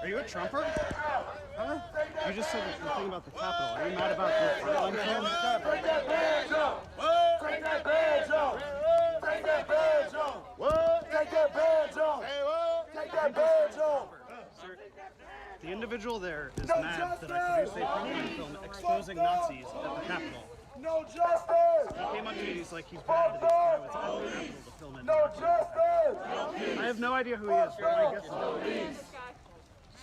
Are you a Trumper? Huh? You just said the thing about the Capitol. Are you mad about the Frontline film? Take that badge off! What? Take that badge off! Take that badge off! What? Take that badge off! Hey, what? Take that badge off! Sir, the individual there is mad that I produced a Frontline film exposing Nazis at the Capitol. No justice! He came up to me and he's like, he's bad that he's at the Capitol to film it. No justice! I have no idea who he is, but my guess is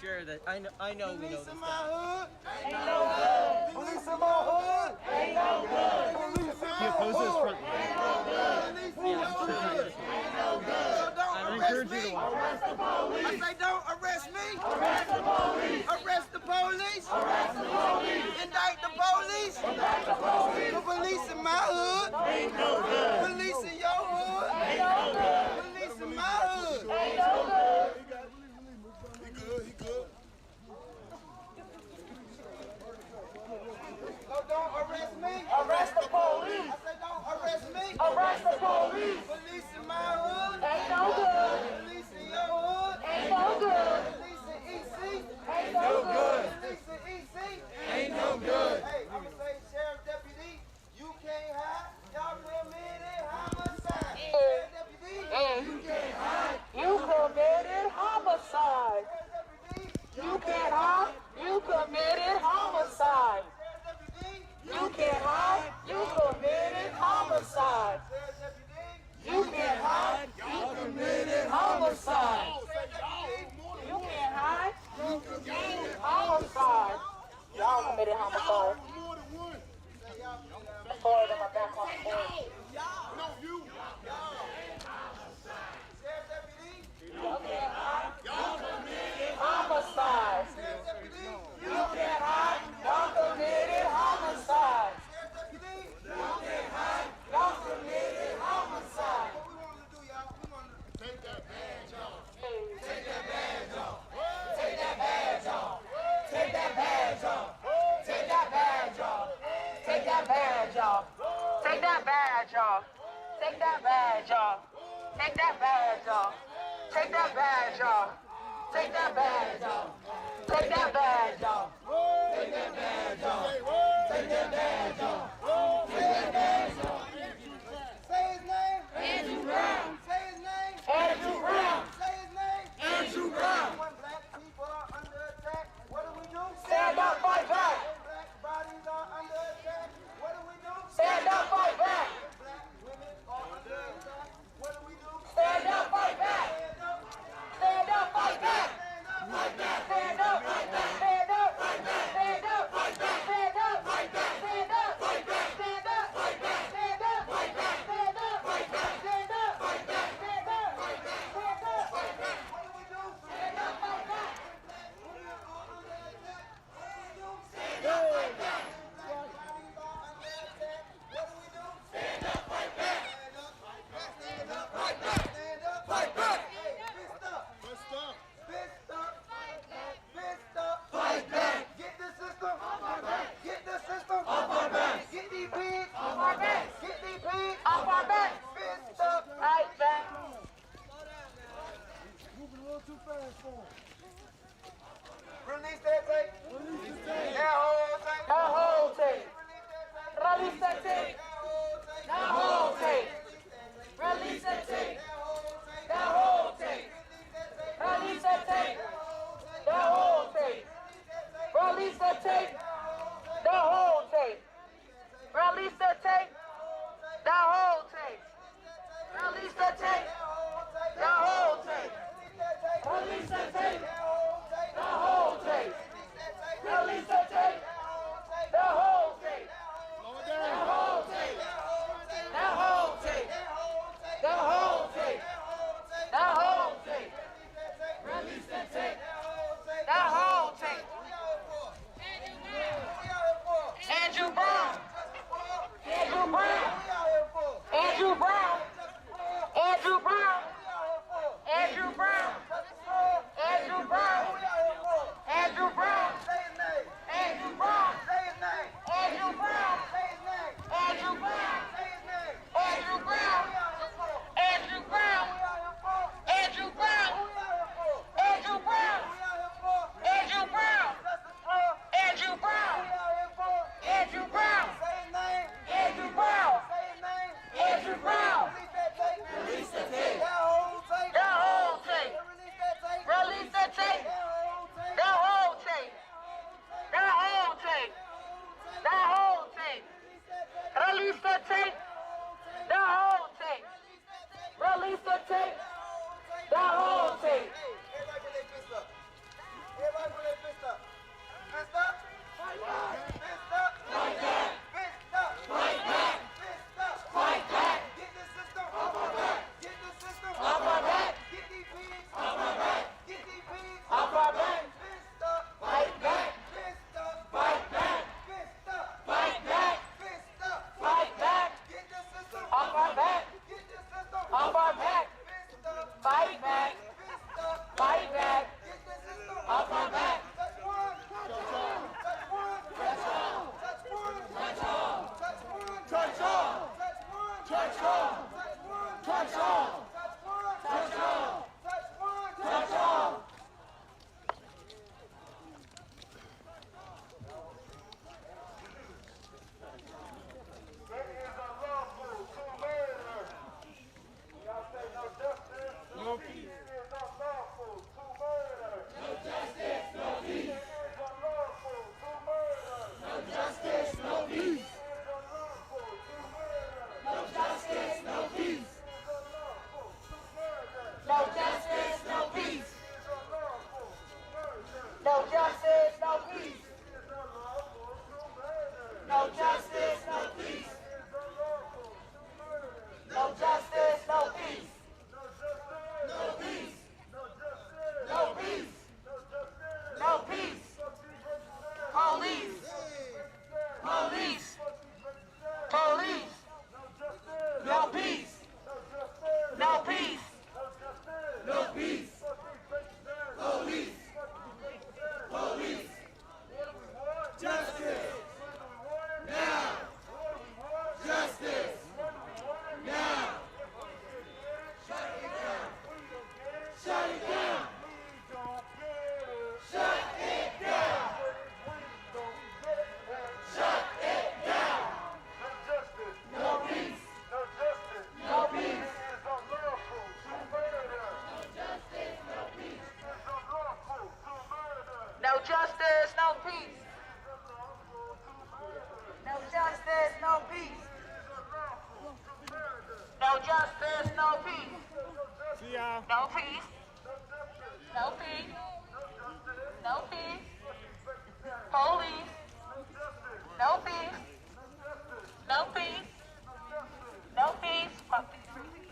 Sure, that I know we know this guy. Ain't no good. Police in my hood. Ain't no good. he opposes Frontline. Ain't no good. Ain't no good. So don't I arrest encourage you me. to watch it. Arrest the police. I say don't arrest me. Arrest the police. Arrest the police. Arrest the police. Indict the police. Indict the police. The police in my hood. Ain't no good. Police in your hood. Ain't no good. Police in my hood. Ain't no good. He good. No, don't arrest me. Arrest the police. I said don't arrest me. Arrest the police. Police in my hood. Ain't no good. Police in your hood. Ain't no good. Police in EC. Ain't no good. Police in EC. Ain't no good. Hey, I'm gonna say, Sheriff Deputy, you can't hide. Y'all committed homicide. Sheriff Deputy, you can't hide. You committed homicide. You can't hide. You committed homicide. You can't hide. You committed homicide. You can't hide. You committed homicide. You can't hide. You committed homicide. Y'all committed homicide. Four of them are back on the board. No, you. You can't hide. Y'all committed homicide. You can't hide. Y'all committed homicide. You can't hide. Y'all committed homicide. What we want to do, y'all? We want to take that badge off. Take that badge off. Take that badge off. Take that badge off. Take that badge off. Take that badge off. Take that badge off. Take that badge off. Take that badge off. Take that badge off. Take that badge off. Take that badge off. Take that badge off. Take that badge off. Take that badge off. Say his name. Andrew Brown. Say his name. Andrew Brown. Say his name. Andrew Brown. When black people are under attack, what do we do? Stand up, fight back. When black bodies are under attack, what do we do? Stand up, fight back. When black women are under attack, what do we do? Stand up, fight back. Stand up. Stand up, fight back. Stand up. Fight back. Stand up, fight back. Stand up, fight back. Stand up, fight back. Stand up, fight back. Stand up, fight back. Release the tape. The whole tape. Everybody put their fist up. Everybody put their fist up. Fist up. Fight back. Fist up. Fight back. Fist up. Fight back. Fist up. Fight back. Get the system off our back. Get the system Off our back. Get these pigs off our back. Get these pigs Off our back. Fist up. Fight back. Fist up. Fight back. Fist up. Fight back. Fist up. Fight back. Get the system Off our back. Get the system Off our back. Fist up. Fight back. Fist up. Fight back. Get the system Off our back. Touch one. Touch all. Touch one. Touch all. Touch one. Touch all. Touch one. Touch all. Touch one. Touch all. Touch one. Touch all. Touch one. Touch all. Touch one. Touch all. No peace. No justice, no peace. No justice, no peace. No justice, no peace. No justice, no peace. No peace. No peace. No peace. Police. Police. Police. No peace. No peace. No peace. Police. Police. Justice. Now. Justice. Now. Shut it down. Shut it down. Shut it down. Shut it down. No peace. No peace. No justice, no peace. No justice, no peace. No justice, no peace. See ya. No peace. No peace. No peace. Police. No peace. No peace. No peace. Fuck these freaks.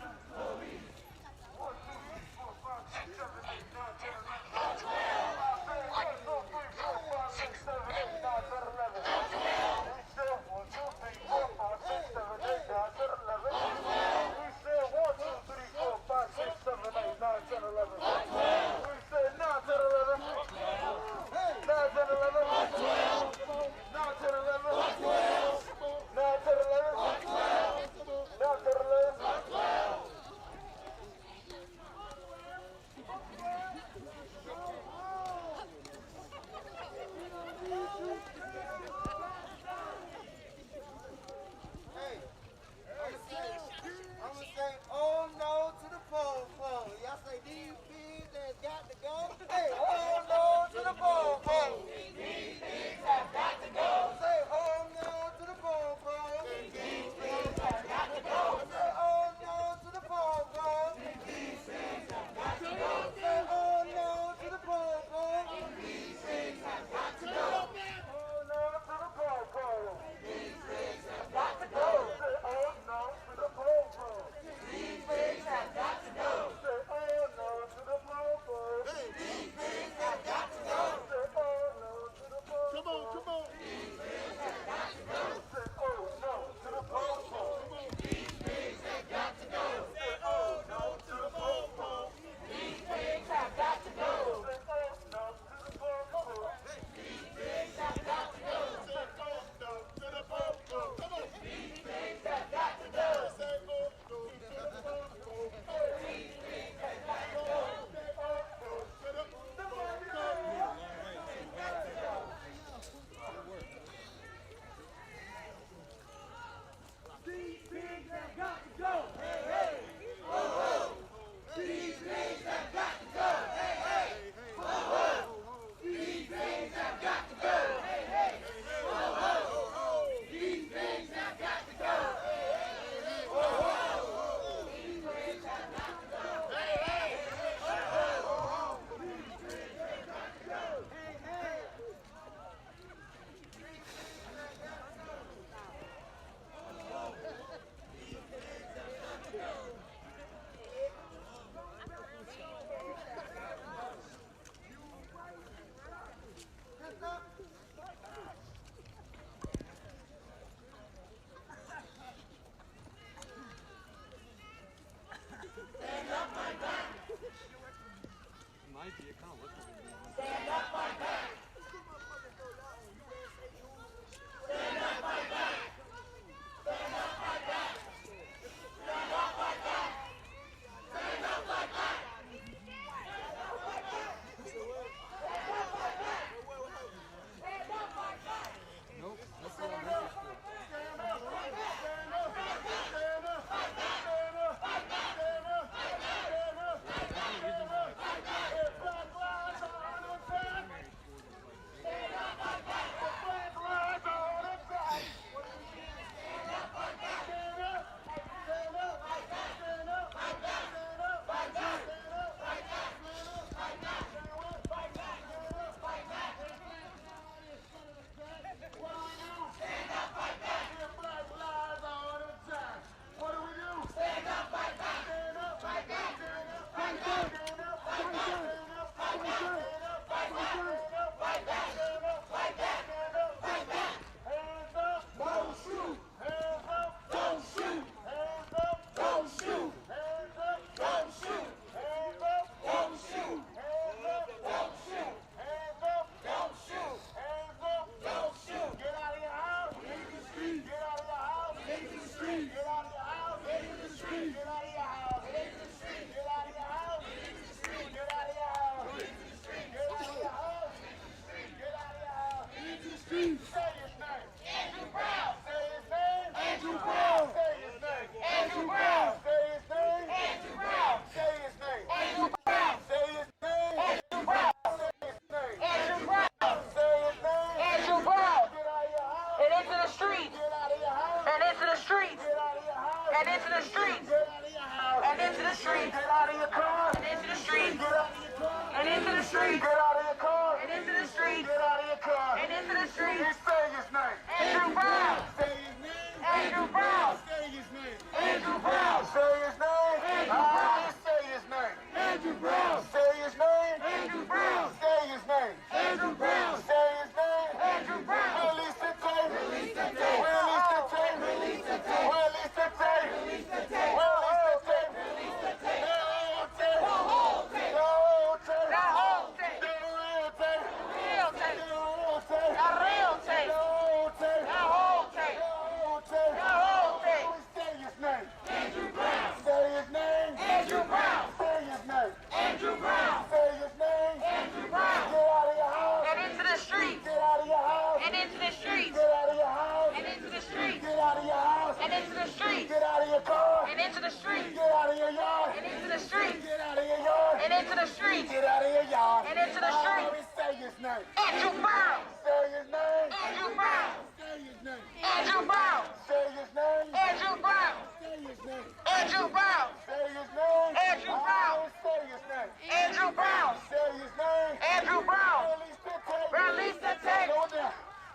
streets. Get out of your car. And into the streets. Get out of your car. And into the streets. Get out of your car. And into the streets. Get out of your car. And into the streets. Say his name. Andrew Brown. Say his name. Andrew Brown. Say his name. Andrew Brown. Say his name. Andrew Brown. Say his name. Andrew Brown. Say his name. Andrew Brown. Say his name. Andrew Brown. Say his name. Andrew Brown. Release the tape. Release the tape. Release the tape. Release the tape. Release the tape. Release the tape. Release the tape. Release the tape. The whole tape. The whole tape. The whole tape. The real tape. The real tape. The real tape. The real tape. The whole tape. The whole tape. The whole tape. The whole tape. Say his name. Andrew Brown. Say his name. Andrew Brown. Say his name. Andrew Brown. Say his name. Andrew Brown. Get out of your house. And into the streets. Get out of your house. And into the streets. Get out of your house. And into the streets. Get out of your house. And into the streets. Get out of your car. And into the streets. Get out of your yard. And into the streets. Get out of your yard. And into the streets. Get out of your yard. And into the streets. Say his name. Andrew Brown. Say his name. Andrew Brown. Say his name. Andrew Brown. Say his name. Andrew Brown. Say his name. Andrew Brown. Say his name. Andrew Brown. Say his name. Andrew Brown. Say his name. Andrew Brown. Release the tape. Release the tape. Slow it down.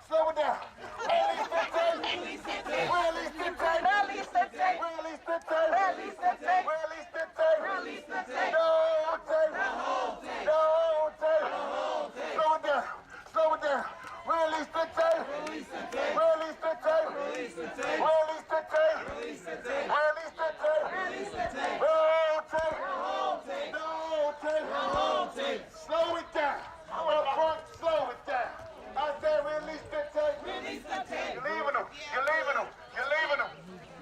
Slow it down. Release the tape. Release the tape. Release the tape. Release the tape. Release the tape. Release the tape. Release the tape. Release the tape. The whole tape. The whole tape. The whole tape. The whole tape. Slow it down. Slow it down. Release the tape. Release the tape. Release the tape. Release the tape. Release the tape. Release the tape. Release the tape. Release the tape. The whole tape. The whole tape. The whole tape. The whole tape. Slow it down. Up front, slow it down. I said release the tape. Release the tape. You're leaving them. You're leaving them. You're leaving them.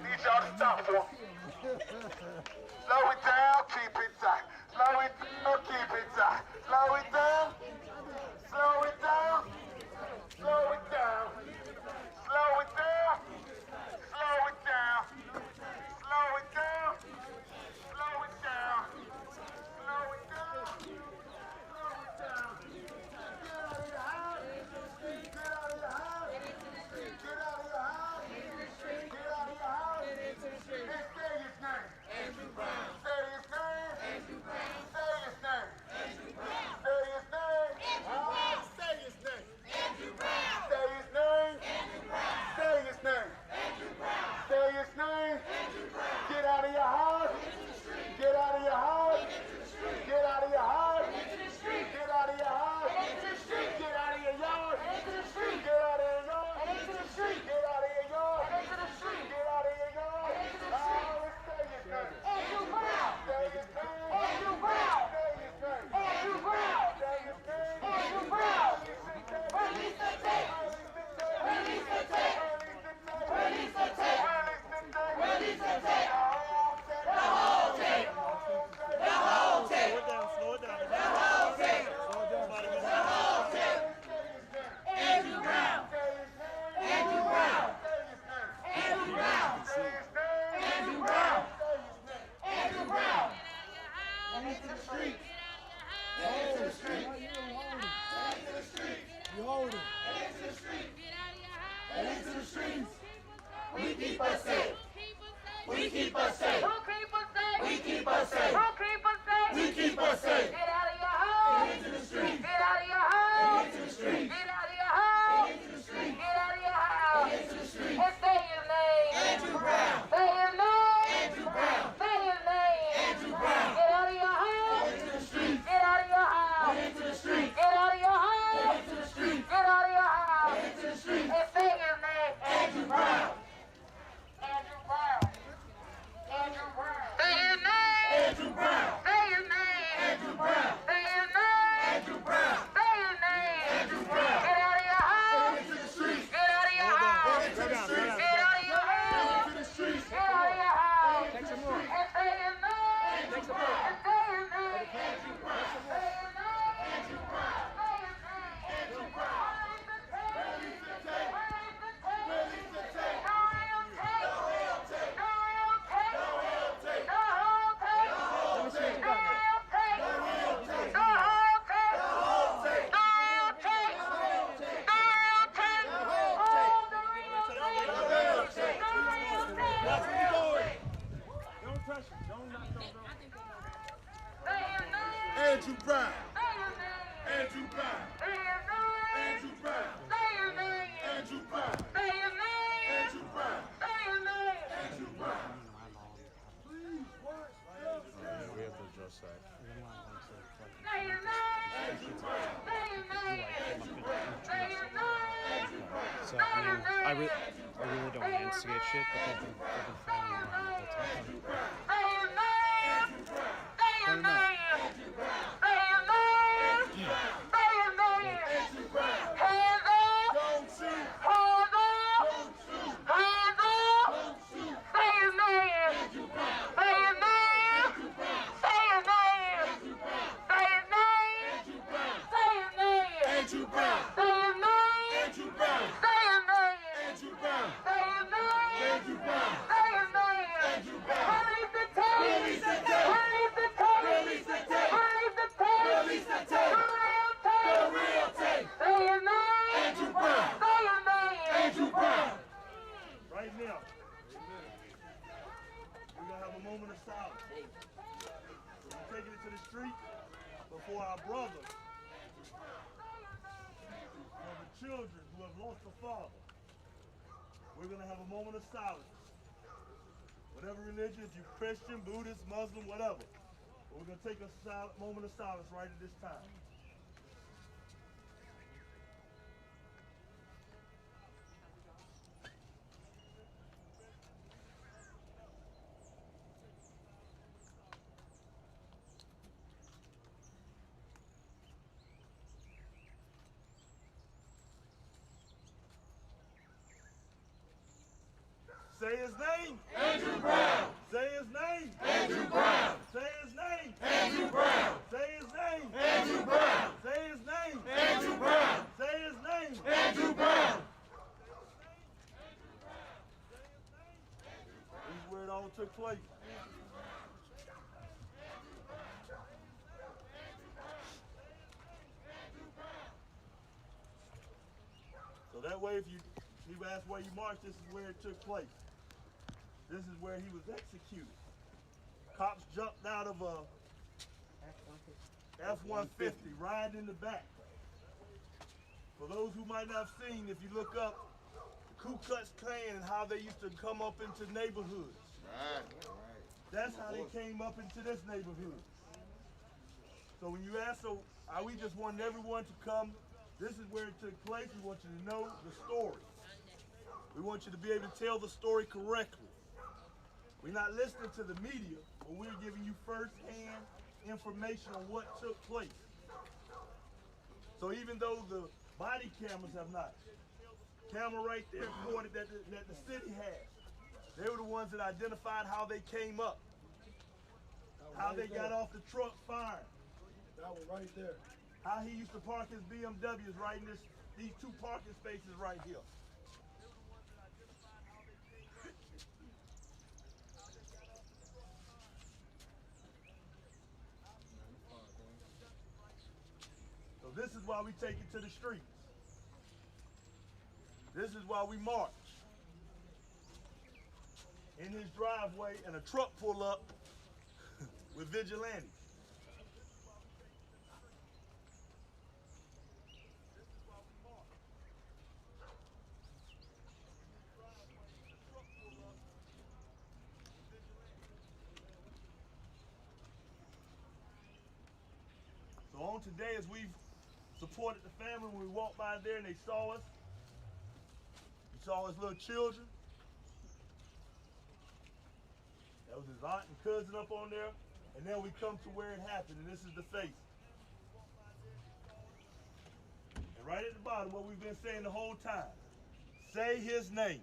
Need y'all to stop for me. Slow it down, keep it tight. Slow it down, keep it tight. Slow it down. Slow it down. Slow it down. Slow it down. Slow it down. Slow it down. Slow it down. Slow it down. Slow it down. Get out of your house. Get out of your house. Get out of your house. Get out of your house. And say his name. Andrew Brown. Say his name. Andrew Brown. Say his name. Andrew Brown. Say his name. Andrew Brown. Say his name. Andrew Brown. Say his name. Andrew Brown. Say his name. Andrew Brown. Say his name. Andrew Brown. Get out of your house. Get out of your house. Get out of your house. Get out of your house. Get out of your yard. Get out of your yard. Get out of your yard. Get out of your yard. Say his name. Andrew Brown. Say his name. Andrew Brown. Say his name. Andrew Brown. Say his name. Andrew Brown. Release the tape. Release the tape. Release the tape. Release the tape. The whole tape. The whole tape. Slow it down. The whole tape. The whole tape. Andrew Brown. Andrew Brown. Andrew Brown. Andrew Brown. Andrew Brown. And into the street. And into the street. And into the street. You hold it. And into the street. And into the streets. We keep us safe. We keep us safe. We keep us safe. We keep us safe. Get out of your house. And into the street. Get out of your house. And into the street. Get out of your house. And into the street. Get out of your house. And into the street. And say his name. Andrew Brown. Say his name. Andrew Brown. Say his name. Andrew Brown. Get out of your house. And into the street. Get out of your house. And into the street. Get out of your house. And into the street. Get out of your house. And into the street. And say his name. Andrew Brown. Andrew Brown. Andrew Brown. Say his name. Andrew Brown. Say his name. Andrew Brown. Say his name. Andrew Brown. Say his name. Andrew Brown. Get out of your house. Into the streets. Get out of your house. Into the streets. Get out of your house. Into the streets. Get out of your house. Take some more. And say his name. Take some more. And say his name. Andrew Brown. Say his name. Andrew Brown. Say his name. Andrew Brown. Release the tape. Release the tape. Release the tape. The real tape. The real tape. The real tape. The real tape. The whole tape. Andrew Brown. Andrew Brown. Andrew Brown. Andrew Brown. Andrew Brown. Andrew Brown. Please, what? We have to adjust that. So I really don't want to instigate shit, but they've been following me around the whole time. Right now, we're going to have a moment of silence. We're taking it to the street before our brothers, for the children who have lost a father. We're going to have a moment of silence. Whatever religion, if you're Christian, Buddhist, Muslim, whatever. But we're going to take a moment of silence right at this time. Say his name. Andrew Brown. Say his name. Andrew Brown. Say his name. Andrew Brown. Say his name. Andrew Brown. Say his name. Andrew Brown. Say his name. Andrew Brown. This is where it all took place. So that way, if you ask where you marched, this is where it took place. This is where he was executed. Cops jumped out of a F-150, riding in the back. For those who might not have seen, if you look up the Ku Klux Klan and how they used to come up into neighborhoods. That's how they came up into this neighborhood. So when you ask, so we just want everyone to come. This is where it took place. We want you to know the story. We want you to be able to tell the story correctly. We're not listening to the media, but we're giving you first-hand information on what took place. So even though the body cameras have not, camera right there recorded that the city has, they were the ones that identified how they came up, how they got off the truck firing. That was right there. How he used to park his BMWs right in these two parking spaces right here. So this is why we take it to the streets. This is why we march. In his driveway and a truck pull up with vigilantes. So on today, as we've supported the family, when we walked by there and they saw us, we saw his little children. That was his aunt and cousin up on there. And then we come to where it happened, and this is the face. And right at the bottom, what we've been saying the whole time, say his name.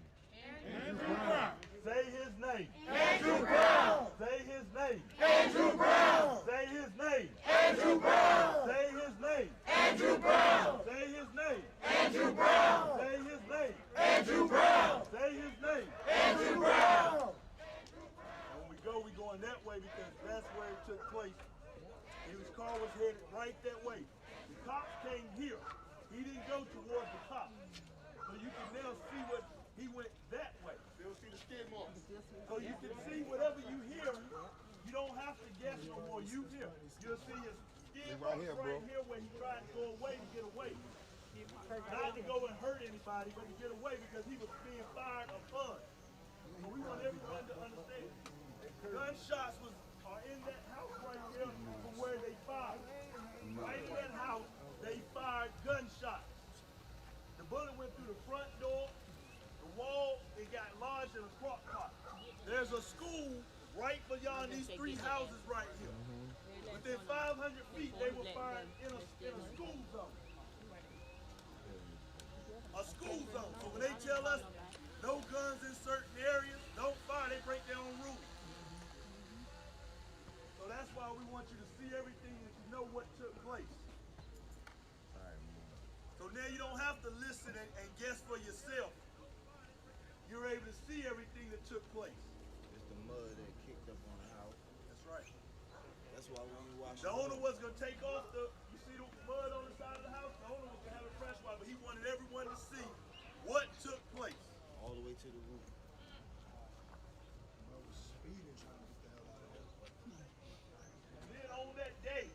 Andrew Brown. Say his name. Andrew Brown. Say his name. Andrew Brown. Say his name. Andrew Brown. Say his name. Andrew Brown. Say his name. Andrew Brown. Say his name. Andrew Brown. Say his name. Andrew Brown. When we going that way because that's where it took place. His car was headed right that way. The cops came here. He didn't go towards the cops. So you can now see what he went that way. They'll see the skid marks. So you can see whatever you hear, you don't have to guess no more. You hear. You'll see his Leave right here, bro. Right here where he tried to go away to get away. Not to go and hurt anybody, but to get away because he was being fired of fun. So we want everyone to understand. Gunshots are in that house right here from where they fired. Right in that house, they fired gunshots. The bullet went through the front door, the wall, it got lodged in a crock pot. There's a school right beyond these three houses right here. Within 500 feet, they were fired in a school zone. A school zone. So when they tell us no guns in certain areas, don't fire, they break their own rules. So that's why we want you to see everything and to know what took place. So now you don't have to listen and guess for yourself. You're able to see everything that took place. It's the mud that kicked up on the house. That's right. That's why when you watch The owner was going to take off you see the mud on the side of the house? The owner was going to have it fresh water, but he wanted everyone to see what took place. all the way to the roof. And then on that day,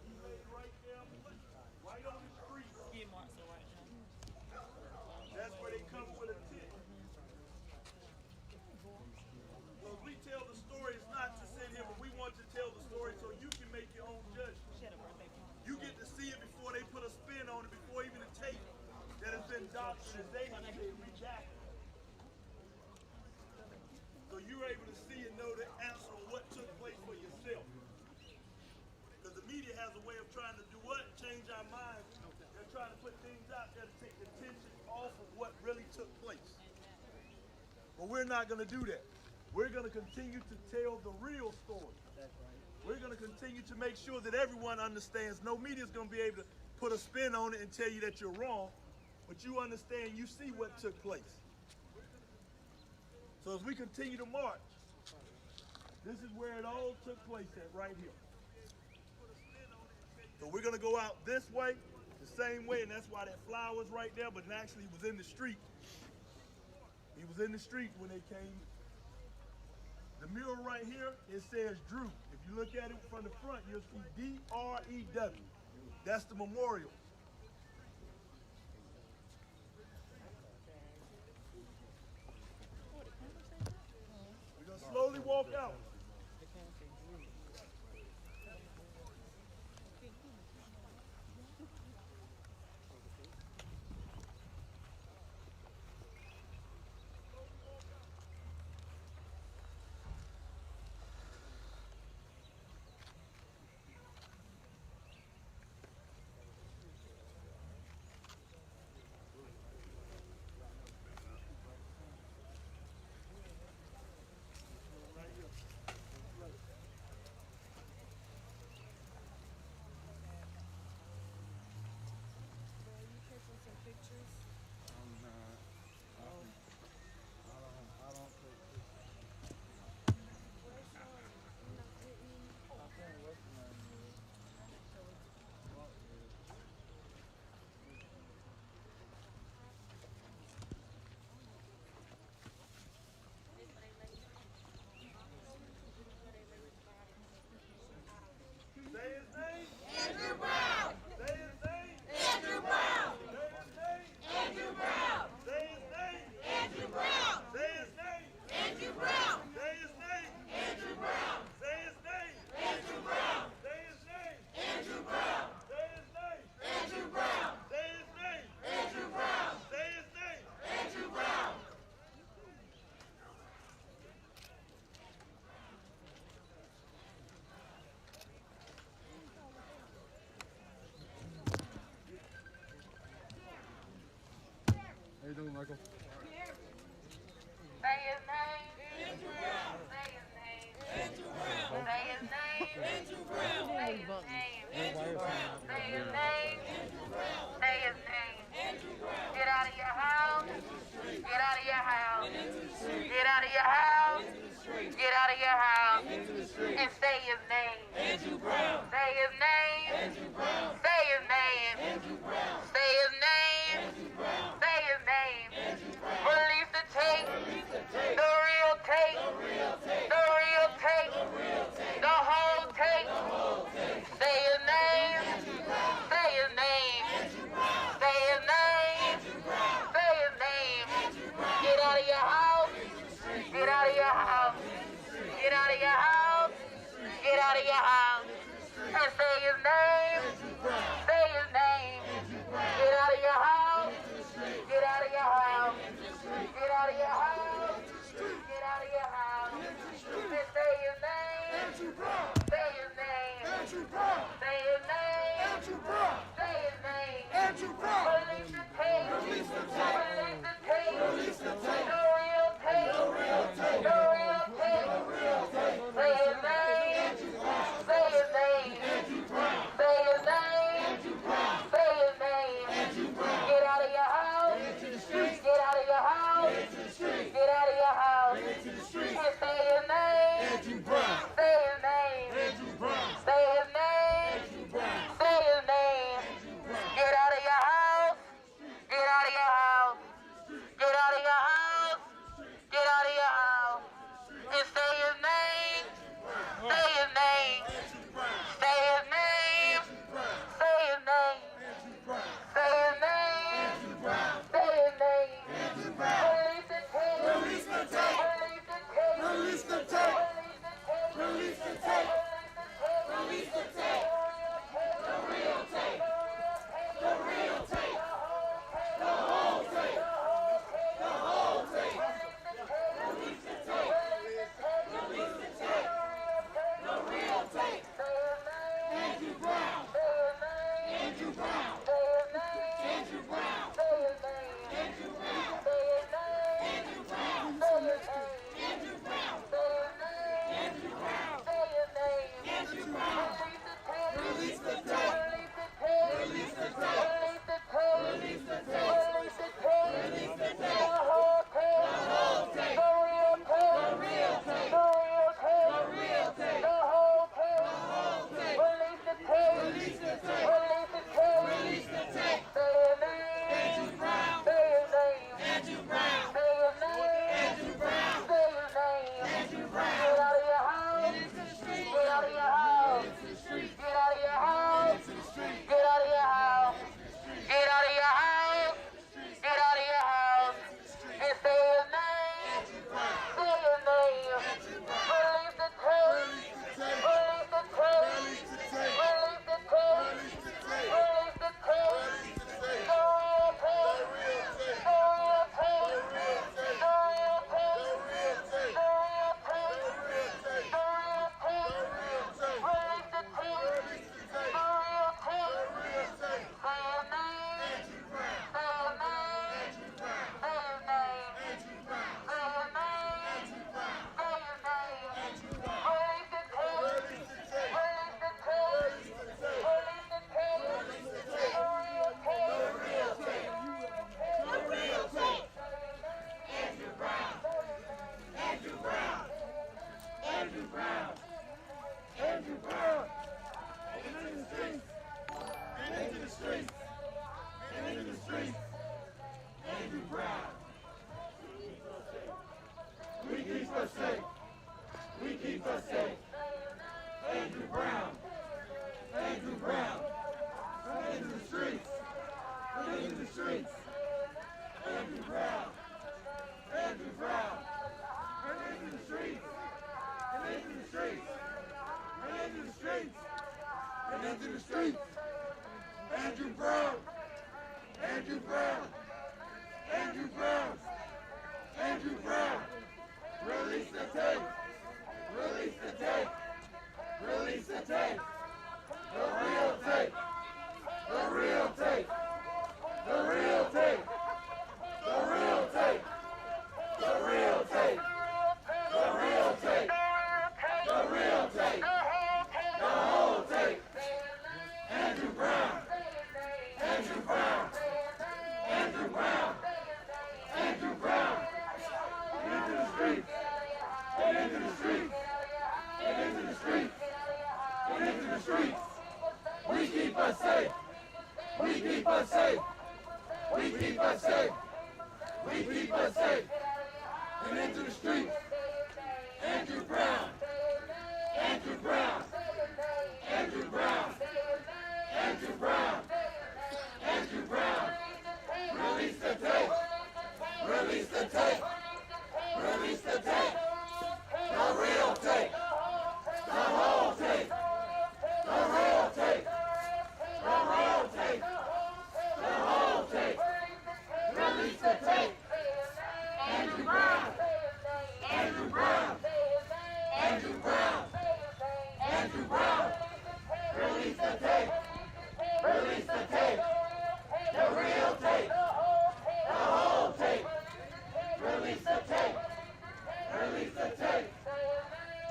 he laid right there, right on the street. That's where they come with a tent. So as we tell the story, it's not to sit here, but we want to tell the story so you can make your own judgment. You get to see it before they put a spin on it, before even the tape that has been doctored as they have been redacted. So you're able to see and know the answer on what took place for yourself. Because the media has a way of trying to do what? Change our minds. They're trying to put things out there to take the attention off of what really took place. But we're not going to do that. We're going to continue to tell the real story. We're going to continue to make sure that everyone understands. No media is going to be able to put a spin on it and tell you that you're wrong, but you understand, you see what took place. So as we continue to march, this is where it all took place at, right here. So we're going to go out this way, the same way, and that's why that flower's right there, but actually he was in the street. He was in the street when they came. The mural right here, it says Drew. If you look at it from the front, you'll see D-R-E-W. That's the memorial. We're going to slowly walk out. How you doing, Michael? Say his name. Andrew Brown. Say his name. Andrew Brown. Say his name. Andrew Brown. Say his name. Andrew Brown. Say his name. Andrew Brown. Say his name. Andrew Brown. Get out of your house. Get out of your house. Get out of your house. Get out of your house. And say his name. Andrew Brown. Say his name. Andrew Brown. Say his name. Andrew Brown. Say his name. Andrew Brown. Say his name. Andrew Brown. Release the tape. The real tape. The real tape. The whole tape. out of your house. Get out of your house. And say his name. Say his name. Get out of your house. Get out of your house. Get out of your house. Get out of your house. And say his name. Say his name. Say his name. Say his name. Release the tape. Release the tape. Release the tape. Release the tape. The real tape. The real tape. The real tape. The real tape. Say his name. Say his name. Say his name. Say his name. Get out of your house. Get out of your house. Get out of your house. And say his name. Say his name. Say his name. Say his name. Get out of your house. Get out of your house. Get out of your house. Get out of your house. And say his name. Say his name. Say his name. Say his name. Say his name. Say his name. Release the tape. Release the tape. Release the tape. Release the tape. Release the tape. The real tape. The real tape. The whole tape. The whole tape. Release the tape. Release the tape. The real tape. Andrew Brown. Andrew Brown. Andrew Brown. Andrew Brown. Andrew Brown. Andrew Brown. Andrew Brown. Andrew Brown. Release the tape. Release the tape. Release the tape. Release the tape. Release the tape. The whole tape. The whole tape. The real tape. The real tape. The real tape. The real tape. The whole tape. The whole tape. Release the tape. Release the tape. Release the tape. Release the tape. Say his name. Andrew Brown. Say his name. Andrew Brown. Say his name. Andrew Brown. Say his name. Andrew Brown. Get out of your house. Get out of your house. Get out of your house. Get out of your house. Get out of your house. Get out of your house. And say his name. Say his name. Release the tape. Release the tape. Release the tape. Release the tape. Release the tape. The real tape. The real tape. The real tape. The real tape. The real tape. The real tape. Release the tape. The real tape. Say his name. Say his name. Say his name. Say his name. Say his name. Say his name. Release the tape. Release the tape. Release the tape. Release the tape. The real tape. The real tape. The real tape. Andrew Brown. Andrew Brown. Andrew Brown. Andrew Brown. Into the streets. Into the streets. Into the streets. Andrew Brown. We keep us safe. We keep us safe. Andrew Brown. Andrew Brown. Into the streets. Into the streets. Andrew Brown. Andrew Brown. Into the streets. Into the streets. Into the streets. And into the streets. Andrew Brown. Andrew Brown. Andrew Brown. Andrew Brown. Release the tape. Release the tape. Release the tape. The real tape. The real tape. The real tape. The real tape. The real tape. The real tape. The real tape. The whole tape. Andrew Brown. Andrew Brown. Andrew Brown. Andrew Brown. Into the streets. And into the streets. And into the streets. And into the streets. We keep us safe. We keep us safe. We keep us safe. We keep us safe. And into the streets. Andrew Brown. Andrew Brown. Andrew Brown. Andrew Brown. Andrew Brown. Release the tape. Release the tape. Release the tape. The real tape. Andrew Brown. Release the tape. Release the tape. The real tape. The whole tape. Release the tape. Release the tape.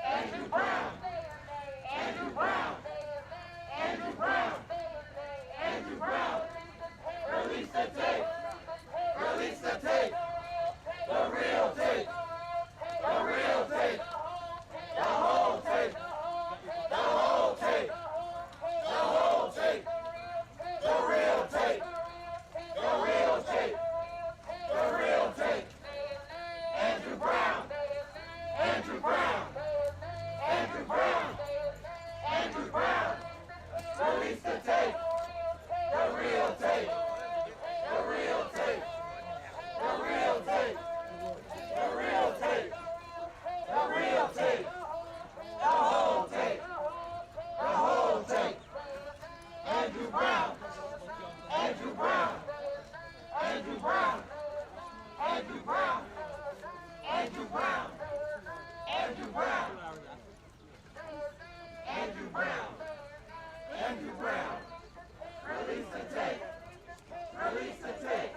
Andrew Brown. Andrew Brown. Andrew Brown. Andrew Brown. Release the tape. Release the tape. The real tape. The real tape. The whole tape. The whole tape. The whole tape. The real tape. The real tape. The real tape. Andrew Brown. Andrew Brown. Andrew Brown. Andrew Brown. Release the tape. The real tape. The real tape. The real tape. The real tape. The real tape. The whole tape. The whole tape. Andrew Brown. Andrew Brown. Andrew Brown. Andrew Brown. Andrew Brown. Andrew Brown. Andrew Brown. Andrew Brown. Release the tape. Release the tape.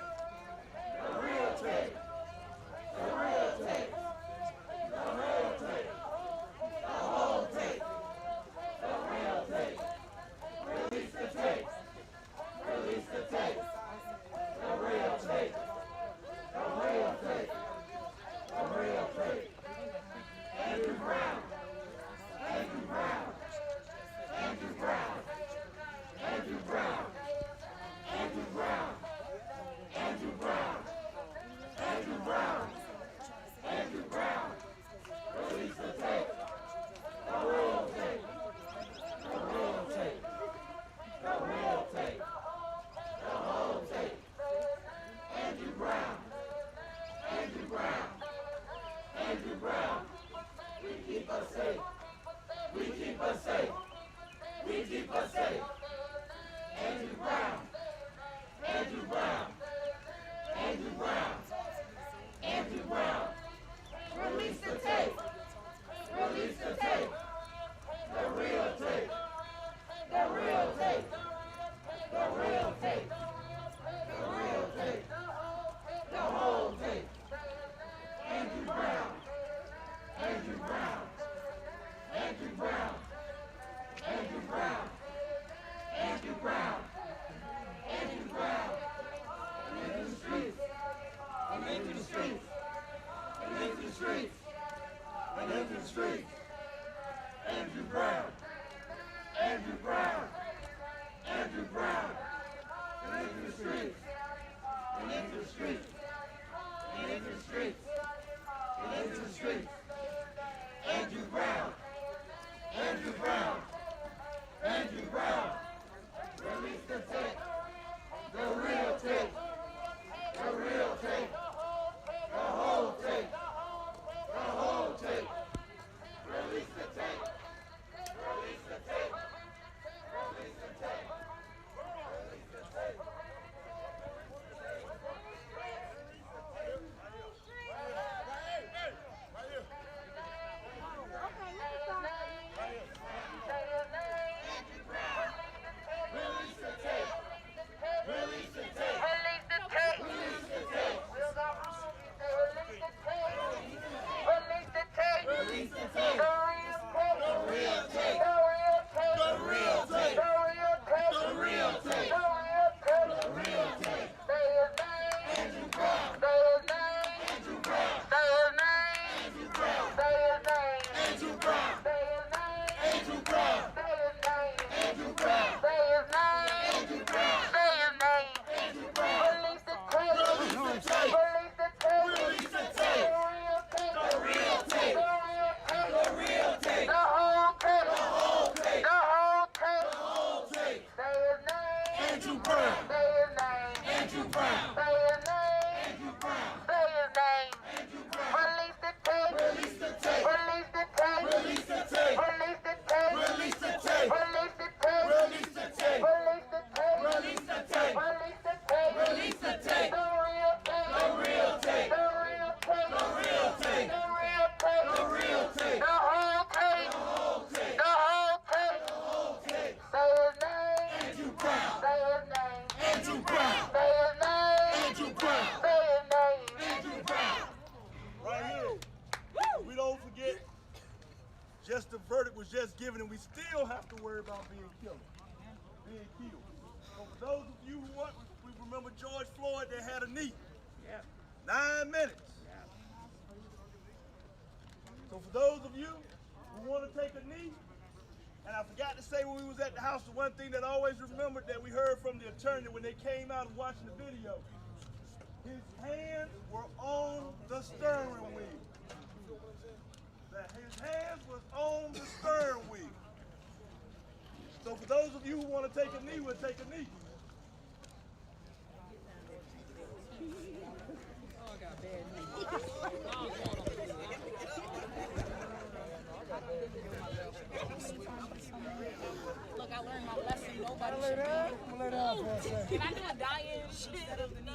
The real tape. The real tape. The real tape. The whole tape. The real tape. Release the tape. Release the tape. The real tape. The real tape. The real tape. Andrew Brown. Andrew Brown. Andrew Brown. Andrew Brown. Andrew Brown. Andrew Brown. Andrew Brown. Andrew Brown. Release the tape. The real tape. The real tape. The real tape. The whole tape. Andrew Brown. Andrew Brown. Andrew Brown. We keep us safe. We keep us safe. We keep us safe. Andrew Brown. Andrew Brown. Andrew Brown. Andrew Brown. Release the tape. Release the tape. The real tape. The real tape. The real tape. The real tape. The whole tape. Andrew Brown. Andrew Brown. Andrew Brown. Andrew Brown. Andrew Brown. Andrew Brown. Into the streets. Into the streets. Into the streets. Into the streets. Andrew Brown. Andrew Brown. Andrew Brown. Into the streets. Into the streets. Into the streets. Into the streets. Andrew Brown. Andrew Brown. Andrew Brown. Release the tape. The real tape. The real tape. The whole tape. The whole tape. just given, and we still have to worry about being killed. So for those of you who want, we remember George Floyd that had a knee. 9 minutes. So for those of you who want to take a knee, and I forgot to say when we was at the house, the one thing that I always remembered that we heard from the attorney when they came out and watching the video, his hands were on the steering wheel. That his hands was on the steering wheel. So for those of you who want to take a knee, we'll take a knee. Look, I learned my lesson. Nobody should be. I'm gonna lay down for a second. Can I do a die-in instead of the knee?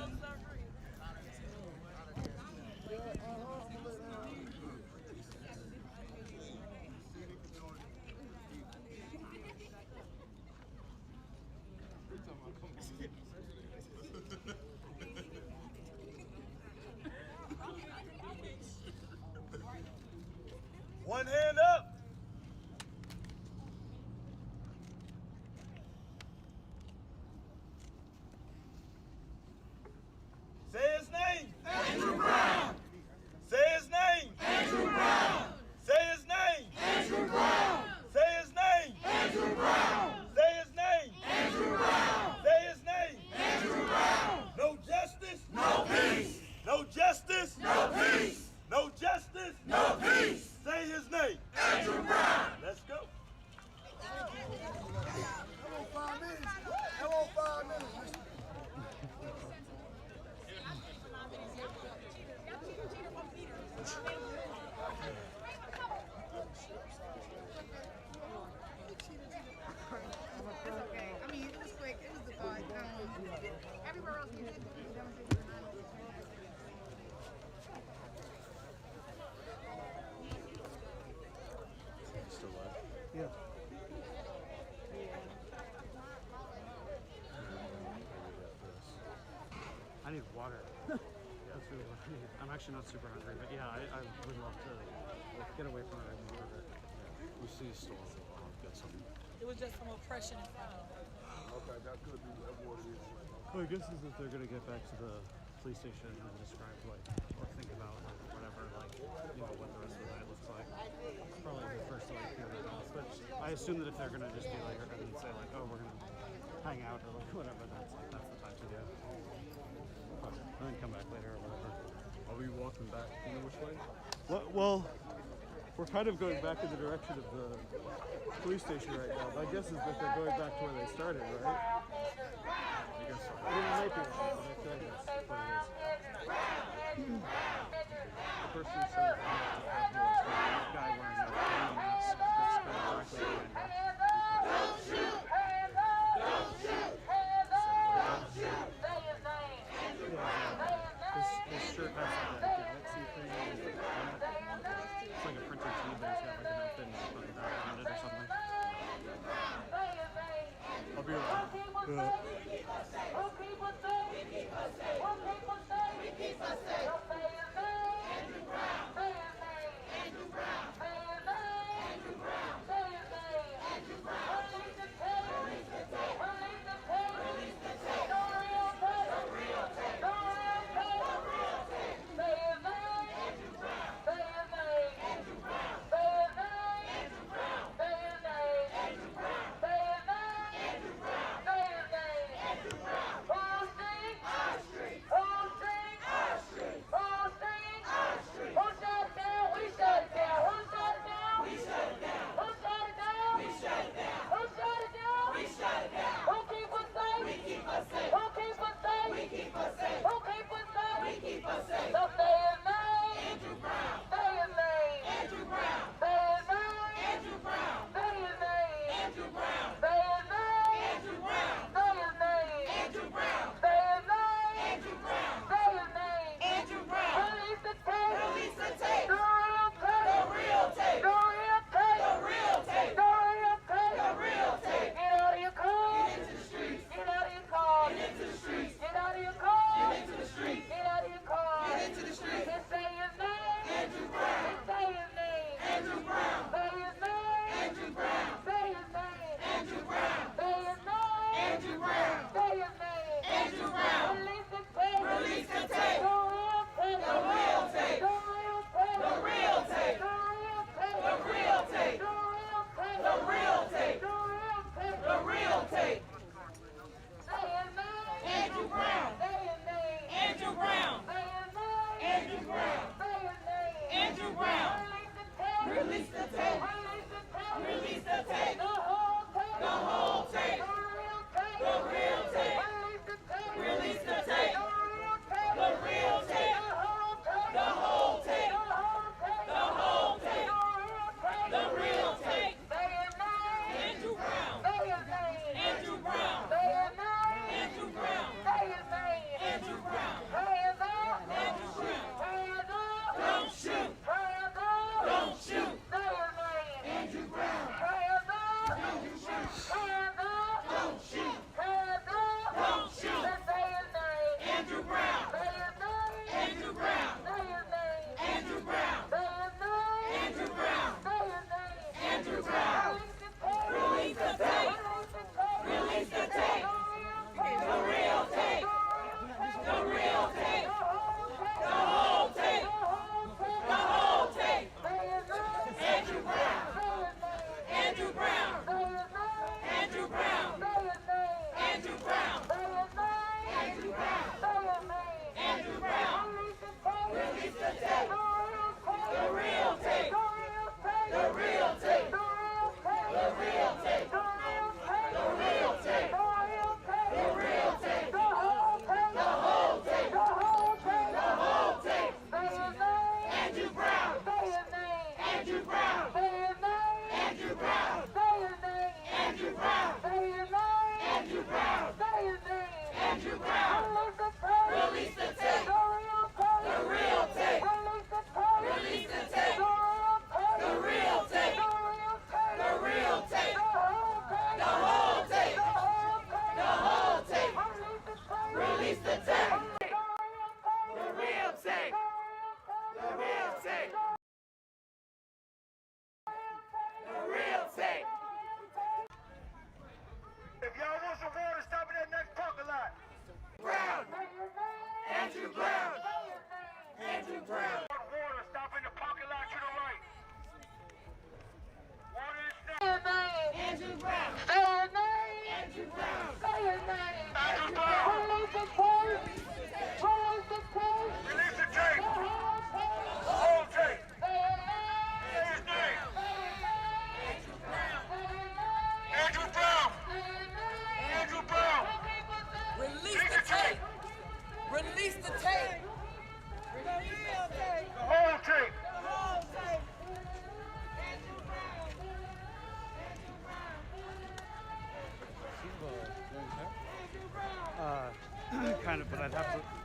One hand up. Say his name. Andrew Brown. Say his name. Andrew Brown. Say his name. Andrew Brown. Say his name. Andrew Brown. Say his name. Andrew Brown. Say his name. Andrew Brown. No justice. No peace. No justice. No peace. No justice. No peace. Say his name. Andrew Brown. Let's go. Come on, 5 minutes. Come on, 5 minutes. It's okay. I mean, it was quick. It was the fun. Everywhere else, Still live? Yeah. I need water. That's really what I need. I'm actually not super hungry, but yeah, I would love to get away from it and move it. We see storms. I'll get something. it was just some oppression in front of them. Okay, that could be what it is. Well, I guess is that they're gonna get back to the police station and describe like, or think about like whatever, like, you know, what the rest of the night looks like. Probably the first to like hear that else. But I assume that if they're gonna just be like, and say like, oh, we're gonna hang out or like whatever, that's the time to do. And then come back later or whatever. Are we walking back? You know which way? Well, we're kind of going back in the direction of the police station right now. My guess is that they're going back to where they started, right? I guess so. I mean, it might be wrong, but I feel like that's what it is. The person who said that guy wearing a green mask that's kind of directly behind us. Don't shoot! Hands up! Don't shoot! Hands up! Don't shoot! Say his name! His shirt has like a galaxy thing. It's like a printed tee, but he's got like an outfit and he's putting that on it or something. I'll be right back.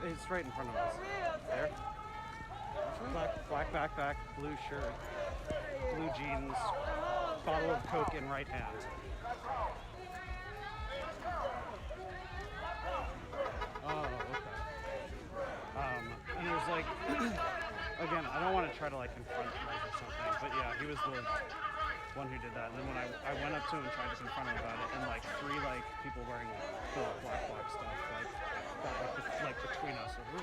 It's right in front of us. There. Black backpack, blue shirt, blue jeans, bottle of Coke in right hand. Oh, okay. And there's like, again, I don't want to try to like confront him or something, but yeah, he was the one who did that. And then when I went up to him and tried to confront him about it, and like three like people wearing the black stuff like got like between us. You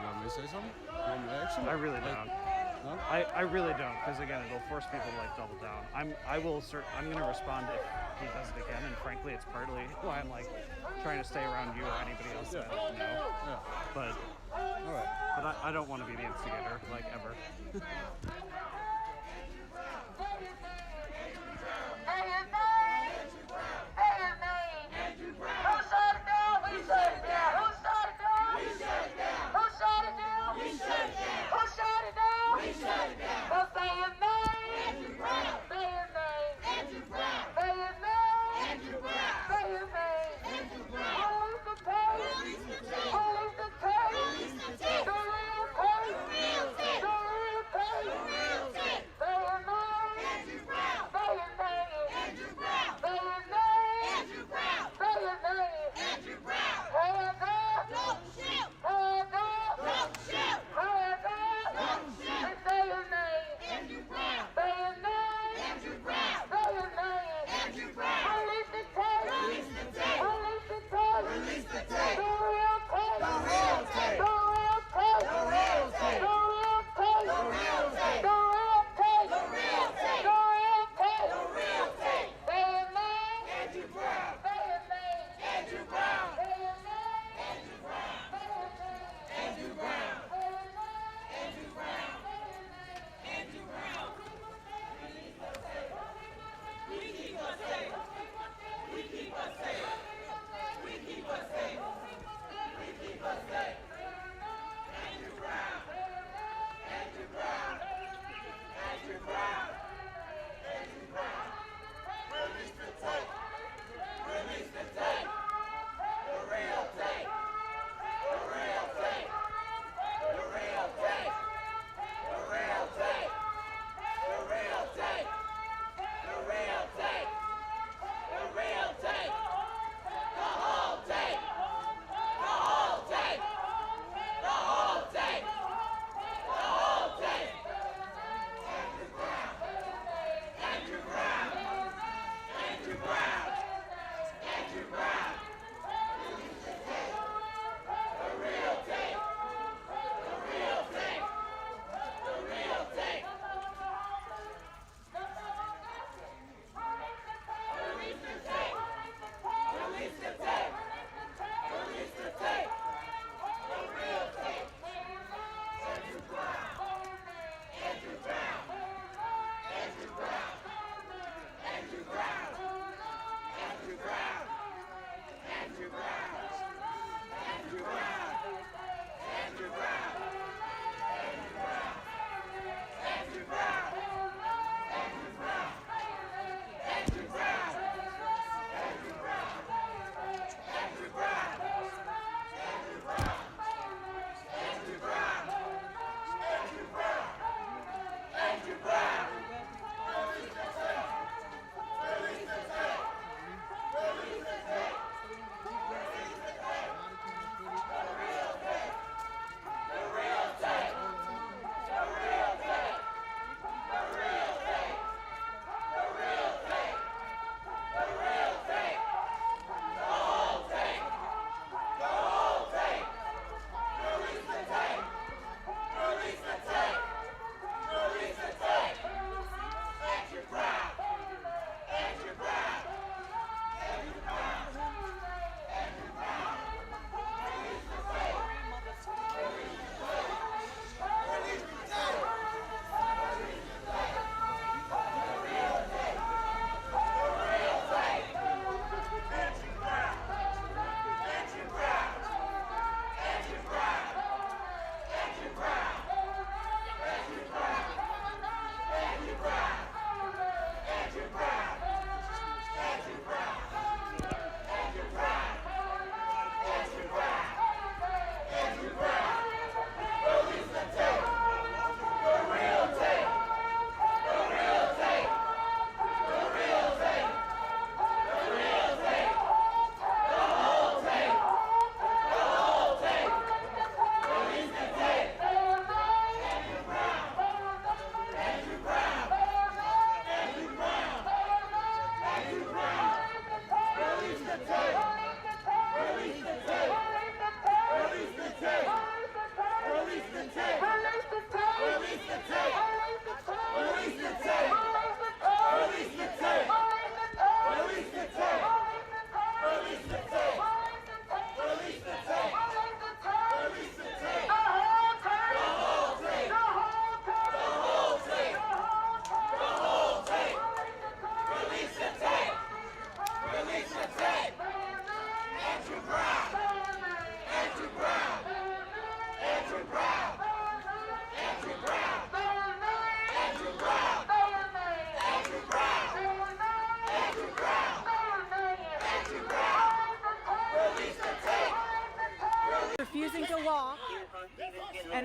want me to say something? You want me to action? I really don't. No? I really don't, because again, it'll force people to like double down. I'm gonna respond if he does it again, and frankly, it's partly why I'm like trying to stay around you or anybody else that I don't know. Yeah. But All right. but I don't want to be the instigator, like ever.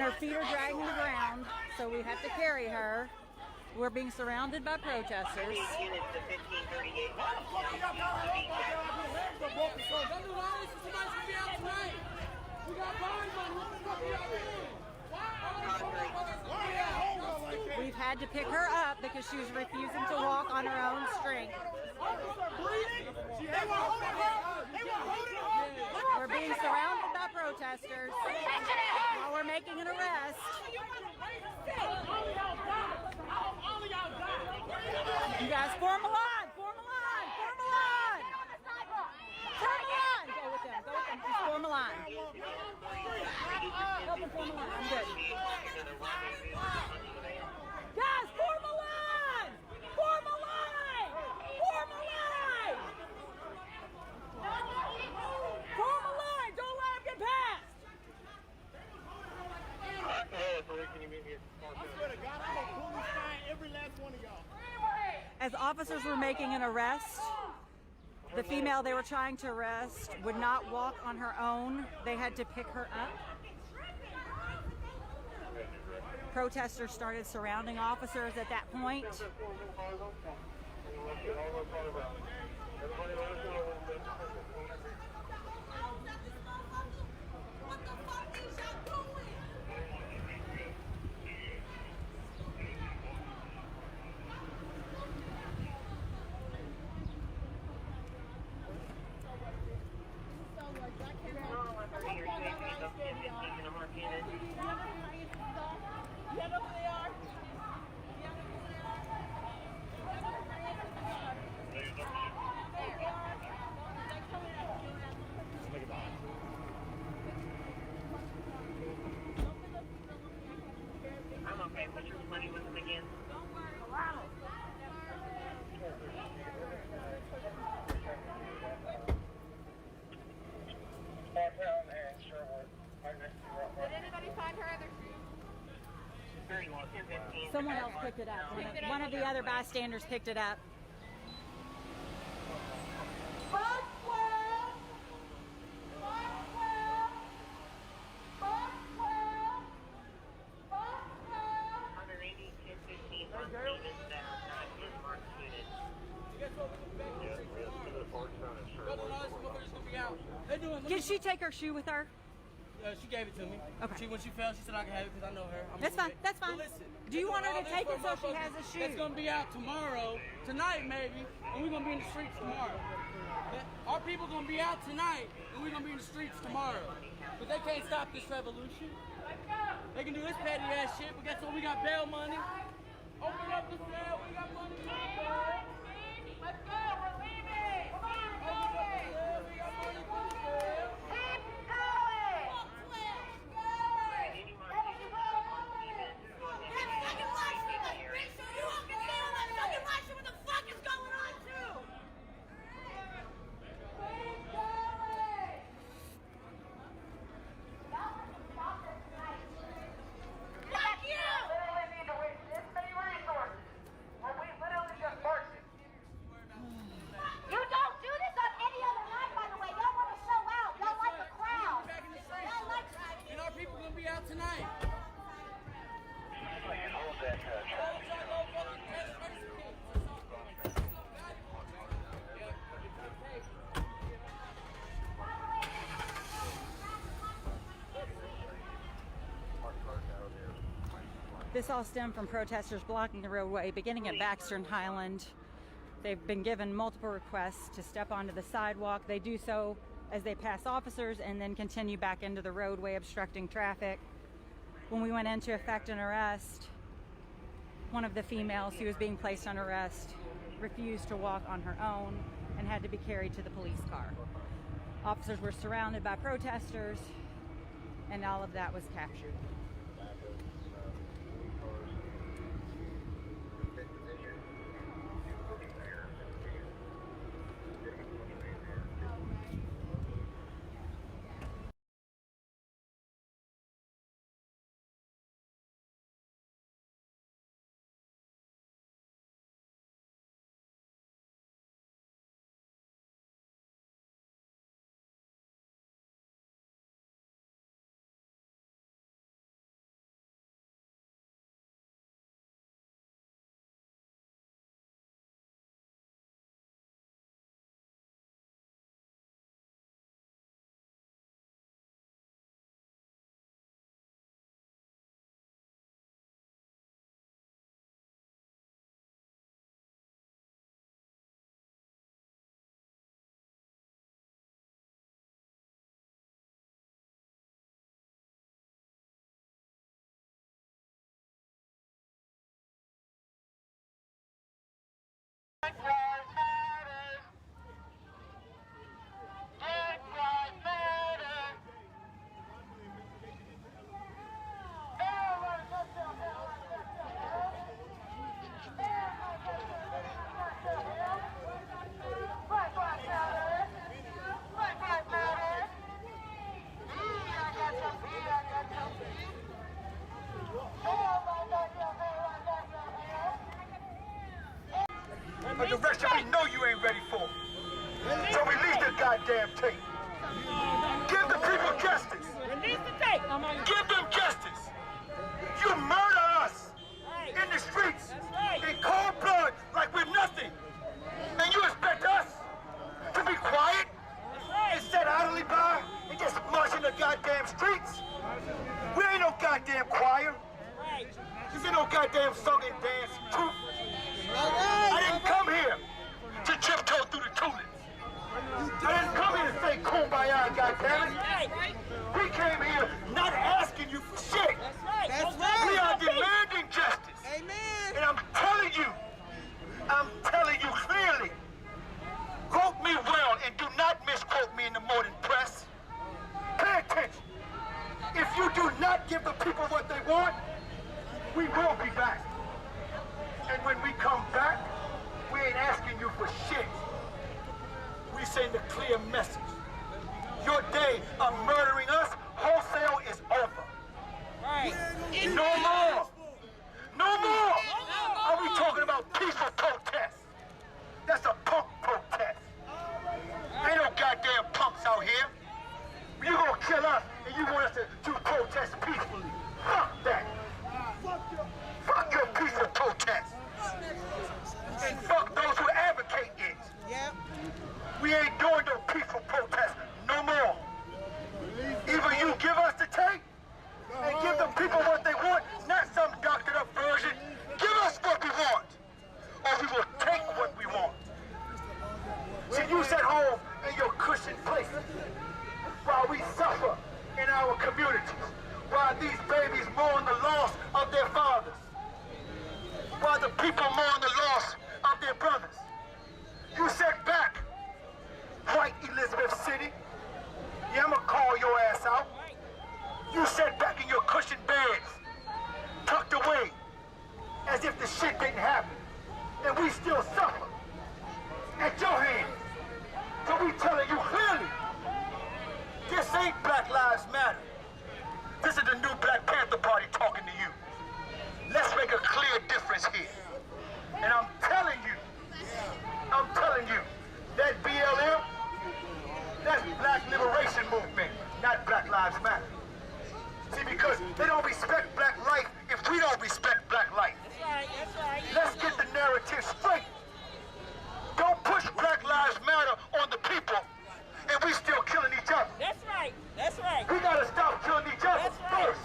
her feet are dragging the ground, so we have to carry her. We're being surrounded by protesters. We've had to pick her up because she was refusing to walk on her own strength. We're being surrounded by protesters while we're making an arrest. You guys form a line, form a line, form a line. Form a line. Go with them, just form a line. Help them form a line, I'm good. Guys, form a line! Form a line! Form a line! Form a line! Don't let them get past! As officers were making an arrest, the female they were trying to arrest would not walk on her own. They had to pick her up. Protesters started surrounding officers at that point. Did anybody find her other shoe? Someone else picked it up. One of the other bystanders picked it up. Did she take her shoe with her? She gave it to me. Okay. When she fell, she said I can have it because I know her. That's fine. That's fine. Well, listen, do you want her to take it so she has a shoe? It's gonna be out tomorrow, tonight maybe, and we're gonna be in the streets tomorrow. Our people gonna be out tonight, and we're gonna be in the streets tomorrow. But they can't stop this revolution. They can do this petty ass shit, but guess what? We got bail money. Open up the cell. We got money. Let's go. We're leaving. Come on, we're going. We got money for the cell. Keep going. You don't do this on any other night, by the way. Y'all want to show out. Y'all like the crowd. Y'all like And our people gonna be out tonight. This all stemmed from protesters blocking the roadway beginning at Baxter and Highland. They've been given multiple requests to step onto the sidewalk. They do so as they pass officers and then continue back into the roadway, obstructing traffic. When we went in to effect an arrest, one of the females who was being placed on arrest refused to walk on her own and had to be carried to the police car. Officers were surrounded by protesters, and all of that was captured. A direction we know you ain't ready for. So release the goddamn tape. Give the people justice. Release the tape. Give them justice. You murder us in the streets in cold blood like we're nothing. And you expect us to be quiet and sit idly by and just march in the goddamn streets? We ain't no goddamn choir. This ain't no goddamn song and dance troupe. I didn't come here to tiptoe through the tulips. I didn't come here to say kumbaya, goddammit. We came here not asking you for shit. That's right. We are demanding justice. Amen. And I'm telling you clearly, quote me well and do not misquote me in the morning press. Pay attention. If you do not give the people what they want, we will be back. And when we come back, we ain't asking you for shit. We send a clear message. Your day of murdering us wholesale is over. No more. No more. Are we talking about peaceful protest? That's a punk protest. Ain't no goddamn punks out here. You gonna kill us and you want us to protest peacefully. Fuck that. Fuck your peaceful protest. And fuck those who advocate it. Yep. We ain't doing no peaceful protest no more. Either you give us the tape and give the people what they want, not some doctored up version. Give us what we want, or we will take what we want. See, you sit home in your cushioned places while we suffer in our communities, while these babies mourn the loss of their fathers, while the people mourn the loss of their brothers. You sit back, white Elizabeth City. Yeah, I'ma call your ass out. You sit back in your cushioned beds, tucked away, as if the shit didn't happen, and we still suffer at your hands. So we telling you clearly, this ain't Black Lives Matter. This is the new Black Panther Party talking to you. Let's make a clear difference here. And I'm telling you, that BLM, that's Black Liberation Movement, not Black Lives Matter. See, because they don't respect black life if we don't respect black life. That's right. Let's get the narrative straight. Don't push Black Lives Matter on the people, and we still killing each other. That's right. We gotta stop killing each other first.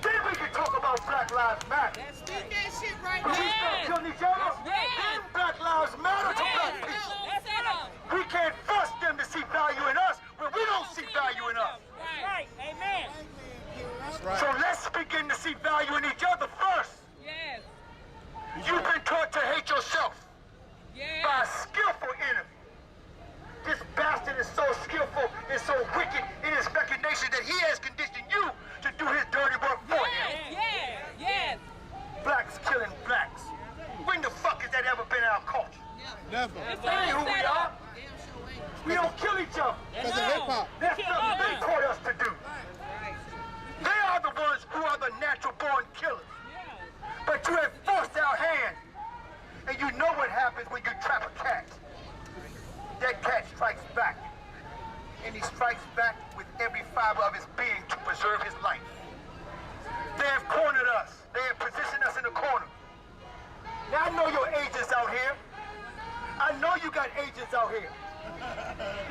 Then we can talk about Black Lives Matter. Speak that shit right When we now. stop killing each other, then Black Lives Matter to black people. We can't force them to see value in us when we don't see value in us. That's right. Amen. So let's begin to see value in each other first. Yes. You've been taught to hate yourself by a skillful enemy. This bastard is so skillful and so wicked in his recognition that he has conditioned you to do his dirty work for him. Yes. Blacks killing blacks. When the fuck has that ever been our culture? Never. That ain't who we are. We don't kill each other. Because of hip-hop. That's something they taught us to do. They are the ones who are the natural-born killers. But you have forced our hand. And you know what happens when you trap a cat. That cat strikes back. And he strikes back with every fiber of his being to preserve his life. They have cornered us. They have positioned us in a corner. Now I know your agents out here. I know you got agents out here.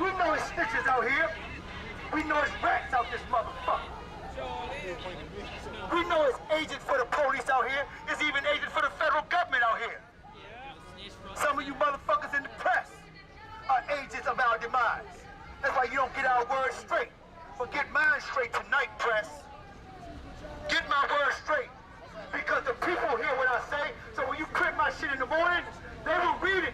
We know it's snitches out here. We know it's rats out this motherfucker. We know it's agents for the police out here. It's even agents for the federal government out here. Some of you motherfuckers in the press are agents of our demise. That's why you don't get our words straight. But get mine straight tonight, press. Get my words straight. Because the people hear what I say, so when you print my shit in the morning, they will read it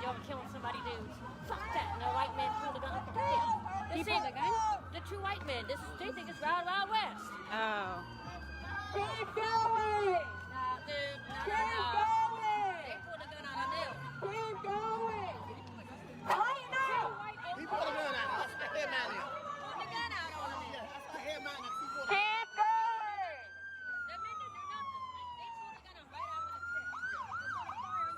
over killing somebody dudes. Fuck that. No white man pulled a gun. Damn. He pulled a gun? The two white men. They think it's Wild Wild West. Oh. Keep going! Nah, dude. No. They pulled a gun on a nail. Keep going! Quiet now! He pulled a gun out. That's a head man now. Pulled the gun out on him. Yeah, that's a head man now. Keep going! That men didn't do nothing. They pulled a gun on right out of his chest. They're gonna fire him.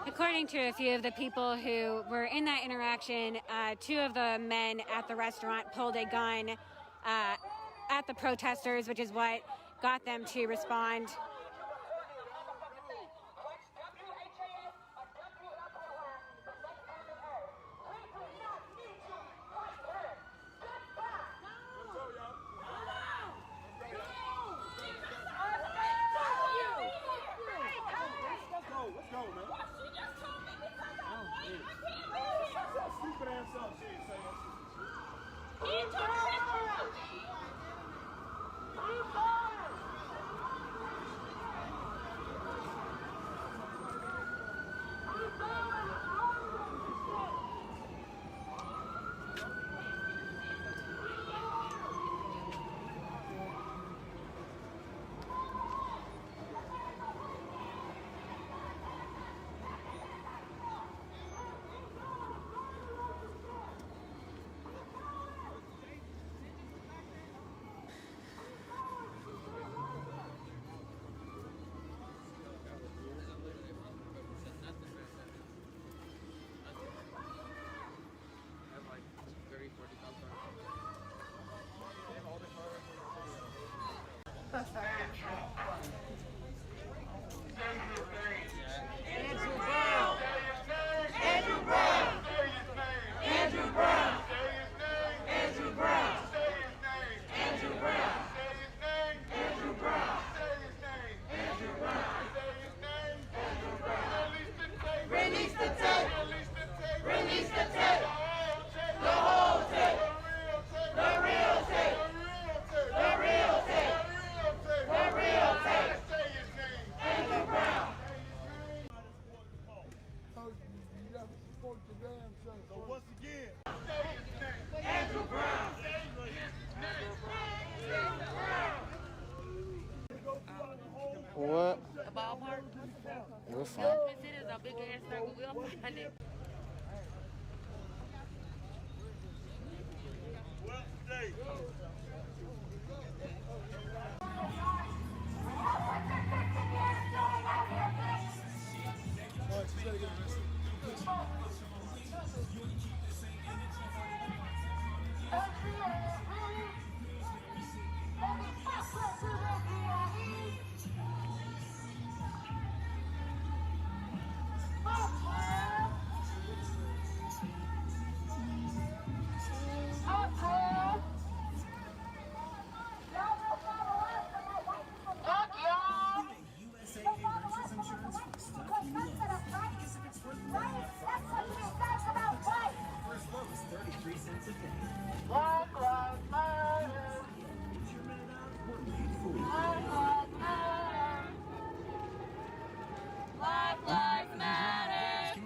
According to a few of the people who were in that interaction, two of the men at the restaurant pulled a gun at the protesters, which is what got them to respond. Let's go, man. Stupid ass up. She ain't saying so once again, Andrew Brown. What? The ballpark. We'll find It is a big ass circle. We'll find it. Well, today. Black Lives Matter. Black Lives Matter.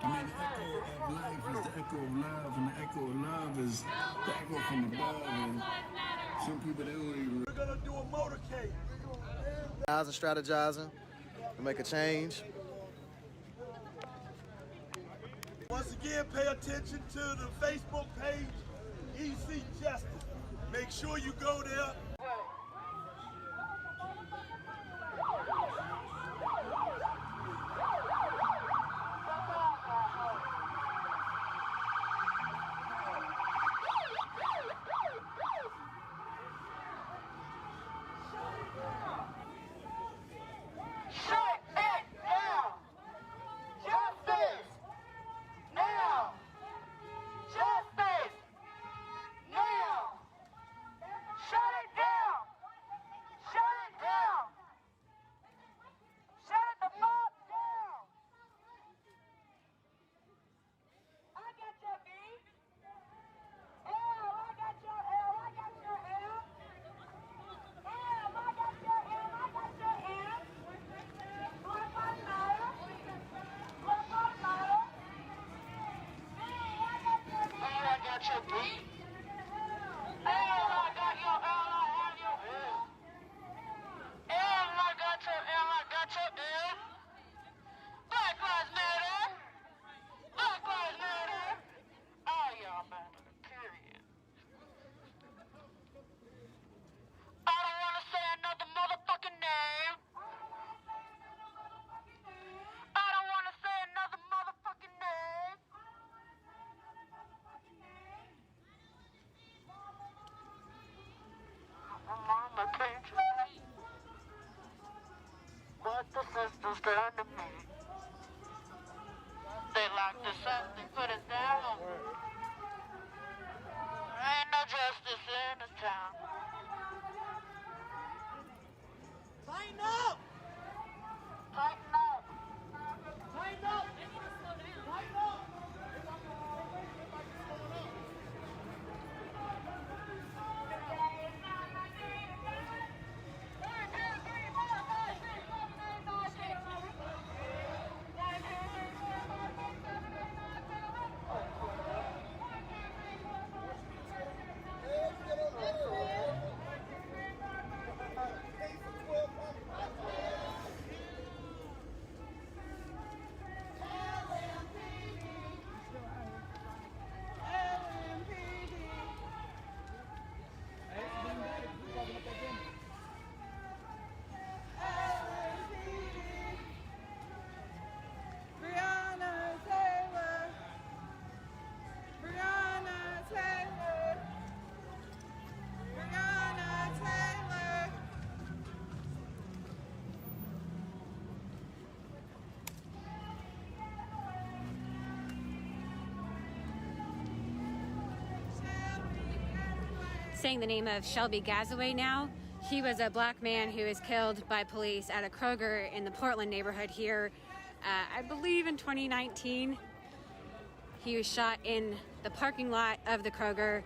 I mean, the echo of life is the echo of love, and the echo of love is the echo from above. And some people, they don't even. We're gonna do a motorcade. strategizing to make a change. Once again, pay attention to the Facebook page, EC Justice. Make sure you go there. Shut it down! Justice! the sisters done to me. They locked us up, they put us down. Ain't no justice in this town. Tighten up! Tighten up! Tighten up! They need to slow down. Tighten up! Saying the name of Shelby Gazaway now. He was a black man who was killed by police at a Kroger in the Portland neighborhood here, I believe in 2019. He was shot in the parking lot of the Kroger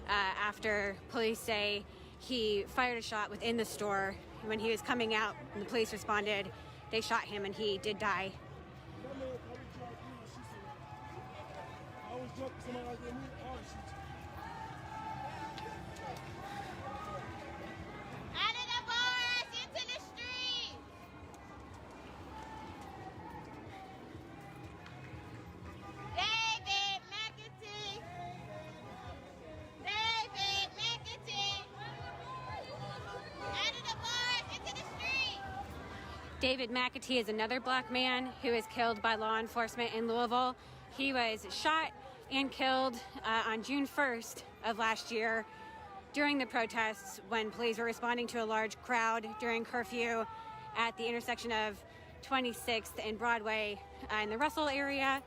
after police say he fired a shot within the store. When he was coming out and the police responded, they shot him and he did die. David McAtee is another black man who was killed by law enforcement in Louisville. He was shot and killed on June 1st of last year during the protests when police were responding to a large crowd during curfew at the intersection of 26th and Broadway in the Russell area.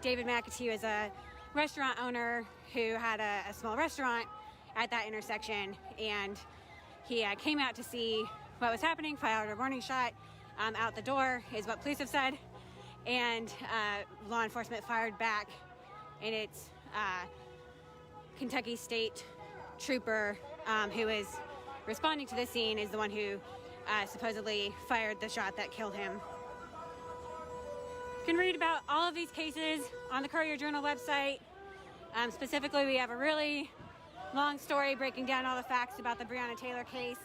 David McAtee was a restaurant owner who had a small restaurant at that intersection, and he came out to see what was happening, fired a warning shot out the door, is what police have said, and law enforcement fired back, and it's Kentucky State Trooper who is responding to the scene is the one who supposedly fired the shot that killed him. You can read about all of these cases on the Courier-Journal website. Specifically, we have a really long story breaking down all the facts about the Breonna Taylor case.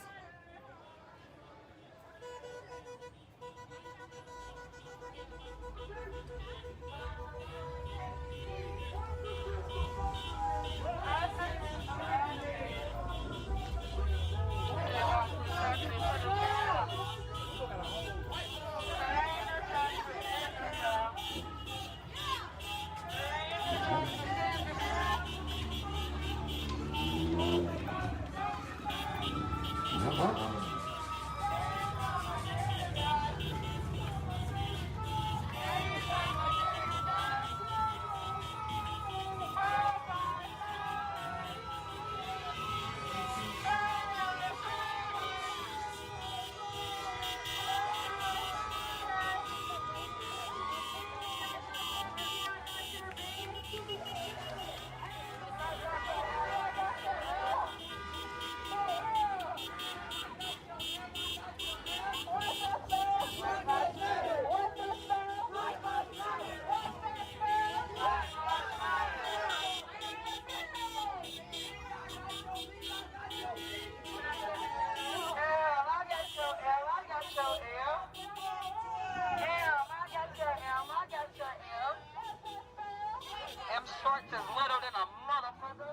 Shorts is little than a motherfucker.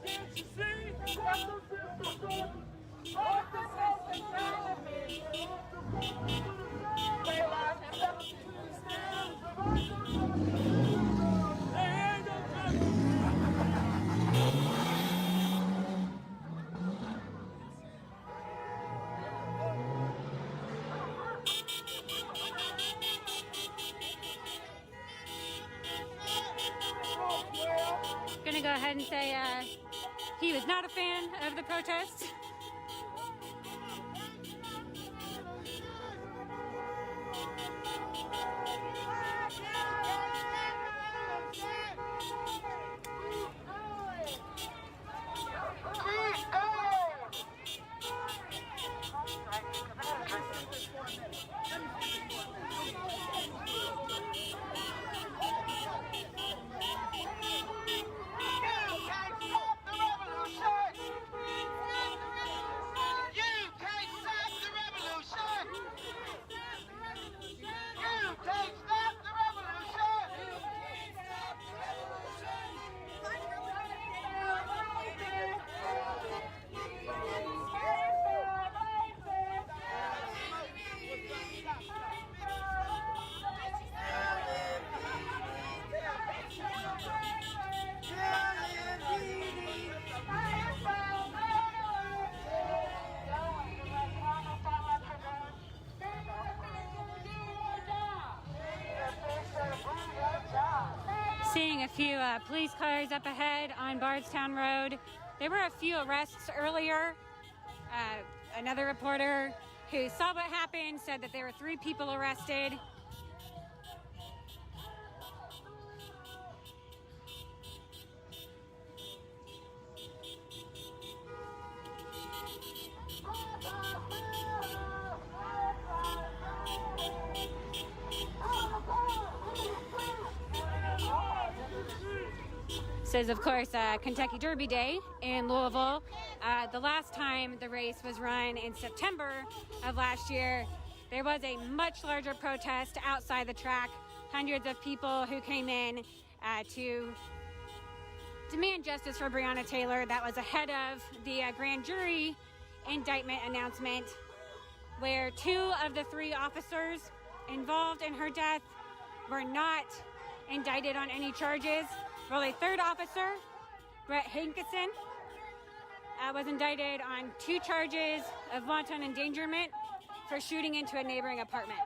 Can't you see? What the system done to me? They lost go ahead and say he was not a fan of the protests. Seeing a few police cars up ahead on Bardstown Road. There were a few arrests earlier. Another reporter who saw what happened said that there were 3 people arrested. This is, of course, Kentucky Derby Day in Louisville. The last time the race was run in September of last year, there was a much larger protest outside the track. Hundreds of people who came in to demand justice for Breonna Taylor. That was ahead of the grand jury indictment announcement, where 2 of the 3 officers involved in her death were not indicted on any charges. Well, a 3rd officer, Brett Hankinson, was indicted on 2 charges of wanton endangerment for shooting into a neighboring apartment.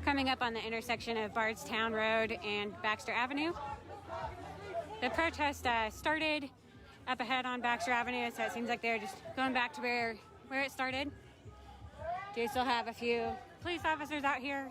Coming up on the intersection of Bardstown Road and Baxter Avenue. The protest started up ahead on Baxter Avenue, so it seems like they're just going back to where where it started. Do still have a few police officers out here.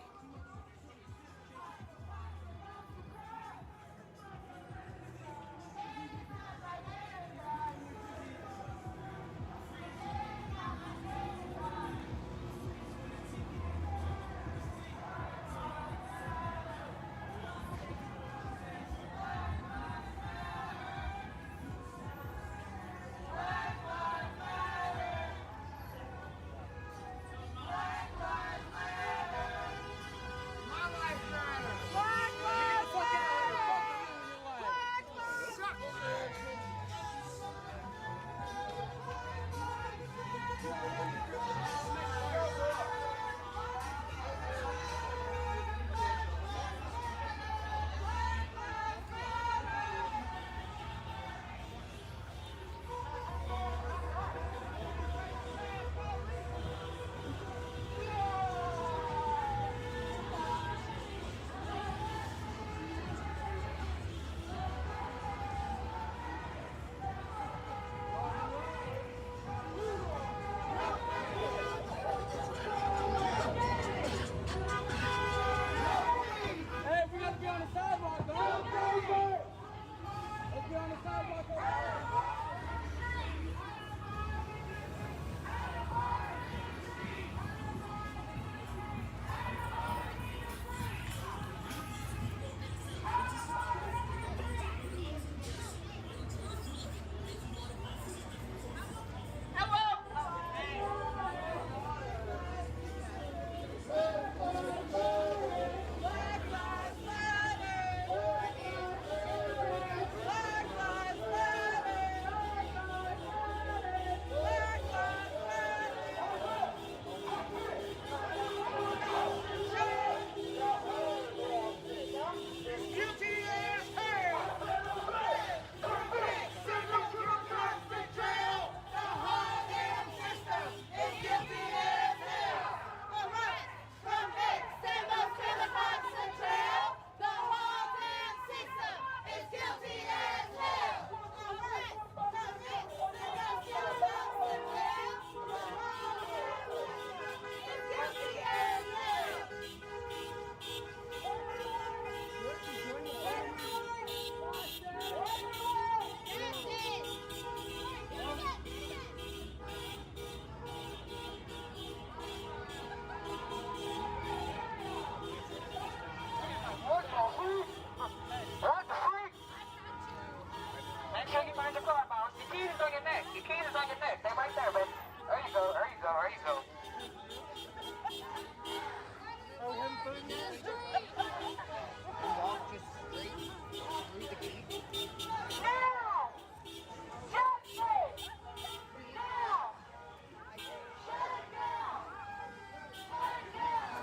Hey, we gotta be on the sidewalk, dog. Let's be on the sidewalk over there. Make sure you find your car, boss. Your keys is on your neck. Your keys is on your neck. They're right there, baby. There you go, there you go, there you go. Walk just straight through the gate. Now! Justice! Now! Shut it down! Shut it down!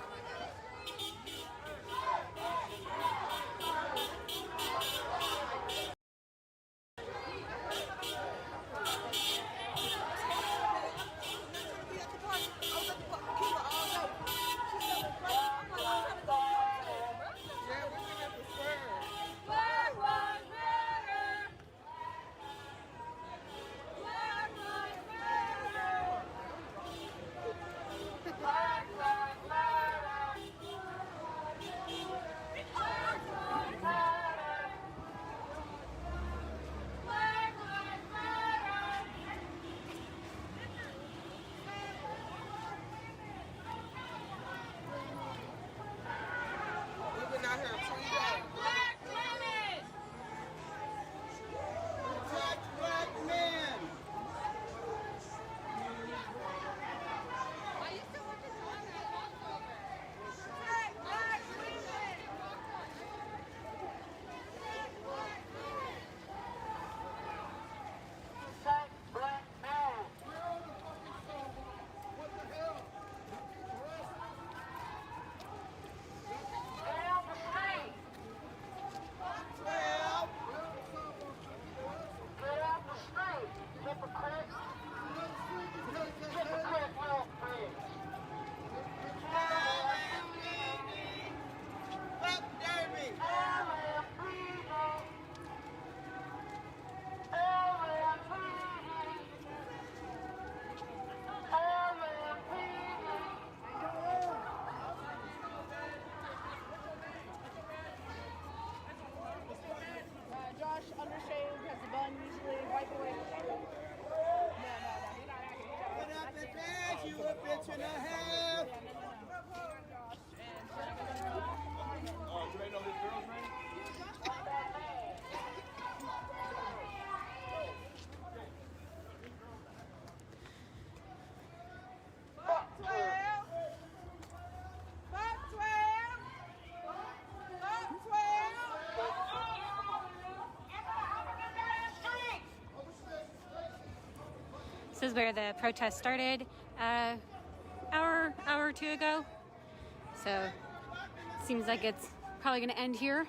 We've been out here 3 days. Black women! Protect black men. I used to work on that walkover. Protect black women! Protect black women! Protect black men! What the hell? Stay on the street! This is where the protest started hour or two ago. So seems like it's probably going to end here.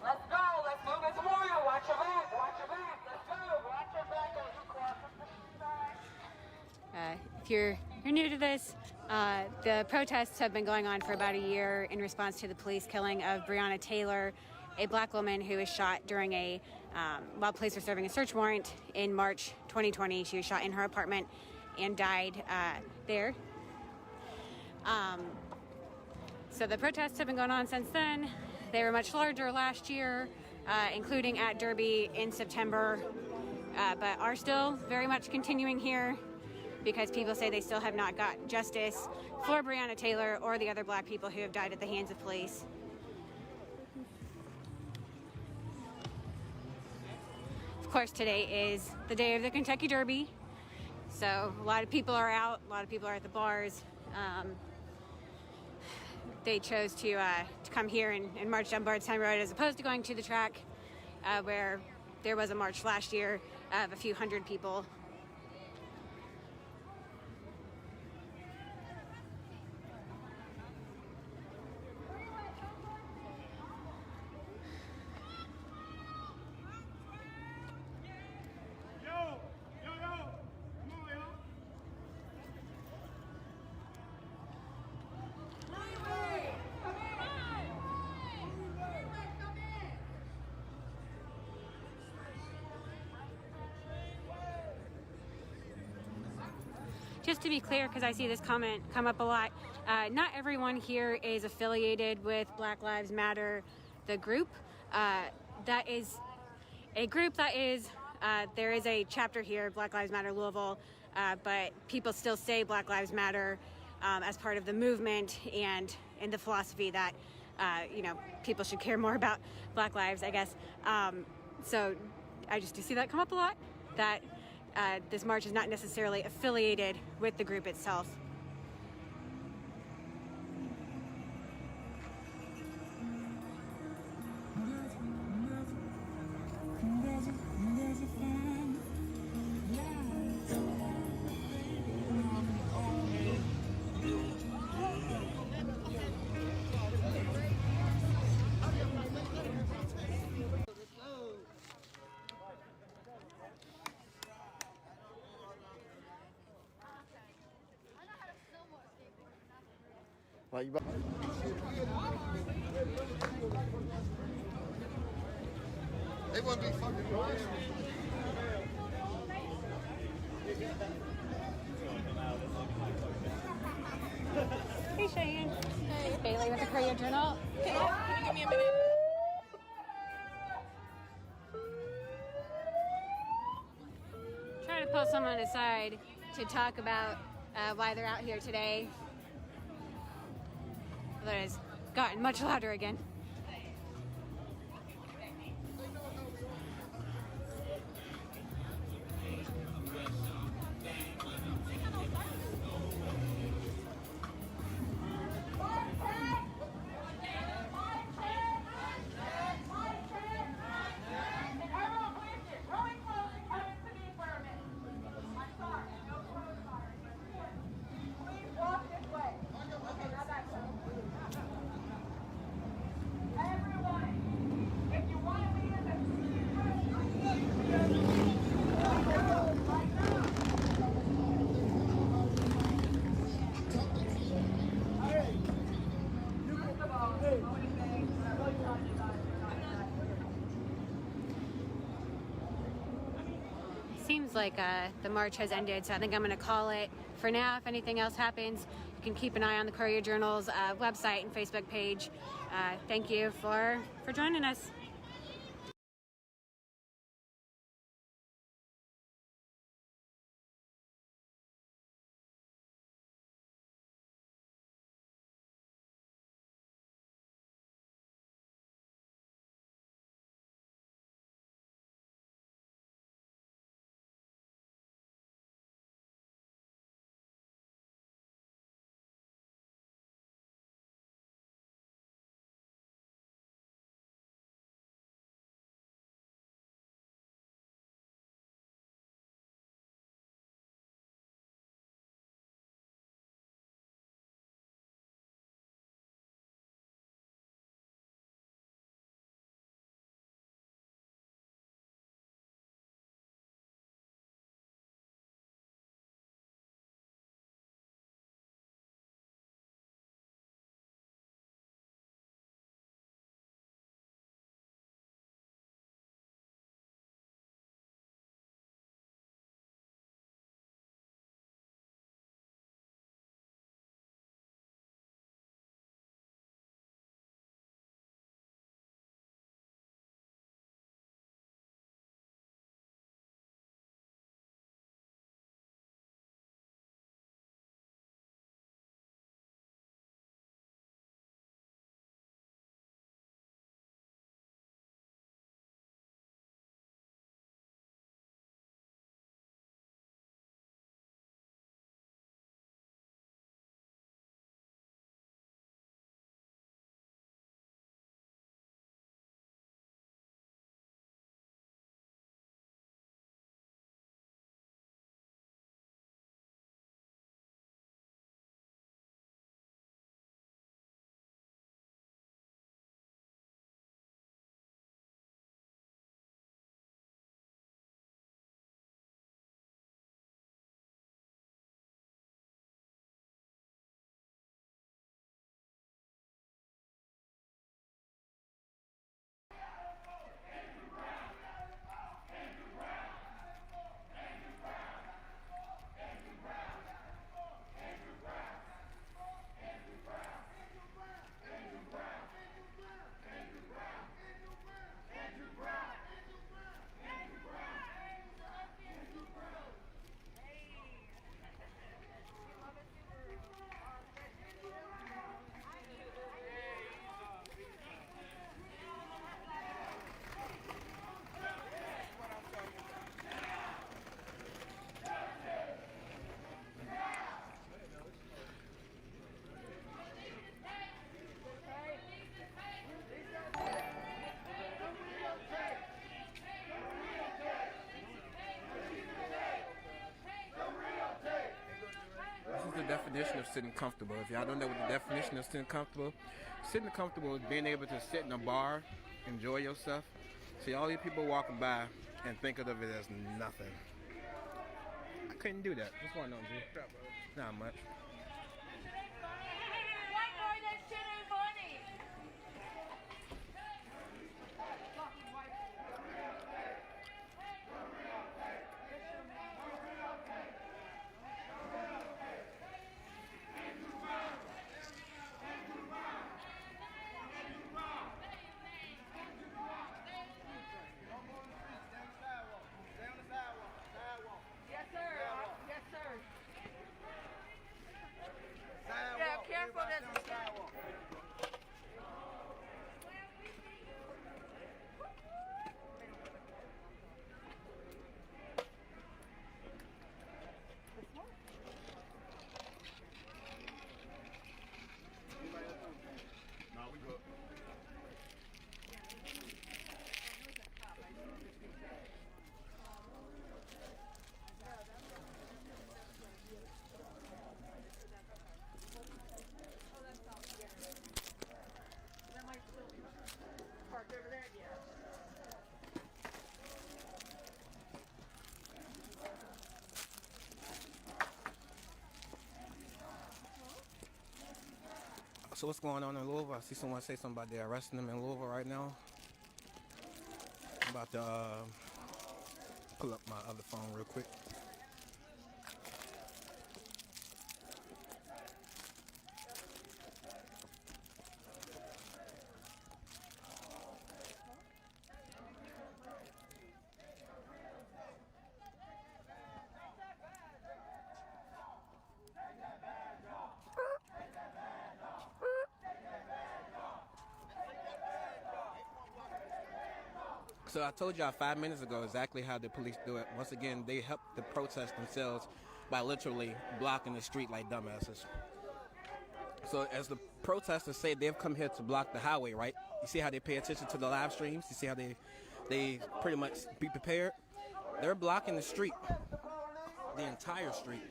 Let's go. Let's move as a warrior. Watch your back. Watch your back. Let's go. Watch your back as you cross the side. If you're new to this, the protests have been going on for about a year in response to the police killing of Breonna Taylor, a black woman who was shot during while police were serving a search warrant in March 2020. She was shot in her apartment and died there. So the protests have been going on since then. They were much larger last year, including at Derby in September, but are still very much continuing here because people say they still have not got justice for Breonna Taylor or the other black people who have died at the hands of police. Of course, today is the day of the Kentucky Derby, so a lot of people are out, a lot of people are at the bars. They chose to come here and march down Bardstown Road as opposed to going to the track where there was a march last year of a few hundred people. Just to be clear, because I see this comment come up a lot, not everyone here is affiliated with Black Lives Matter, the group. That is a group that is, there is a chapter here, Black Lives Matter Louisville, but people still say Black Lives Matter as part of the movement and in the philosophy that, people should care more about Black lives, I guess. So I just do see that come up a lot, that this march is not necessarily affiliated with the group itself. Like you They wouldn't be fucking noise. Hey Cheyenne. Hey. It's Bailey with the Courier Journal. Can you give me a minute? Try to pull someone aside to talk about why they're out here today. Although it has gotten much louder again. Seems like the march has ended, so I think I'm going to call it for now. If anything else happens, you can keep an eye on the Courier Journal's website and Facebook page. Thank you for joining us. definition of sitting comfortable. If y'all don't know what the definition of sitting comfortable is being able to sit in a bar, enjoy yourself. See all these people walking by and think of it as nothing. I couldn't do that. What's going on, G? Not much. White boy, that shit ain't funny. Yes, sir. Yes, sir. Yeah, careful. There's a sidewalk. Nah, we good. That might still be parked over there, yeah. So what's going on in Louisville? I see someone say something about they're arresting them in Louisville right now. I'm about to pull up my other phone real quick. So I told y'all 5 minutes ago exactly how the police do it. Once again, they help the protest themselves by literally blocking the street like dumbasses. So as the protesters say, they've come here to block the highway, right? You see how they pay attention to the live streams? You see how they pretty much be prepared? They're blocking the street, the entire street,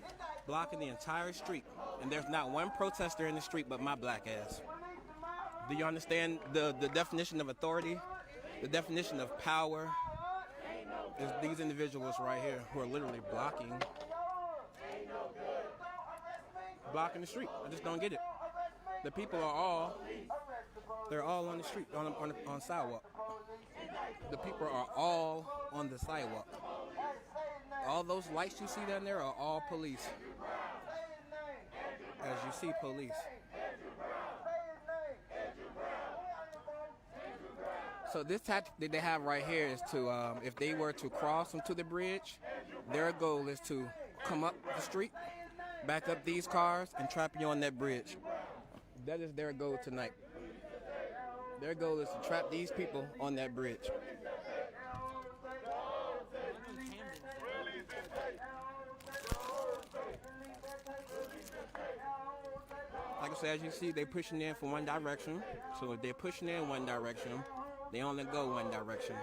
blocking the entire street. And there's not one protester in the street but my black ass. Do you understand the definition of authority? The definition of power is these individuals right here who are literally blocking the street. I just don't get it. The people are they're all on the street, on sidewalk. The people are all on the sidewalk. All those lights you see down there are all police. As you see, police. So this tactic that they have right here is to, if they were to cross onto the bridge, their goal is to come up the street, back up these cars, and trap you on that bridge. That is their goal tonight. Their goal is to trap these people on that bridge. Like I said, as you see, they're pushing in from one direction. So if they're pushing in one direction, they only go one direction.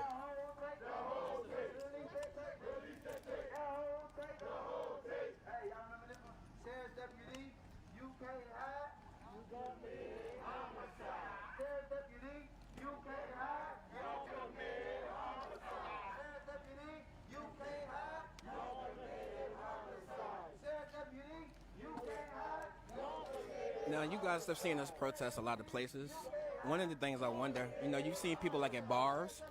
Now, you guys have seen us protest a lot of places. One of the things I wonder, you've seen people like at bars,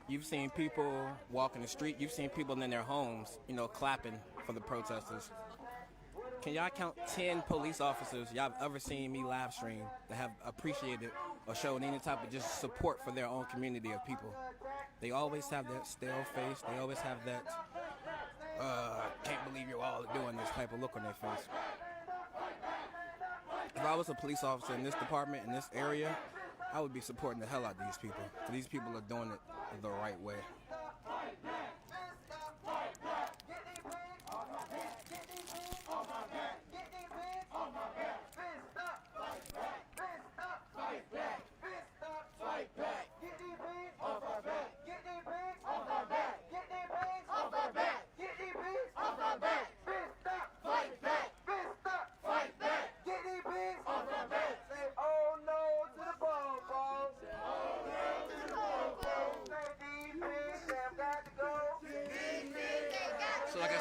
you've seen people walking the street, you've seen people in their homes, clapping for the protesters. Can y'all count 10 police officers y'all have ever seen me live stream that have appreciated or shown any type of just support for their own community of people? They always have that stale face. They always have that, can't believe you're all doing this type of look on their face. If I was a police officer in this department, in this area, I would be supporting the hell out of these people. These people are doing it the right way. Fight back!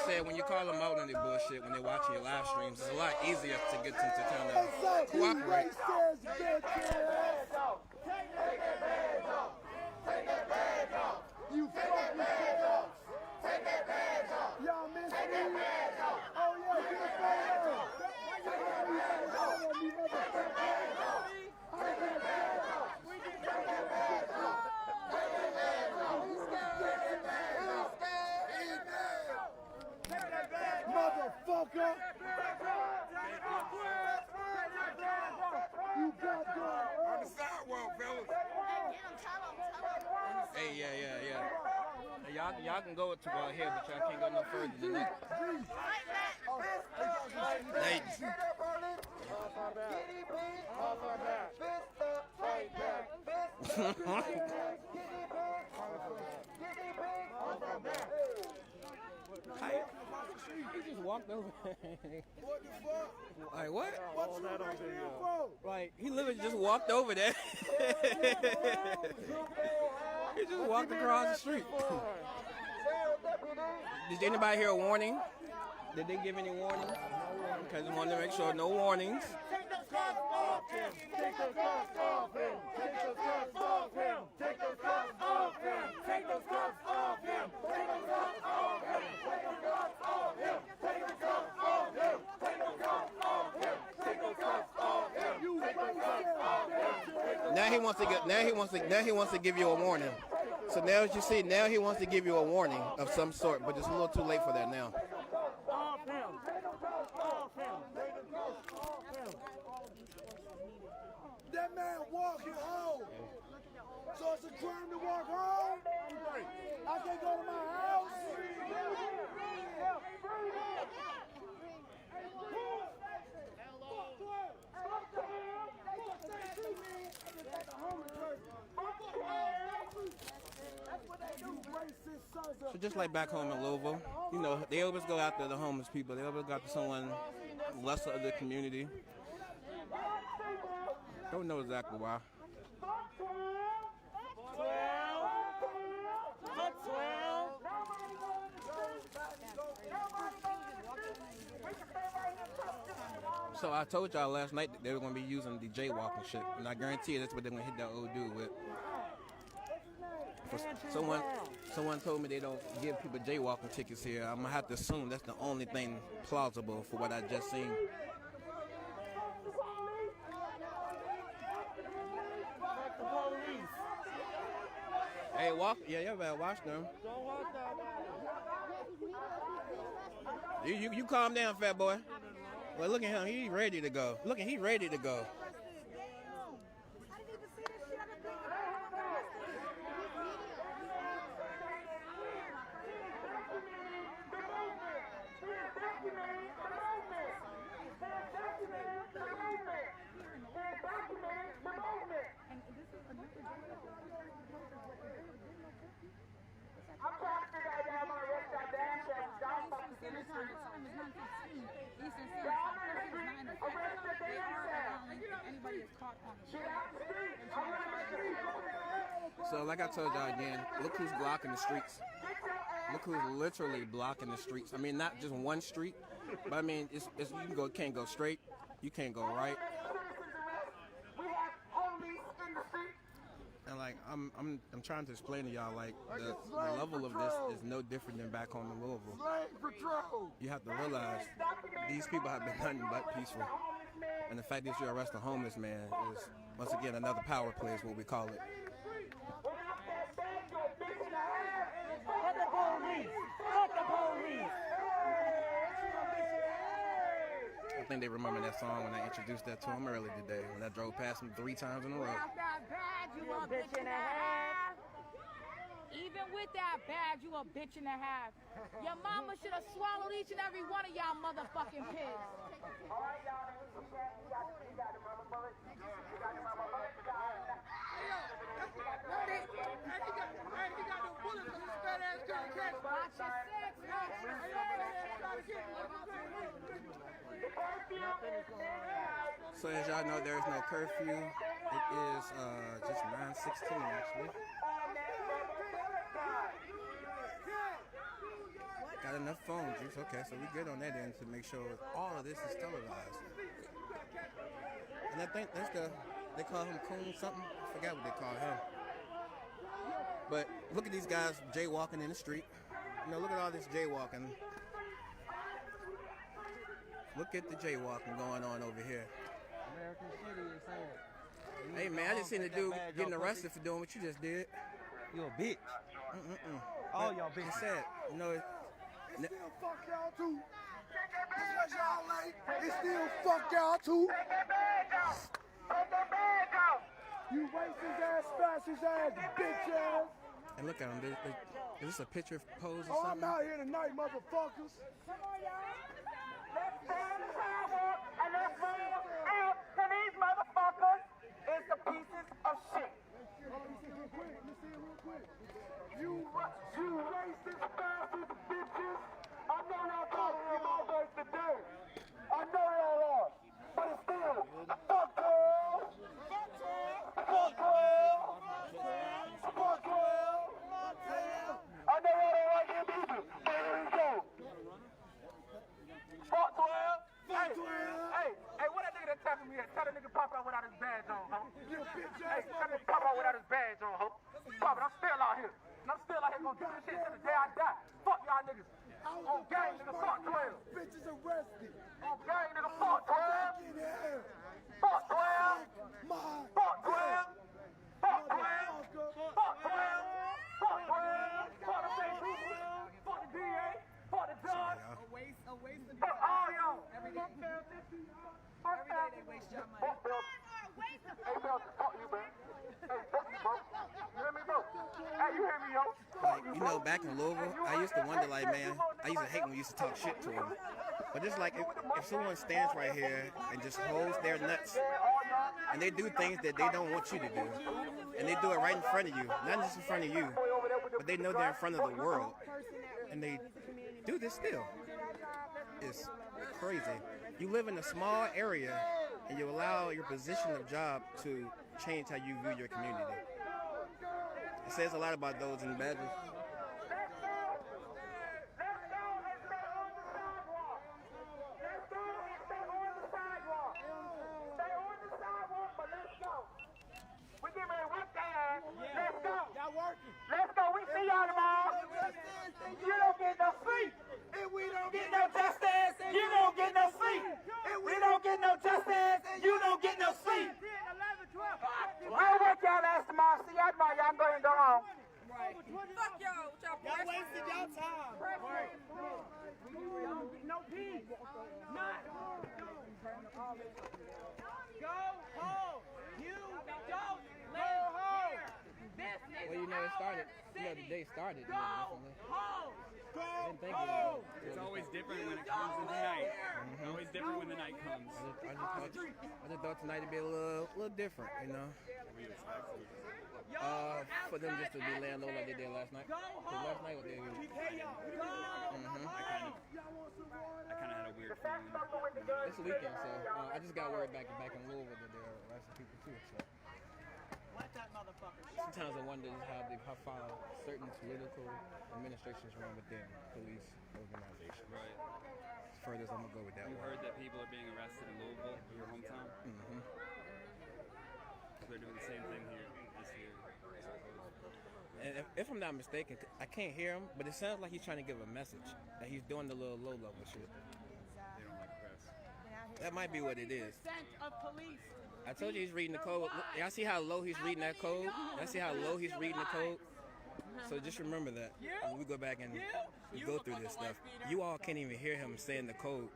said, when you call them out on their bullshit, when they're watching your live streams, it's a lot easier to get them to kind of cooperate. You fucking badge off. Take that badge off. Y'all miss me? Oh yeah, get a photo. Take that badge off. Take that badge off. Take that badge off. Take that badge off. Take that badge off. Take that badge off. Motherfucker. You got that. On the sidewalk, fellas. Hey, yeah. Hey, y'all can go to here, but y'all can't go no further than that. Ladies. He just walked over. What the fuck? Like what? What you on video for? Like he literally just walked over there. He just walked across the street. Did anybody hear a warning? Did they give any warning? Okay, just wanted to make sure no warnings. Take those cuffs off him. Take those cuffs off him. Take those cuffs off him. Take those cuffs off him. Take those cuffs off him. Take those cuffs off him. Take those cuffs off him. Take those cuffs off him. Take those cuffs off him. Take those cuffs off him. You take those cuffs off him. Now he wants to give you a warning. So now as you see, now he wants to give you a warning of some sort, but it's a little too late for that now. Off him. Off him. That man walking home. So it's a crime to walk home? I can't go to my house? So just like back home in Louisville, you know, they always go after the homeless people. They always go after someone lesser of the community. Don't know exactly why. So I told y'all last night that they were going to be using the jaywalking shit, and I guarantee you that's what they're going to hit that old dude with. Someone told me they don't give people jaywalking tickets here. I'm going to have to assume that's the only thing plausible for what I just seen. Hey, walk. Yeah, you better watch them. Don't walk that way. You calm down, fat boy. Well, look at him. He's ready to go. Look at he's ready to go. I'm trying to figure out y'all want to rush that damn shit. Y'all fucking in the street. Eastern Standard Time is 9 o'clock. They are allowing anybody that's caught on the street. So like I told y'all again, look who's blocking the streets. Look who's literally blocking the streets. I mean, not just one street, but I mean, it's you can't go straight, you can't go right. And like I'm trying to explain to y'all, like the level of this is no different than back home in Louisville. You have to realize these people have been nothing but peaceful, and the fact that you arrest a homeless man is once again another power play, is what we call it. Fuck the police! Fuck the police! I think they remember that song when I introduced that to them earlier today, when I drove past them 3 times in a row. You a bitch and a half. Even with that badge, you a bitch and a half. Your mama should have swallowed each and every one of y'all motherfucking pigs. So as y'all know, there is no curfew. It is just 9:16 actually. Got got enough phone juice. Okay, so we good on that end to make sure all of this is televised. And I think that's they call him Coon something. I forgot what they call him. But look at these guys jaywalking in the street. You know, look at all this jaywalking. Look at the jaywalking going on over here. American City is saying. Hey man, I just seen a dude getting arrested for doing what you just did. You a bitch. All y'all bitches. Said, you know, It still fuck y'all too. Because y'all late, it still fuck y'all too. You racist ass, fascist ass, bitch ass. and look at him. Is this a picture pose or Oh, something? I'm out here tonight, motherfuckers. Come on, y'all. Let's stay on the sidewalk and let's bring out to these motherfuckers is the pieces of shit. You racist, fascist bitches. I know y'all talking in my voice today. I know y'all are. But it's still, fuck girl. Fuck girl. Fuck girl. I know y'all don't like him either. But here we go. Fuck 12. Hey, what that nigga that tapping me at? Tell that nigga pop out without his badge on, ho. You a bitch Hey, ass tell that nigga pop out without his badge on, ho. Pop it, I'm still out here. And I'm still out here gonna do this shit till the day I die. Fuck y'all niggas. On gang, nigga, fuck 12. Bitches arrested. On gang, nigga, fuck 12. Get here. Fuck 12. Fuck 12. Fuck 12. Fuck 12. Fuck 12. Fuck the same people. Fuck the DA. Fuck the judge. Fuck all y'all. Every day they waste your money. Fuck Bill. Hey, Bill, fuck you, man. Hey, fuck you, bro. You hear me, bro? Hey, you hear me, yo? Like, you know, back in Louisville, I used to wonder, like, man, I used to hate when we used to talk shit to them. But it's like, if someone stands right here and just holds their nuts, and they do things that they don't want you to do, and they do it right in front of you, not just in front of you, but they know they're in front of the world, and they do this still. It's crazy. You live in a small area, and you allow your position of job to change how you view your community. It says a lot about those in badges. Let's go. We see y'all tomorrow. You don't get no sleep. And we don't Get no justice. You don't get no sleep. We don't get no justice. You don't get no sleep. We'll work y'all ass tomorrow. See y'all tomorrow. Y'all go ahead and go home. Fuck y'all with y'all Y'all wasted y'all time. No peace. None. Go home. You don't live here. Well, you know, it started. You know, the day started. Go home. I didn't think it was. It's always different when it comes in the night. Always different when the night comes. I just thought tonight would be a little different, you know. For them just to be laying low like they did last night. Because last night what they did. I kind of had a weird feeling. It's a weekend, so I just got worried back in Louisville that there are arresting people too. So. Sometimes I wonder how far certain political administrations run within police organizations. Right. As far as I'm gonna go with that You one. heard that people are being arrested in Louisville, your hometown? They're doing the same thing here this year, I suppose. And if I'm not mistaken, I can't hear him, but it sounds like he's trying to give a message. That he's doing the little low level shit. They don't like press. That might be what it is. Of police. I told you he's reading the code. Look, y'all see how low he's reading that code? Y'all see how low he's reading the code? So just remember that when we go back and we go through this stuff. You all can't even hear him saying the code.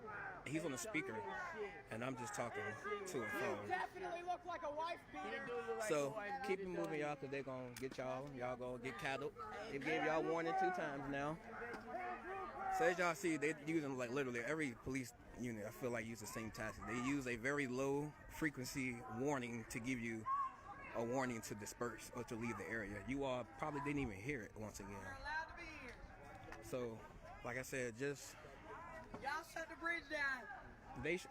He's on the speaker, and I'm just talking to a phone. Definitely look like a wife beater. So keep it moving, y'all, because they're going to get y'all. Y'all going to get cattled. They gave y'all warning 2 times now. So as y'all see, they're using, like, literally every police unit, I feel like, use the same tactic. They use a very low frequency warning to give you a warning to disperse or to leave the area. You all probably didn't even hear it once again. So, like I said, just... Y'all shut the bridge down. Guess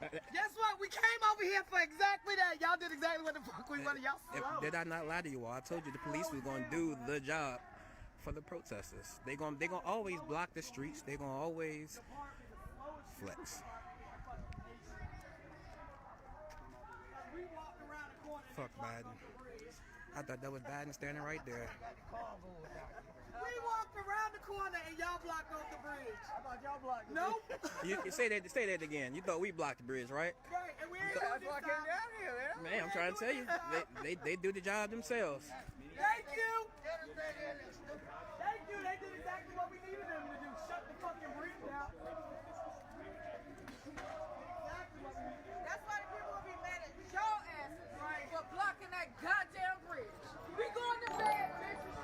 what? We came over here for exactly that. Y'all did exactly what the fuck we wanted. Y'all slow. Did I not lie to you all? I told you the police was going to do the job for the protesters. They gonna always block the streets. They gonna always flex. Fuck Biden. I thought that was Biden standing right there. We walked around the corner and y'all blocked off the bridge. I thought y'all blocked the bridge. You say that again. You thought we blocked the bridge, right? Right, and we ain't doing this time. Down here, man. Man, I'm trying to tell you, they do the job themselves. Thank you. Thank you. They did exactly what we needed them to do. Shut the fucking bridge down. That's why the people will be mad at your asses for blocking that goddamn bridge. We going to bed, bitches.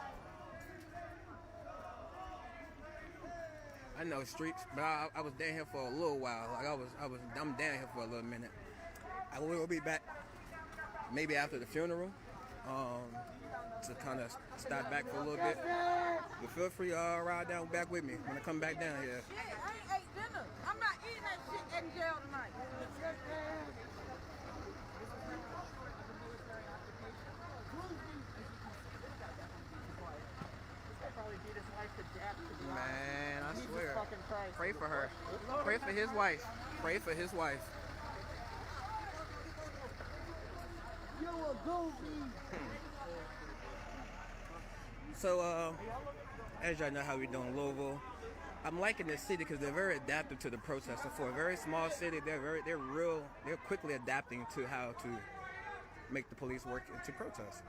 I know streets, but I was down here for a little while. Like I'm down here for a little minute. I will be back maybe after the funeral to kind of stop back for a little bit. But feel free to ride down back with me when I come back down here. Shit, I ain't ate dinner. I'm not eating that shit in jail tonight. Man, I swear. Pray for her. Pray for his wife. Pray for his wife. So, as y'all know how we doing Louisville, I'm liking this city because they're very adaptive to the protests. And for a very small city, they're quickly adapting to how to make the police work into protests.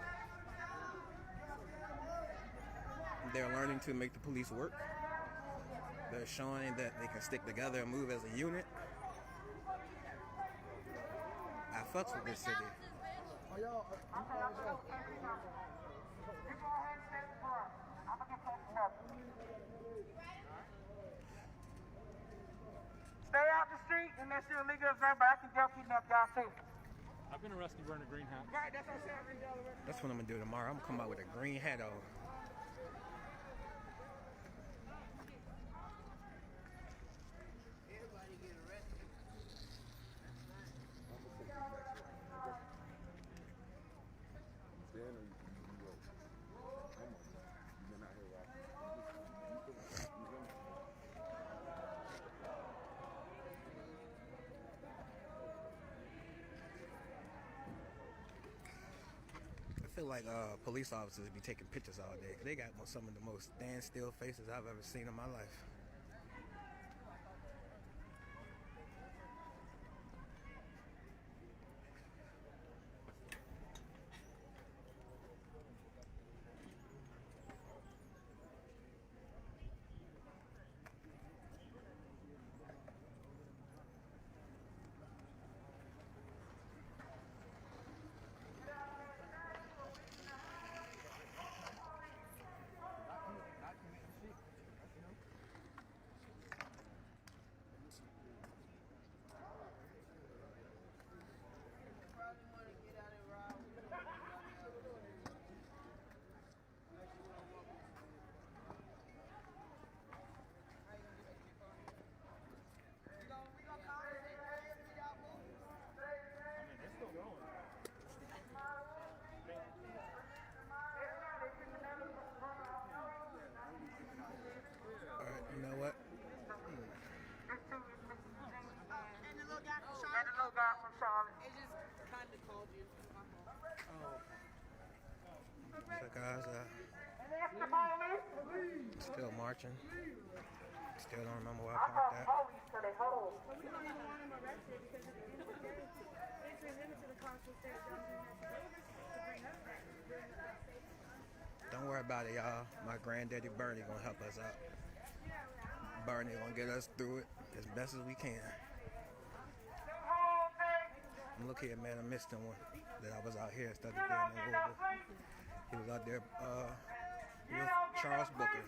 They're learning to make the police work. They're showing that they can stick together and move as a unit. I fucks with this city. Stay out the street unless you're illegal observer, but I can go kidnap y'all too. I've been arrested wearing a green hat. Right, that's what I'm saying. That's what I'm gonna do tomorrow. I'm gonna come out with a green hat on. I feel like police officers be taking pictures all day. They got some of the most standstill faces I've ever seen in my life. Still marching. Still don't remember where I parked at. Don't worry about it, y'all. My granddaddy Bernie gonna help us out. Bernie gonna get us through it as best as we can. Look here, man, I missed him one that I was out here instead of being in Louisville. He was out there with Charles Booker.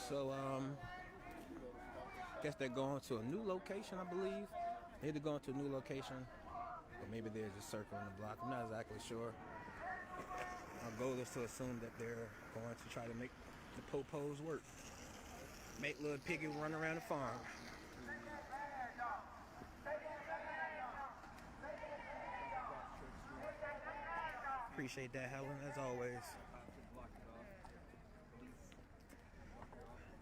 So, guess they're going to a new location, I believe. They're either going to a new location, or maybe they're just circling the block. I'm not exactly sure. Our goal is to assume that they're going to try to make the popos work. Make little piggy run around the farm. Appreciate that, Helen, as always.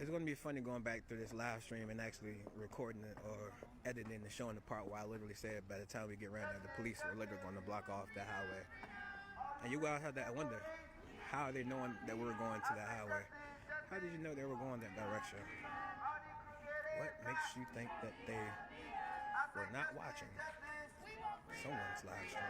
It's going to be funny going back through this live stream and actually recording it or editing and showing the part where I literally said by the time we get around there, the police were literally going to block off the highway. And you guys have that wonder, how are they knowing that we're going to that highway? How did you know they were going that direction? What makes you think that they were not watching someone's live stream?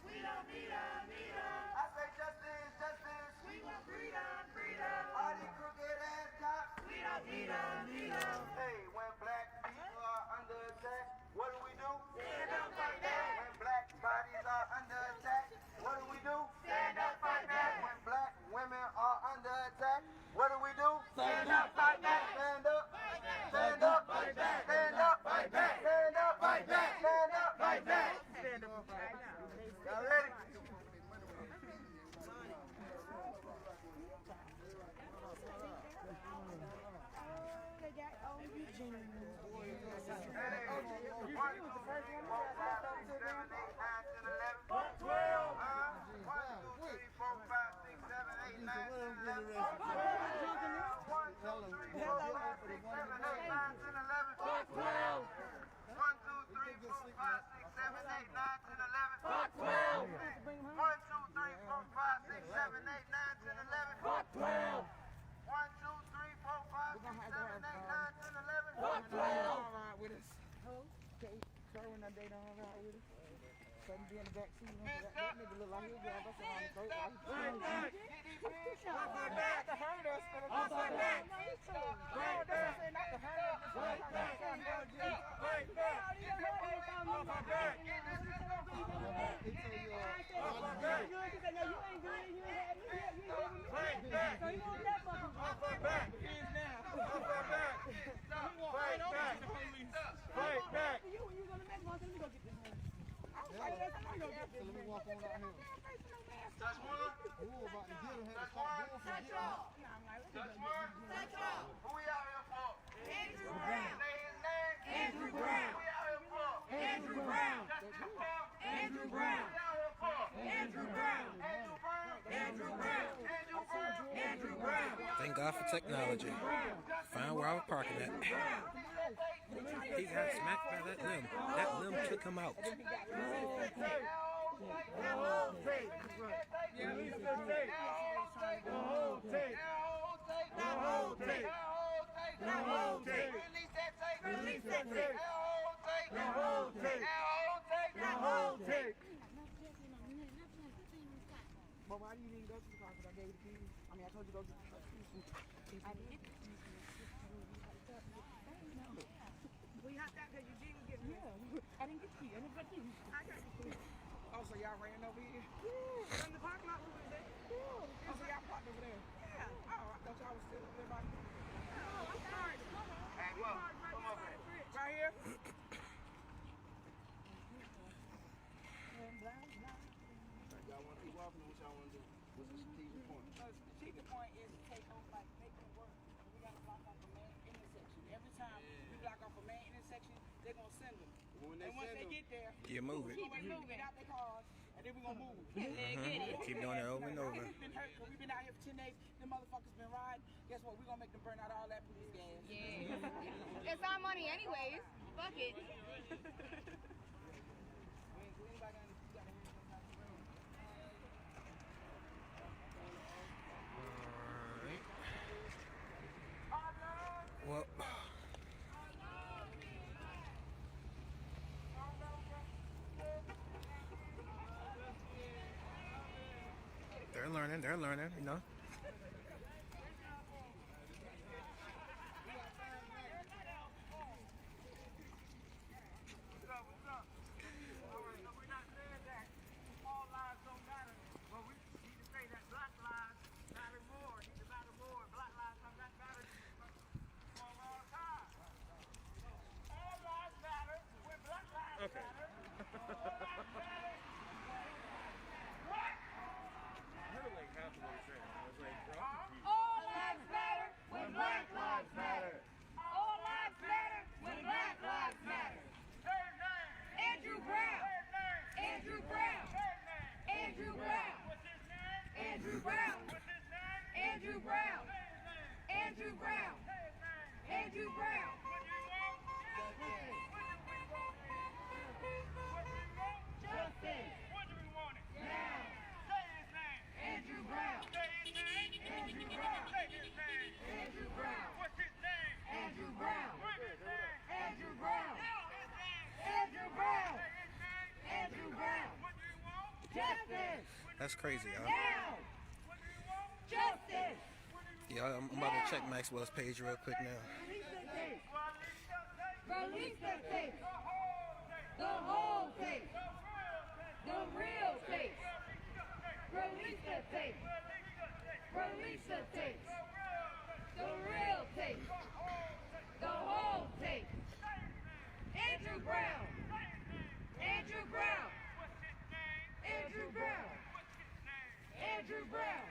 We don't need them. I say justice, justice. We want freedom, freedom. All these crooked ass cops. We don't need them. Hey, when black people are under attack, what do we do? Stand up, fight back. When black bodies are under attack, what do we do? Stand up, fight back. When black women are under attack, what do we do? Stand up, fight back. Stand up, stand up, fight back. Stand up, fight back. Stand up, fight back. Stand up, fight back. Stand up, fight back. Y'all ready? Be in the back seat. That nigga look like he'll grab us on the boat. Not to hurt us, but not to hurt us. Let me walk on out here. Touch one. Who about to get him? Touch one. Touch all. Touch one. Touch all. Who we out here for? Andrew Brown. Say his name. Andrew Brown. Who we out here for? Andrew Brown. Andrew Brown. Who we out here for? Andrew Brown. Andrew Brown. Andrew Brown. Andrew Brown. Andrew Brown. Thank God for technology. Find where I was parking at. He got smacked by that limb. That limb took him out. But why do you need to go to the car? Because I gave you the keys. I mean, I told you to go to the car. I did. We hopped out because you didn't get me. Yeah, I didn't get the key. I didn't get the key. I got the key. Oh, so y'all ran over here? Yeah. From the parking lot over there? Yeah. Oh, so y'all parked over there? Yeah. Oh, I thought y'all was still over there by the... Oh, I'm sorry. Hey, look. Come over here. Right here? Y'all want to keep walking or what y'all want to do? What's the strategic point? The strategic point is to take over, like, make it work. We got to block off a main intersection. Every time we block off a main intersection, they're going to send them. When they once they get there, you move it. Keep moving out their cars, and then we're going to move. Keep doing it over and over. We've been hurt because we've been out here for 10 days. Them motherfuckers been riding. Guess what? We're going to make them burn out all that police gas. Yeah. It's our money anyways. Fuck it. Well, they're learning, you know. Okay. I heard like half of what he said. I was like, bro, I'm confused. All lives matter when Black Lives Matter. All lives matter when Black Lives Matter. Andrew Brown. Andrew Brown. Andrew Brown. Andrew Brown. Andrew Brown. Andrew Brown. Andrew Brown. Justice. What do we want it? Now. Say his name. Andrew Brown. Say his name. Andrew Brown. Say his name. Andrew Brown. What's his name? Andrew Brown. What's his name? Andrew Brown. Andrew Brown. Andrew Brown. What do you want? Justice. That's crazy, y'all. Now. What do you want? Justice. Yeah, I'm about to check Maxwell's page real quick now. Release the tape. Release the tape. The whole tape. The real tape. Release the tape. Release the tape. The real tape. The whole tape. Andrew Brown. Andrew Brown. Andrew Brown. Andrew Brown.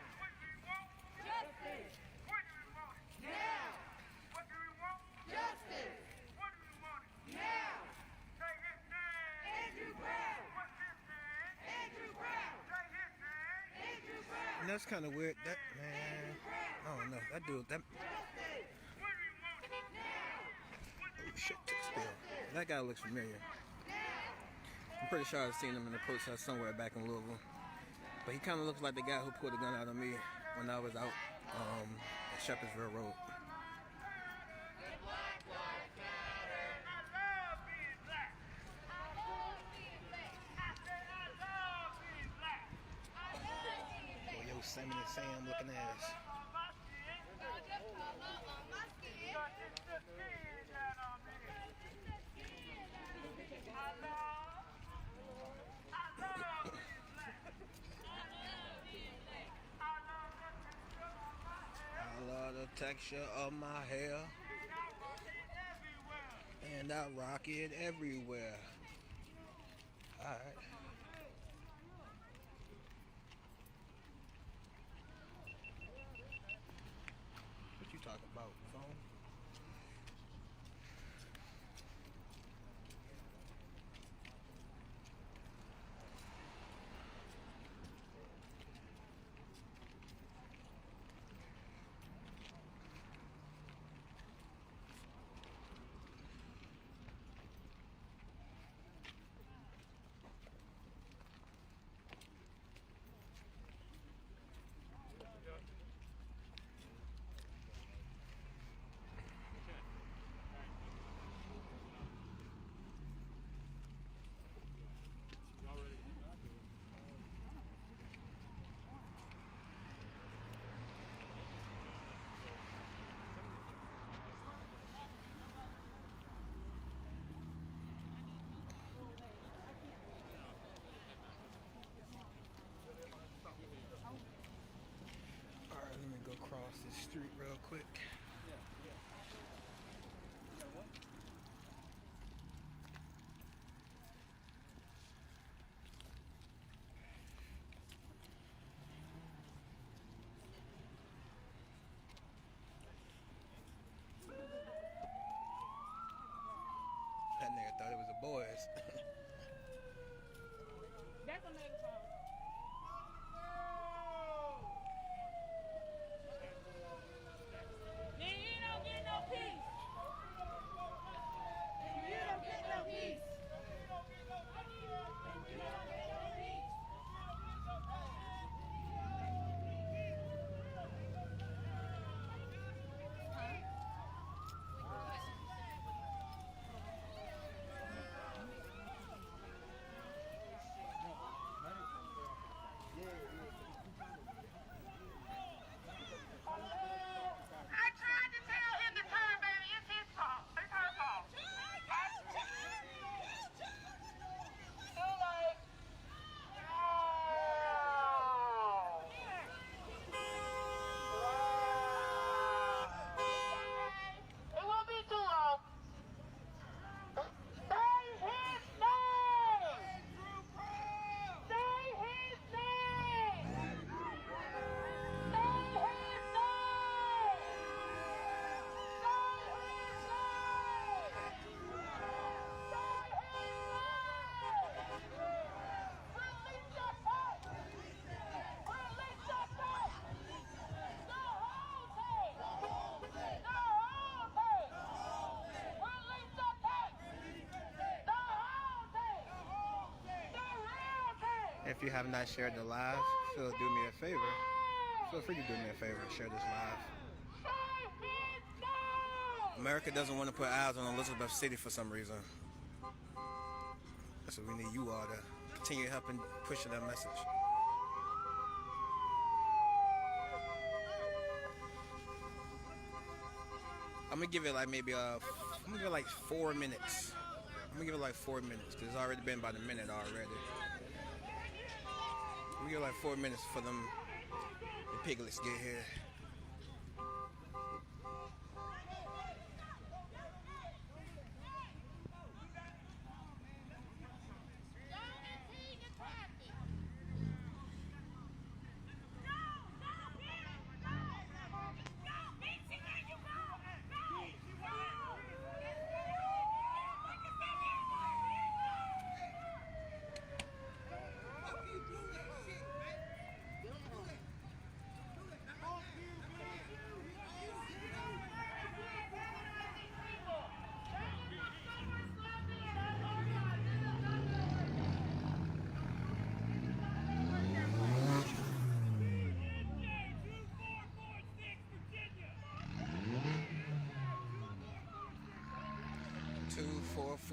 Justice. Now. Justice. Now. Andrew Brown. Andrew Brown. Andrew Brown. And that's kind of weird. That man, I don't know. That dude, that. Oh shit, took still. That guy looks familiar. I'm pretty sure I've seen him in the protest somewhere back in Louisville. But he kind of looks like the guy who pulled a gun out on me when I was out at Shepherdsville Road. Oh, yo, Simon and Sam looking ass. I love the texture of my hair, and I rock it everywhere. Alright. What you talking about, phone? Alright, let me go cross this street real quick. That nigga thought it was the boys. That's a nigga phone. Then you don't get no peace. You don't get no peace. If you have not shared the live, do me a favor. Feel free to do me a favor and share this live. America doesn't want to put eyes on Elizabeth City for some reason. So we need you all to continue helping pushing that message. I'm gonna give it like maybe I'm gonna give it like 4 minutes. I'm gonna give it like 4 minutes because it's already been about a minute already. I'm gonna give it like 4 minutes for them the piglets get here.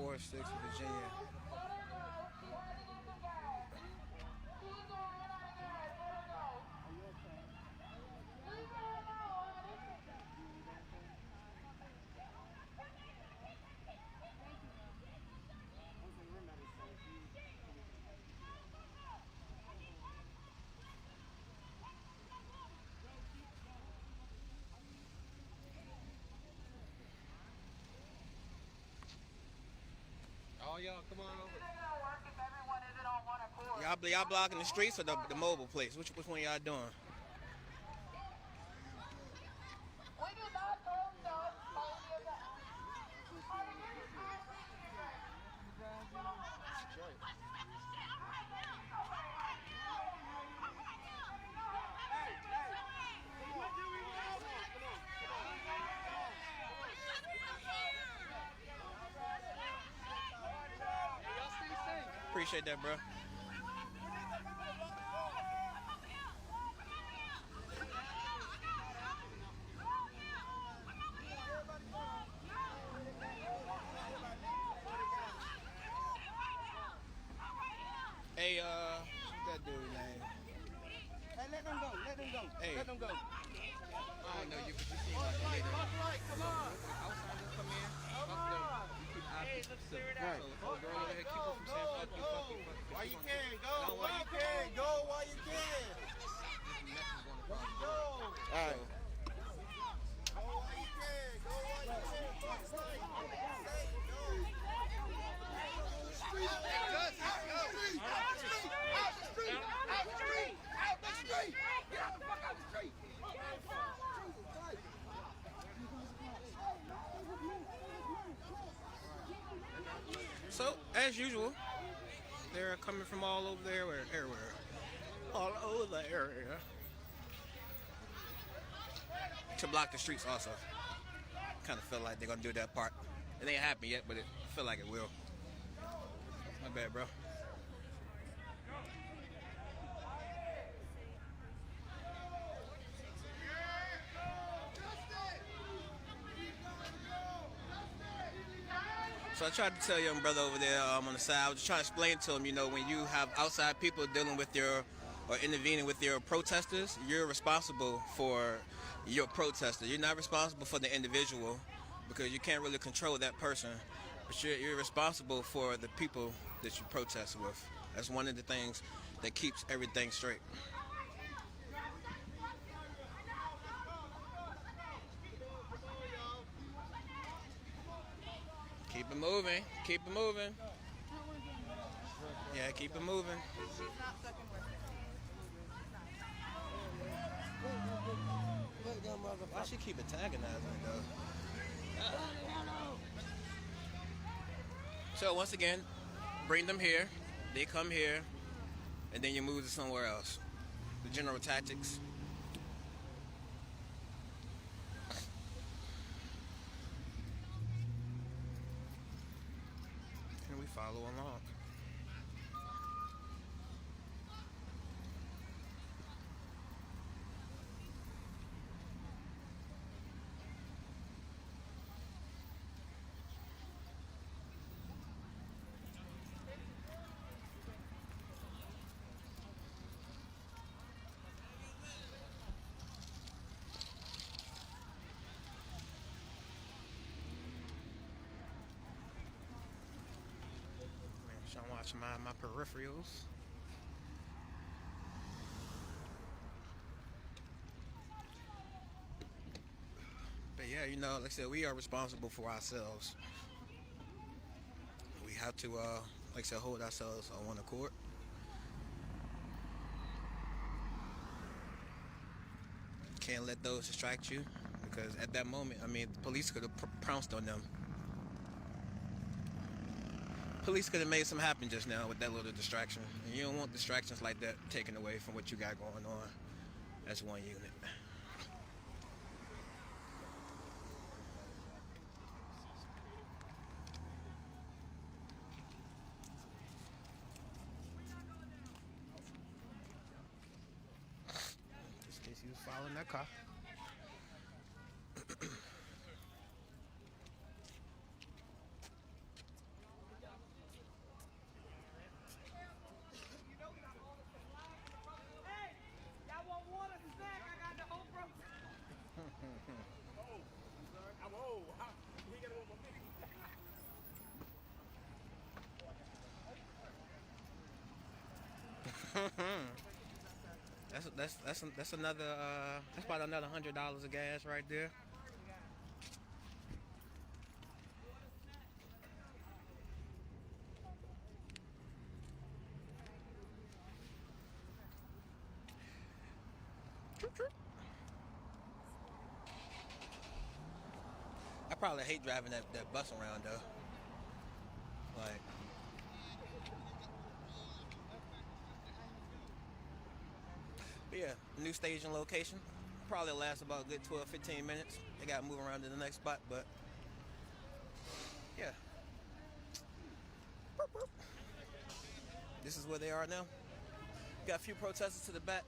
Virginia. All y'all, come on over. Y'all blocking the streets or the mobile place? Which one y'all doing? Appreciate that, bro. Hey, what's that dude's name? Hey, let them go. Let them go. Hey. Let them go. I don't know, you seem like a leader. Come on. Outsiders come in, fuck them. You keep Hey, let's clear it out. So if a girl over here keep her from saying fuck you, fuck you, fuck you. Why you can? Go. Why you can? Go while you can. Go. All right. Go while you can. Go while you can. Fuck straight. So, as usual, they're coming from all over there, everywhere. All over the area. To block the streets also. Kind of feel like they're going to do that part. It ain't happened yet, but it feel like it will. My bad, bro. So I tried to tell young brother over there on the side, I was just trying to explain to him, you know, when you have outside people dealing with or intervening with your protesters, you're responsible for your protester. You're not responsible for the individual because you can't really control that person, but you're responsible for the people that you protest with. That's one of the things that keeps everything straight. Keep it moving. Keep it moving. Yeah, keep it moving. Why she keep antagonizing though? So once again, bring them here. They come here, and then you move to somewhere else. The general tactics. And we follow along. watch my peripherals. But yeah, you know, like I said, we are responsible for ourselves. We have to, like I said, hold ourselves on one accord. Can't let those distract you, because at that moment, I mean, the police could have pounced on them. Police could have made something happen just now with that little distraction. And you don't want distractions like that taken away from what you got going on as one unit. Just in case he was following that car. That's another that's about another $100 of gas right there. I probably hate driving that bus around though. Like, but yeah, new staging location. Probably last about a good 12-15 minutes. They got to move around to the next spot, but yeah. This is where they are now. Got a few protesters to the back,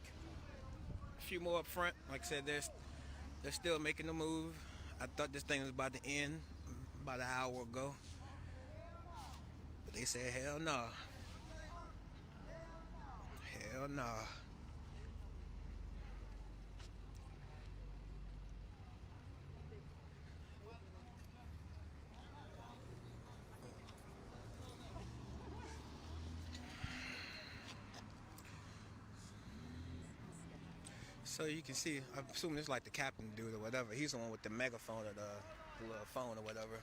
a few more up front. Like I said, they're still making the move. I thought this thing was about to end about an hour ago, but they said hell no. Hell no. So you can see, I'm assuming it's like the captain dude or whatever. He's the one with the megaphone or the little phone or whatever.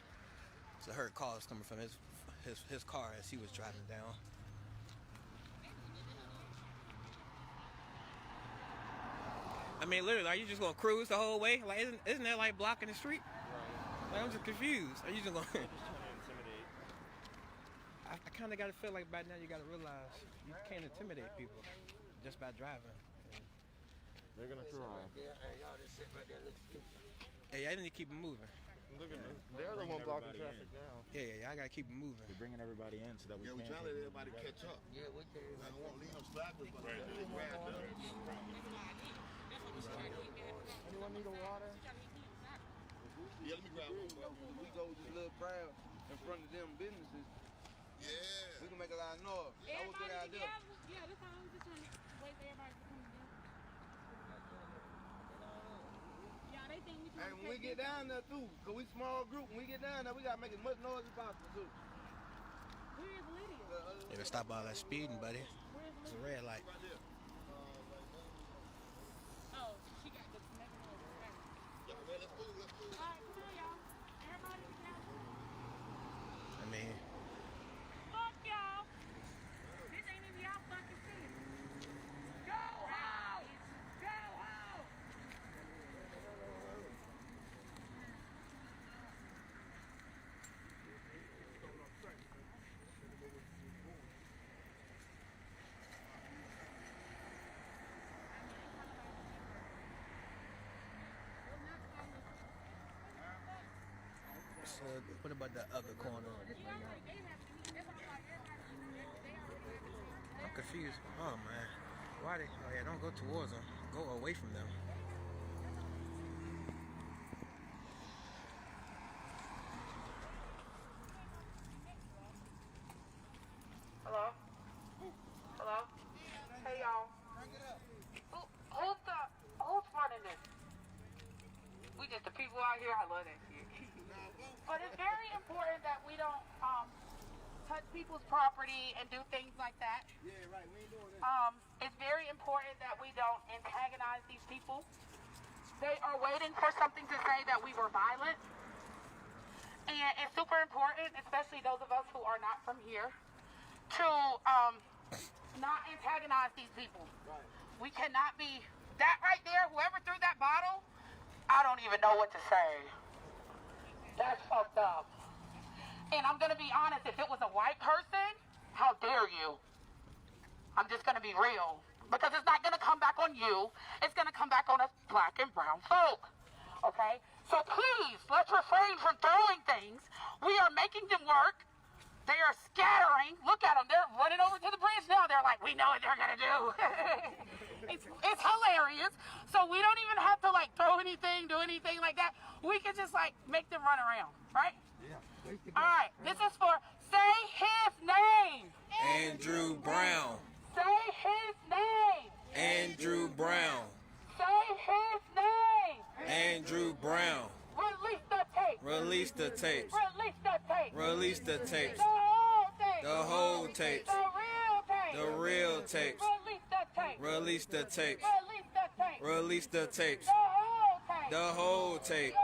So I heard calls coming from his car as he was driving down. I mean, literally, are you just gonna cruise the whole way? Like, isn't that like blocking the street? Like, I'm just confused. Are you just gonna? I kind of got to feel like by now you got to realize you can't intimidate people just by driving. They're gonna try. Hey, I need to keep them moving. Look at them. They're the one blocking traffic now. Yeah, I gotta keep them moving. We're bringing everybody in so that we can. Yeah, we're trying to let everybody catch up. Yeah, we can. I don't want to leave them stragglers, but Anyone need a water? Yeah, let me grab one. We go with this little crowd in front of them businesses. Yeah. We can make a lot of noise. That was a good idea. Yeah, that's all. I'm just trying to wait for everybody to come together. Yeah, they think we Hey, when we get down there too, cause we small group, when we get down there, we gotta make as much noise as possible too. Where is Lydia? They stop all that speeding, buddy. It's a red light. Oh, she got the making noise. Yeah, man, let's move. Let's move. All right, come on, y'all. Everybody together. I mean, Fuck y'all. This ain't even y'all fucking city. Go home! Go home! so what about the other corner? I'm confused. Oh man, why they? Oh yeah, don't go towards them. Go away from them. Hello? Hello? Hey, y'all. Who's running this? We just the people out here. I love that shit. But it's very important that we don't touch people's property and do things like that. Yeah, right. We ain't doing that. It's very important that we don't antagonize these people. They are waiting for something to say that we were violent. And it's super important, especially those of us who are not from here, to not antagonize these people. Right. We cannot be, that right there, whoever threw that bottle, I don't even know what to say. That's fucked up. And I'm gonna be honest, if it was a white person, how dare you? I'm just gonna be real. Because it's not gonna come back on you, it's gonna come back on us black and brown folk. Okay? So please, let's refrain from throwing things. We are making them work. They are scattering. Look at them. They're running over to the bridge now. They're like, we know what they're going to do. it's hilarious. So we don't even have to, like, throw anything, do anything like that. We can just, like, make them run around, right? Yeah. All right. This is for, say his name. Andrew Brown. Say his name. Andrew Brown. Say his name. Andrew Brown. Release the tape. Release the tapes. Release the tape. Release the tapes. The whole tape. The whole tapes. The real tape. The real tapes. Release the tape. Release the tapes. Release the tape. Release the tapes. The whole tape. The whole tape.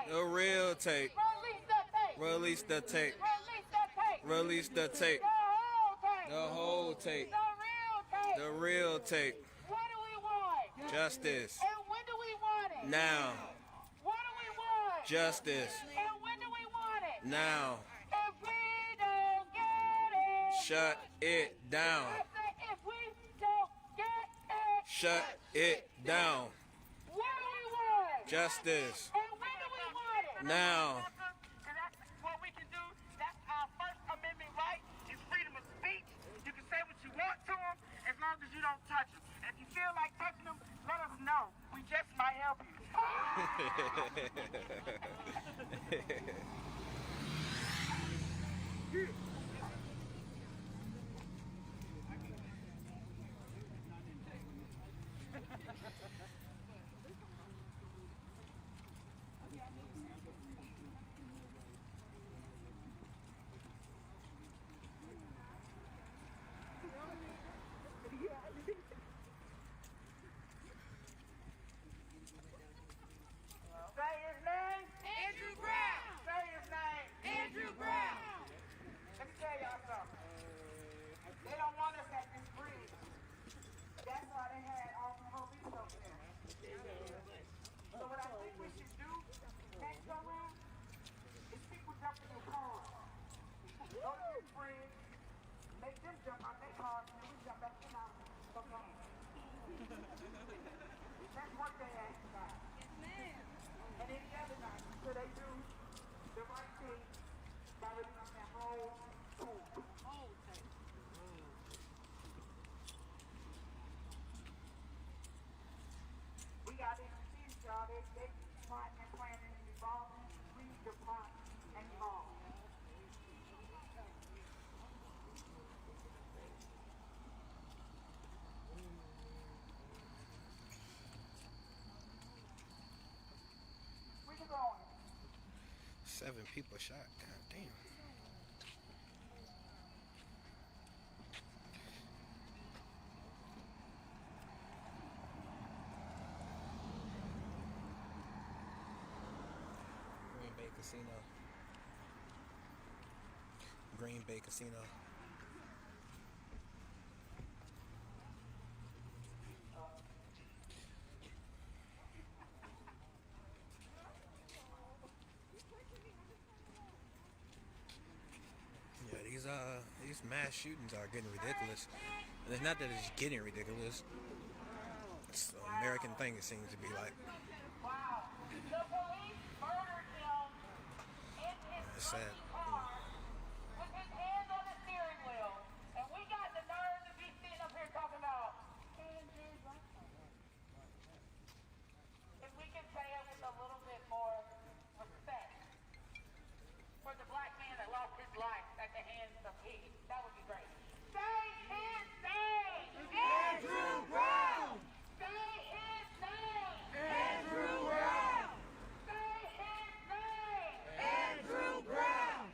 The real tape. The real tape. Release the tape. Release the tape. Release the tape. The whole tape. The real tape. The real tape. What do we want? Justice. And when do we want it? Now. What do we want? Justice. And when do we want it? Now. If we don't get it. Shut it down. I said if we don't get it. Shut it down. What do we want? Justice. And when do we want it? Now. And that's what we can do. That's our First Amendment right. It's freedom of speech. You can say what you want to them as long as you don't touch them. And if you feel like touching them, let us know. We just might help you. Say his name. Andrew Brown. Say his name. Andrew Brown. Let me tell y'all something. They don't want us at this bridge. That's why they had all the police over there. So what I think we should do next go round is people jump in their cars. Go to this bridge, make them jump out their cars, and then we jump back in our fuck on. Let's work their asses out. And any other night, so they do the right thing by releasing that whole tape. We got these kids, y'all. They plotting and planning and evolving. We need to plot and evolve. Where you going? 7 people shot. God damn. Green Bay Casino. Green Bay Casino. Yeah, these mass shootings are getting ridiculous. And it's not that it's getting ridiculous. It's an American thing, it seems to be like. Wow. The police murdered him in his It's sad. car with his hands on the steering wheel. And we got the nerve to be sitting up here talking about if we can say it with a little bit more respect for the black man that lost his life at the hands of pigs. That would be great. Say his name! Andrew Brown. Say his name! Andrew Brown. Say his name! Andrew Brown.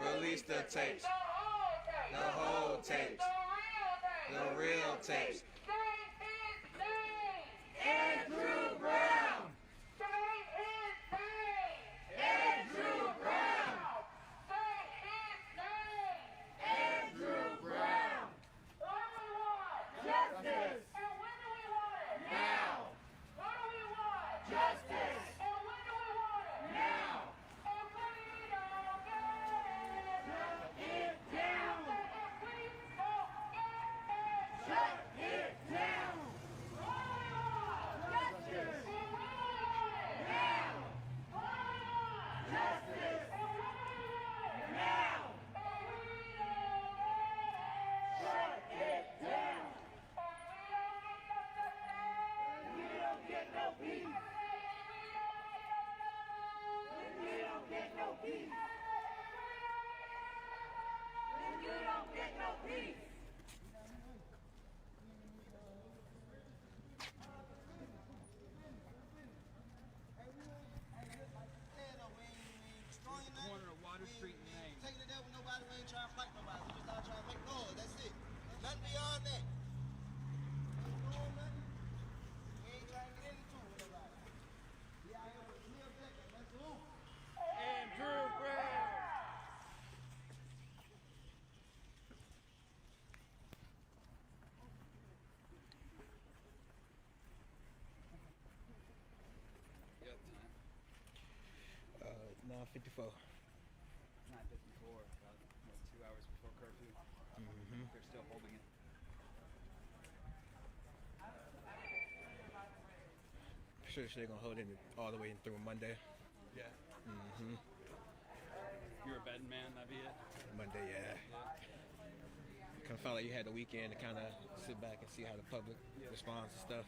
Release the tapes. The whole tapes. The real tapes. Andrew Brown! Say his name! Andrew Brown! Say his name! Andrew Brown! What do we want? Justice! And when do we want it? Now! What do we want? Justice! And when do we want it? Now! And we don't get it! Shut it down! If we don't get it! Shut it down! What do we want? Justice! And when do we want it? Now! What do we want? Justice! And when do we want it? Now! And we don't get it! Shut it down! And we don't get no peace! We don't get no peace! And you don't get no peace! Corner of Water Street in Maine. Taking it there with nobody, we ain't trying to fight nobody. We just out trying to make noise. That's it. Nothing beyond that. We ain't trying to get into it with nobody. We out here with a clear objective. Let's move. Andrew Brown! Yep. 9:54. 9:54, about 2 hours before curfew. Mm-hmm. They're still holding it. Sure, they're gonna hold it all the way through Monday. Yeah. Mm-hmm. You're a betting man, that be it? Monday, yeah. Kind of felt like you had the weekend to kind of sit back and see how the public responds to stuff.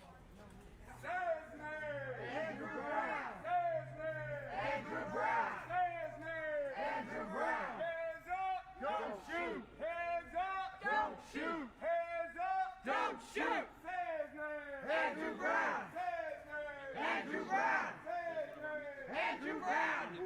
Say his name! Andrew Brown! Say his name! Andrew Brown! Say his name! Andrew Brown! Hands up! Don't shoot! Hands up! Don't shoot! Hands up! Don't shoot! Say his name! Andrew Brown! Say his name! Andrew Brown! Say his name! Andrew Brown!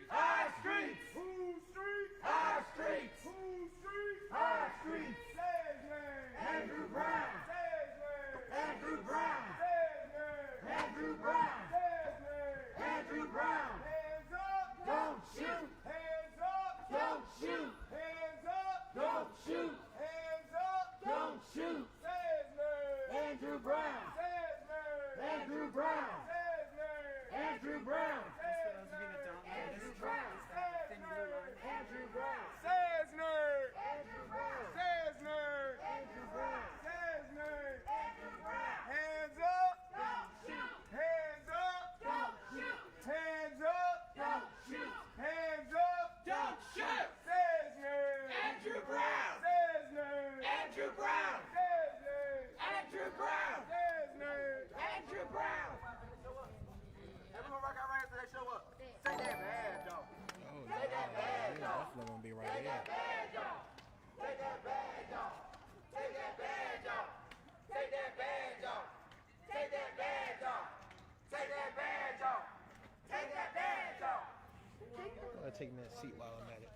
High streets! Who streets? High streets! Who streets? High streets! Say his name! Andrew Brown! Say his name! Andrew Brown! Say his name! Andrew Brown! Say his name! Andrew Brown! Hands up! Don't shoot! Hands up! Don't shoot! Hands up! Don't shoot! Hands up! Don't shoot! Say his name! Andrew Brown! Say his name! Andrew Brown! Say his name! Andrew Brown! Say his name! Andrew Brown! Say his name! Andrew Brown! Say his name! Andrew Brown! Say his name! Andrew Brown! Say his name! Andrew Brown! Hands up! Don't shoot! Hands up! Don't shoot! Hands up! Don't shoot! Hands up! Don't shoot! Say his name! Andrew Brown! Say his name! Andrew Brown! Say his name! Andrew Brown! Say his name! Andrew Brown! Everyone rock out right after they show up. Take that badge off. Oh, Take that badge off. definitely gonna be right Take here. that badge off. Take that badge off. Take that badge off. Take that badge off. Take that badge off. Take that badge off. Take that badge off. I'm gonna take that seat while I'm at it.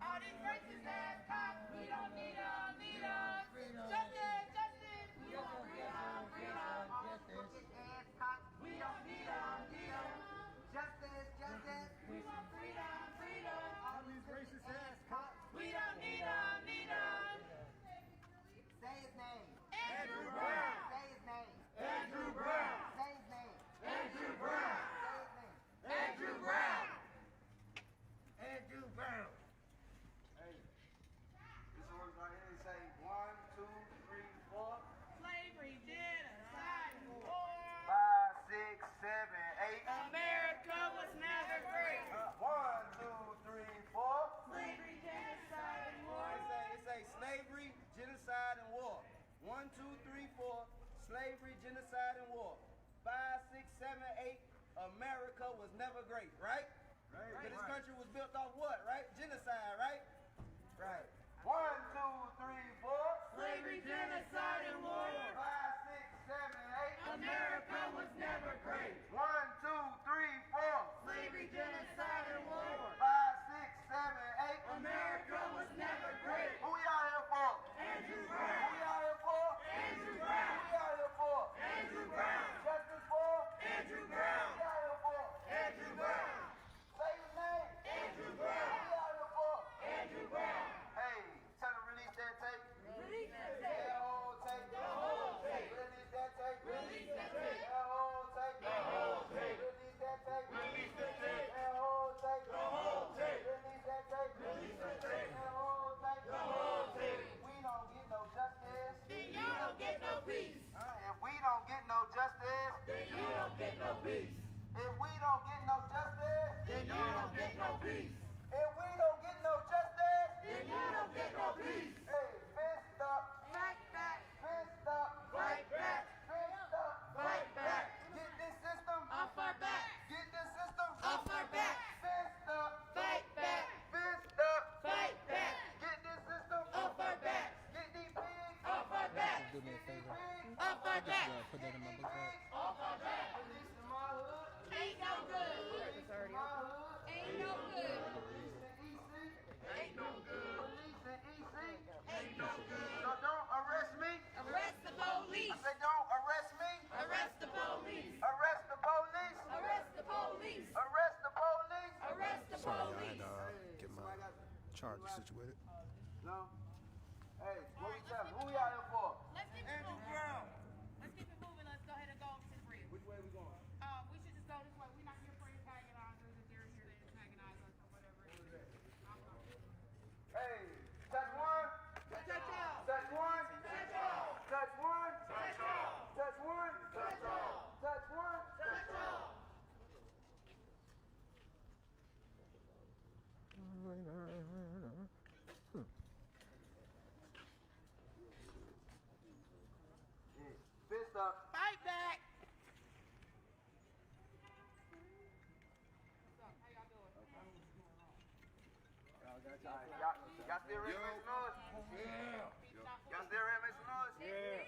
All these racist ass cops, we don't need them, Justice, justice, we want freedom, freedom. All these crooked ass cops, we don't need them, Justice, justice, we want freedom, freedom. All these racist ass cops, we don't need them, Say his name. Andrew Brown. Say his name. Andrew Brown. Say his name. Andrew Brown. Say his name. Andrew Brown. Andrew Brown. Hey, this one right here say 1, 2, 3, 4. Slavery, genocide, war. 5, 6, 7, 8. America was never great. 1, 2, 3, 4. Slavery, genocide, and war. It say slavery, genocide, and war. 1, 2, 3, 4. Slavery, genocide, and war. 5, 6, 7, 8. America was never great, right? Right. Because this country was built off what, right? Genocide, right? Right. 1, 2, 3, 4. Slavery, genocide, and war. 5, 6, 7, 8. America peace. If we don't get no justice, then you don't get no peace. If we don't get no justice, then you don't get no peace. Hey, fist up, fight back. Fist up, fight back. Fist up, fight back. Get this system off our back. Get this system off our back. Fist up, fight back. Fist up, fight back. Get this system off our back. Get these pigs off our back. Do me a favor. Off our back. Put that in my book bag. Off our back. Release the my hood. Ain't no good. Release the my hood. Ain't no good. Ain't no good. Police and EC. Ain't no good. So don't arrest me. Arrest the police. I said don't arrest me. Arrest the police. Arrest the police. Arrest the police. Arrest the police. Arrest the Sorry, I police. had to get my charger situated. No. Hey, what we tell Who we out here for? Let's keep it moving. Let's keep it moving. Let's go ahead and go over to the bridge. Which way we going? We should just go this way. We're not here for antagonizers. If they're here to antagonize us or whatever it is. Hey, touch one. Touch all. Touch one. Touch all. Touch one. Touch all. Touch one. Touch all. Touch one. Touch all. Fist up. Fight back. Y'all still ready to make some noise? Yeah. Y'all still ready to make some noise? Yeah.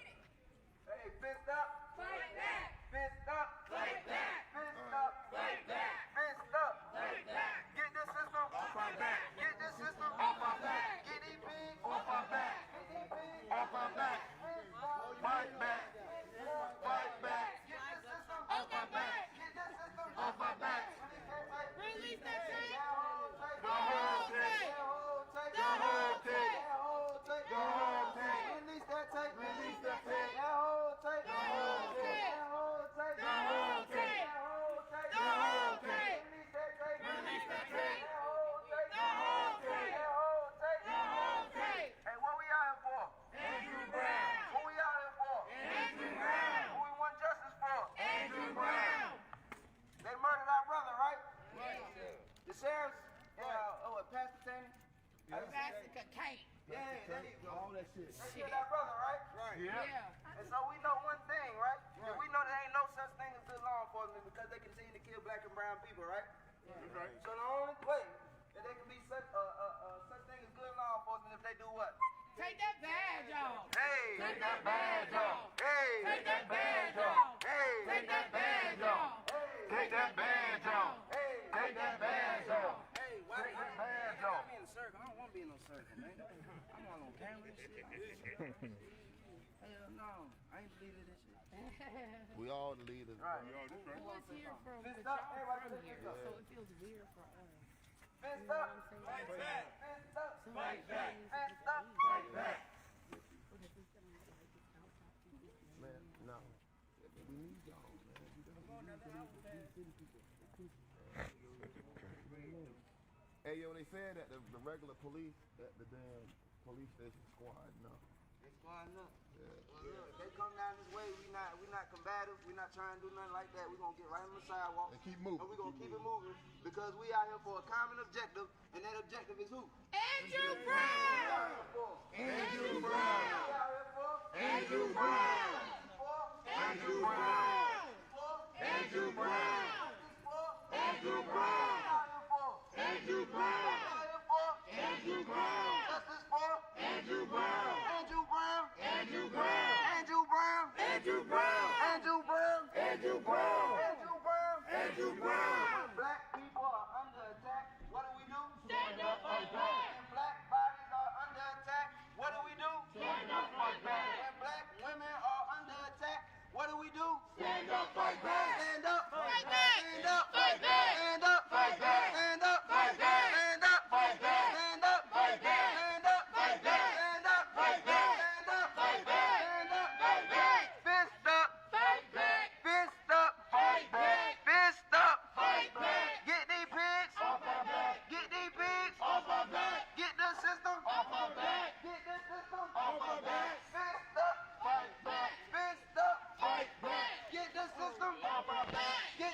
Hey, fist up. Fight back. Fist up. Fight back. Fist up. Fight back. Fist up. Fight back. Get this system off our back. Get this system off our back. Get these pigs off our back. Get these pigs off our back. Fight back. Fight back. Get this system off our back. Get this system off our back. Release that tape. The whole tape. The whole tape. The whole tape. Release that tape. Release that tape. The whole tape. The whole tape. The whole tape. The whole tape. The whole tape. Release that tape. Release that tape. The whole tape. The whole tape. The whole tape. The whole tape. Hey, what we out here for? Andrew Brown. Who we out here for? Andrew Brown. Who we want justice for? Andrew Brown. They murdered our brother, right? The sheriffs, Pastor Taney? Pastor Cocaine. Yeah, there you go. All that shit. They killed our brother, right? Right. Yeah. And so we know one thing, right? And we know there ain't no such thing as good law enforcement because they continue to kill black and brown people, right? Right. So the only way that they can be such thing as good law enforcement if they do what? Take that badge off. Hey! Take that badge off. Hey! Take that badge off. Hey! Take that badge off. Take that badge off. Hey! Take that badge off. Hey, why Take that badge off. I'm in a circle. I don't want to be in no circle, man. I'm all on camera and shit. Hell no. I ain't believing this shit. We all the leaders. Right. Who was here from Fist but up, y'all everybody from fist here, up. so it feels weird for us. Fist up. Fight back. Fist up. Fight back. Fist up. Fight back. Man, no. We need y'all, man. Hey, yo, they said that the regular police at the damn police station squad, no. They squadding up. Yeah. Look, they come down this way. We not combative. We not trying to do nothing like that. We gonna get right on the sidewalk And keep moving. And we gonna keep it moving because we out here for a common objective, and that objective is who? Andrew Brown! Andrew Brown! Andrew Brown! Andrew Brown! Andrew Brown! Andrew Brown! Andrew Brown! Andrew Brown! Justice for Andrew Brown! Andrew Brown! Andrew Brown! Andrew Brown! Andrew Brown! Andrew Brown! Andrew Brown! Andrew Brown! Andrew Brown! Black people are under attack. What do we do? Stand up, fight back! When black bodies are under attack, what do we do? Stand up, fight back! When black women are under attack, what do we do? Stand up, fight back! Stand up, Fight back! stand up, Fight back! stand up, Fight back! stand up, Fight back! stand up, Fight back! stand up, Fight back! stand up, Fight back! stand up, Fight back! stand up, Fight back! stand up, Fight back! fist up, Fight back! fist up, Fight back! fist up, Fight back! get these pigs Off our back! get these pigs Off our back! get the system Off our back! get the system Off our back! fist up, Fight back! fist up, Fight back! get the system Off our back! get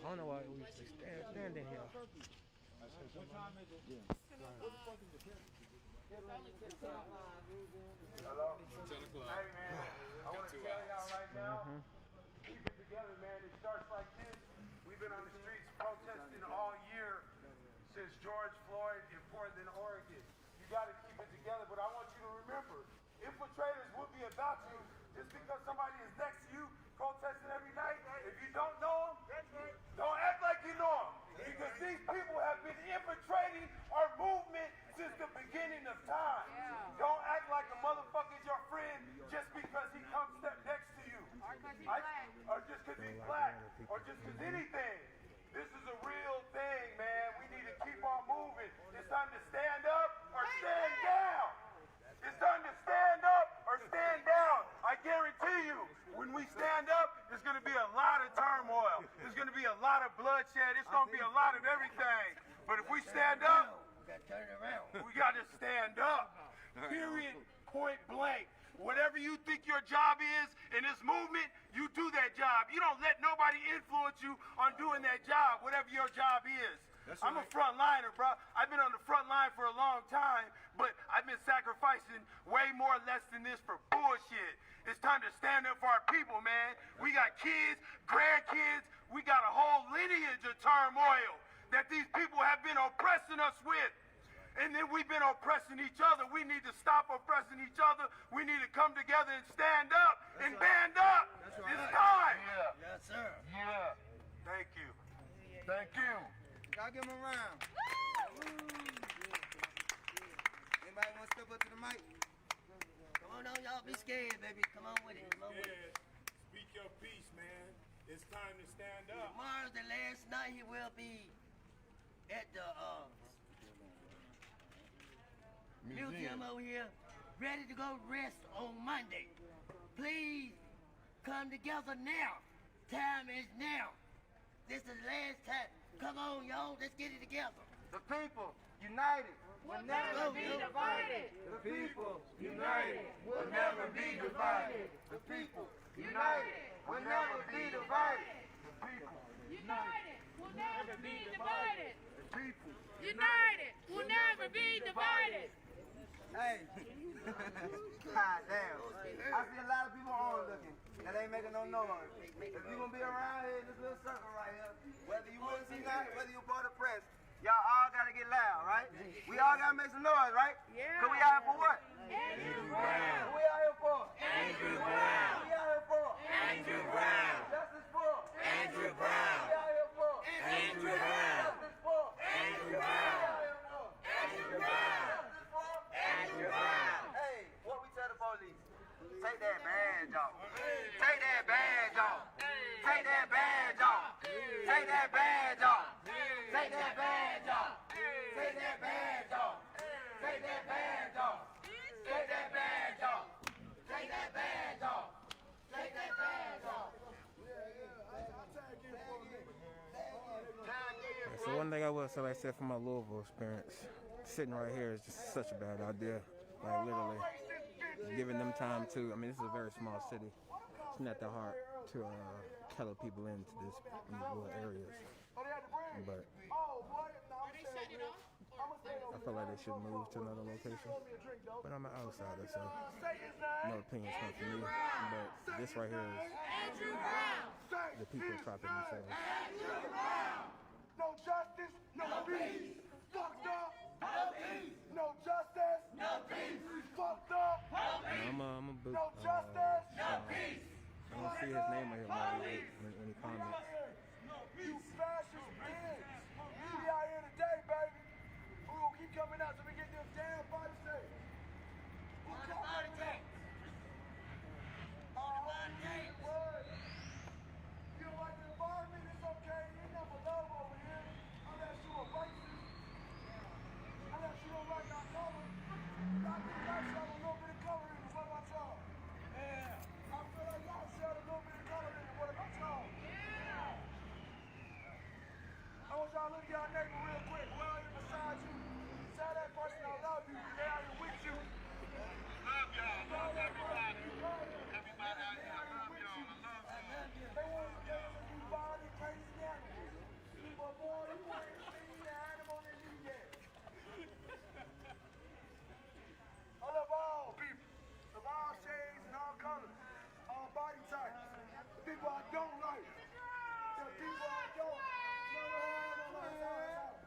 I don't know why we standing here. Hello? 10 o'clock. Hey, man, I want to tell y'all right now, keep it together, man. It starts like this. We've been on the streets protesting all year since George Floyd in Portland, Oregon. You got to keep it together, but I want you to remember, infiltrators will be about you just because somebody is next to you protesting every night. If you don't know them, don't act like you know them. Because these people have been infiltrating our movement since the beginning of time. Don't act like a motherfucker's your friend just because he comes step next to you. Or just because he's black. Or just because anything. This is a real thing, man. We need to keep on moving. It's time to stand up or stand down. It's time to stand up or stand down. I guarantee you, when we stand up, there's going to be a lot of turmoil. There's going to be a lot of bloodshed. It's going to be a lot of everything. But if we stand up, we got to stand up. Period. Point blank. Whatever you think your job is in this movement, you do that job. You don't let nobody influence you on doing that job, whatever your job is. I'm a front liner, bro. I've been on the front line for a long time, but I've been sacrificing way more or less than this for bullshit. It's time to stand up for our people, man. We got kids, grandkids. We got a whole lineage of turmoil that these people have been oppressing us with. And then we've been oppressing each other. We need to stop oppressing each other. We need to come together and stand up and band up. It's time. Yeah. Yes, sir. Yeah. Thank you. Thank you. Y'all give them a round. Anybody want to step up to the mic? Come on, y'all. Be scared, baby. Come on with it. Come on with it. Speak your piece, man. It's time to stand up. Tomorrow's the last night he will be at the museum over here, ready to go rest on Monday. Please come together now. Time is now. This is the last time. Come on, y'all. Let's get it together. The people united will never be divided. The people united will never be divided. The people united will never be divided. The people United will never be divided. The people United will never be divided. Hey, god damn. I see a lot of people on looking that ain't making no noise. If you gonna be around here in this little circle right here, whether you will see not, whether you part of the press, y'all all gotta get loud, right? We all gotta make some noise, right? Yeah. Cause we out here for what? Andrew Brown. Who we out here for? Andrew Brown. Who we out here for? Andrew Brown. Justice for? Andrew Brown. Who we out here for? Andrew Brown. Justice for? Andrew Brown. Andrew Brown. Andrew Brown. Justice for? Andrew Brown. Take that badge off. Take that badge off. Take that badge off. Take that badge off. Take that badge off. Take that badge off. Take that badge off. Take that badge off. Take that badge off. Take that badge off. So one thing I will say, like I said, from my Louisville experience, sitting right here is just such a bad idea. Like literally, giving them time to. I mean, this is a very small city. It's not that hard to color people into these rural areas. But I feel like they should move to another location. But I'm an outsider, so no opinions come from me. But this right here is the people trapping themselves. No justice, no peace. Fucked up, no peace. No justice, no peace. Fucked up, I'm a boot. no justice, no peace. I don't see his name right here in any comments. You fascist pigs. We out here today, baby. We gonna keep coming out till we get them damn bodies safe. Who got body tags? You don't like the environment? It's okay. You ain't never love over here. Unless you a racist. Unless you don't like our color. Y'all think y'all should have a little bit of color in it. What about y'all? Yeah. I feel like y'all should have a little bit of color in it. What about y'all? Yeah. I want y'all to look at y'all neighbor real quick. Who out here beside you? Tell that person I love you. They out here with you. Love y'all. Love everybody. Everybody out here. I love y'all. I love y'all. They want to get you violent, crazy animals. People are born and raised in the animal they need yet. I love all people. Of all shades and all colors. All body types. The people I don't like. The people I don't. No.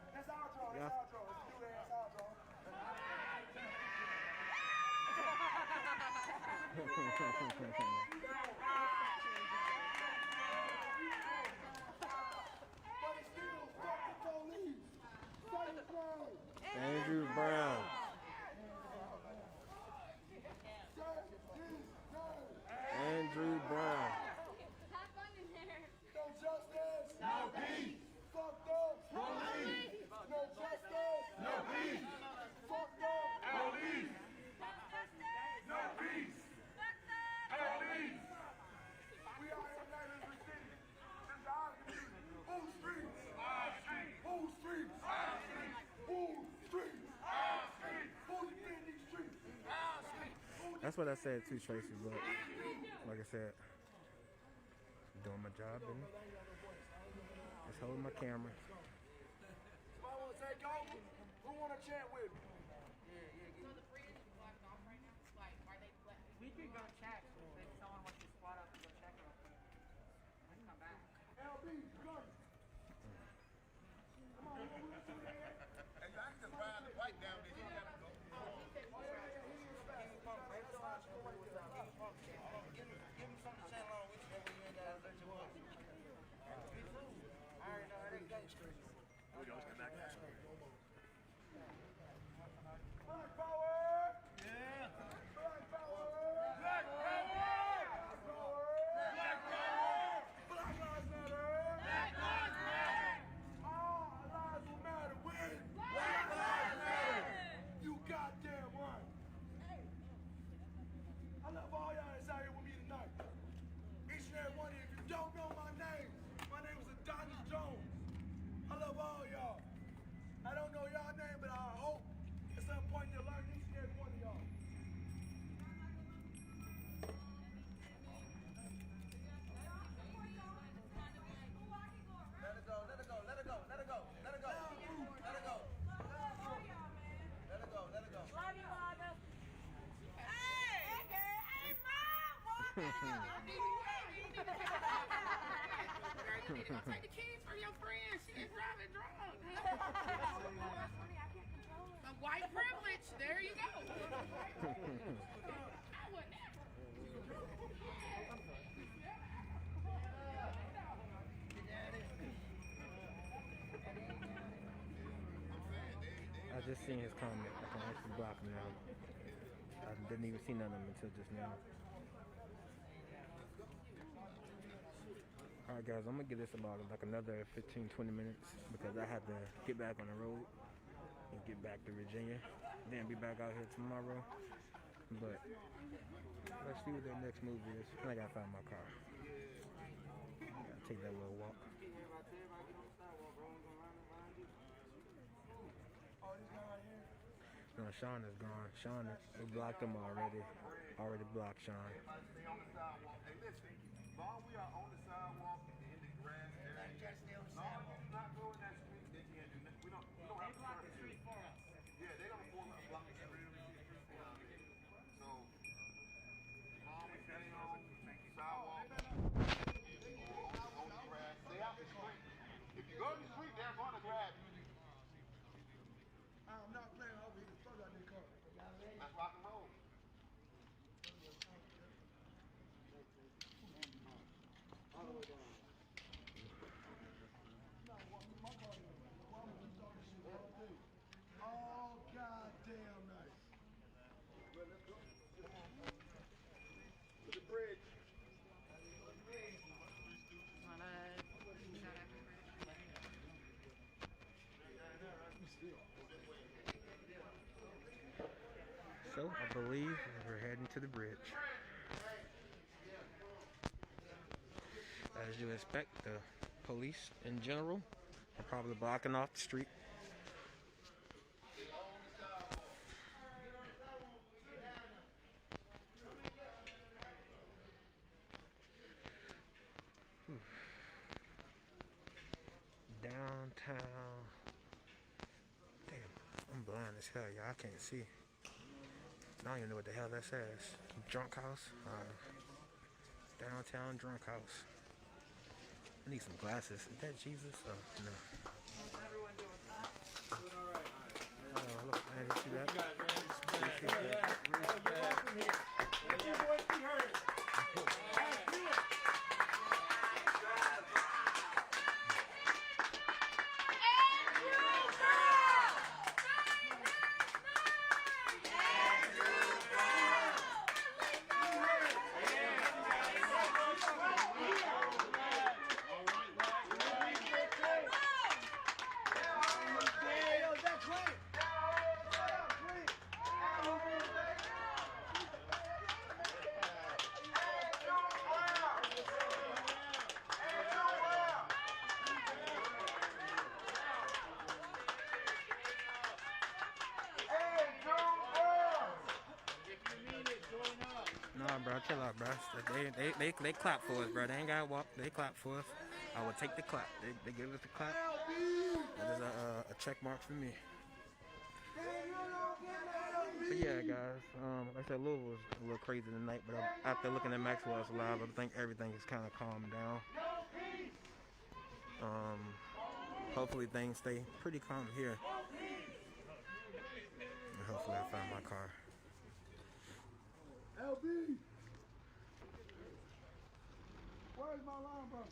That's our draw. That's our draw. Let's do that. That's our draw. Andrew Brown. Andrew Brown. No justice. No peace. Fucked up. Police. No justice. No peace. Fucked up. Police. No peace. Police. We are in Nashville City. This is our community. Who streets? Our streets. Who streets? Our streets. Who streets? Our streets. Who defend these streets? Our streets. That's what I said too, Tracy, but like I said, doing my job and just holding my camera. Somebody want to take over? Who want to chant with me? So the bridge is blocked off right now? Like, are they we could go check if someone wants to squat up and go check real quick. And come back. LB, go. Come on, we're going to do that. Hey, I can just ride the bike down there. You got to go. Give me something to channel on with you that way you ain't got to search your voice. Me too. I already know how they go. We always come back to that. Black power! Yeah. Black power! Black power! Black power! Black lives matter! Black lives matter! All lives will matter when Black lives matter! You goddamn right! I love all y'all that's out here with me tonight. Each and every one of you. If you don't know my name is Adonis Jones. I love all y'all. I don't know y'all name, but I hope at some point you'll learn each and every one of y'all. Let her go, let her go, let her go, let her go, let her go, let her go. Let her go, let her go. Love you, mother. Hey, mom! You need to go take the keys from your friend. She is driving drunk. The white privilege. There you go. I would never. I just seen his comment. I can actually block him now. I didn't even see none of them until just now. Alright guys, I'm gonna give this about like another 15-20 minutes because I have to get back on the road and get back to Virginia. Then be back out here tomorrow. But let's see what their next move is. And I gotta find my car. Gotta take that little walk. No, Sean is gone. Sean, we blocked him already. Already blocked Sean. Stay on the sidewalk. Hey, listen. While we are on the sidewalk in the grass area, as long as you do not go in that street, they can't do nothing. We don't have to block the street for us. Yeah, they're gonna block the street. So, while we stay on the sidewalk or on the grass, stay out the street. If you go to the street, they're gonna grab you. I'm not playing. I'll be the fuck out of the car. Let's rock and roll. All the way down. All goddamn night. Well, let's go. To the bridge. So I believe we're heading to the bridge. As you expect, the police in general are probably blocking off the street. Downtown. Damn, I'm blind as hell, y'all. I can't see. I don't even know what the hell that says. Drunk house? Downtown drunk house. I need some glasses. Is that Jesus? Oh, no. How's everyone doing? Doing alright. Oh, look, I didn't see that. You got it, man. You're welcome here. Let your voice be heard. Nah, bro, chill out, bro. They clap for us, bro. They ain't gotta walk. They clap for us. I would take the clap. They give us the clap. That is a check mark for me. But yeah, guys. Like I said, Louisville was a little crazy tonight, but after looking at Maxwell's live, I think everything is kind of calmed down. Hopefully things stay pretty calm here. And hopefully I find my car. LB! Where's my line from?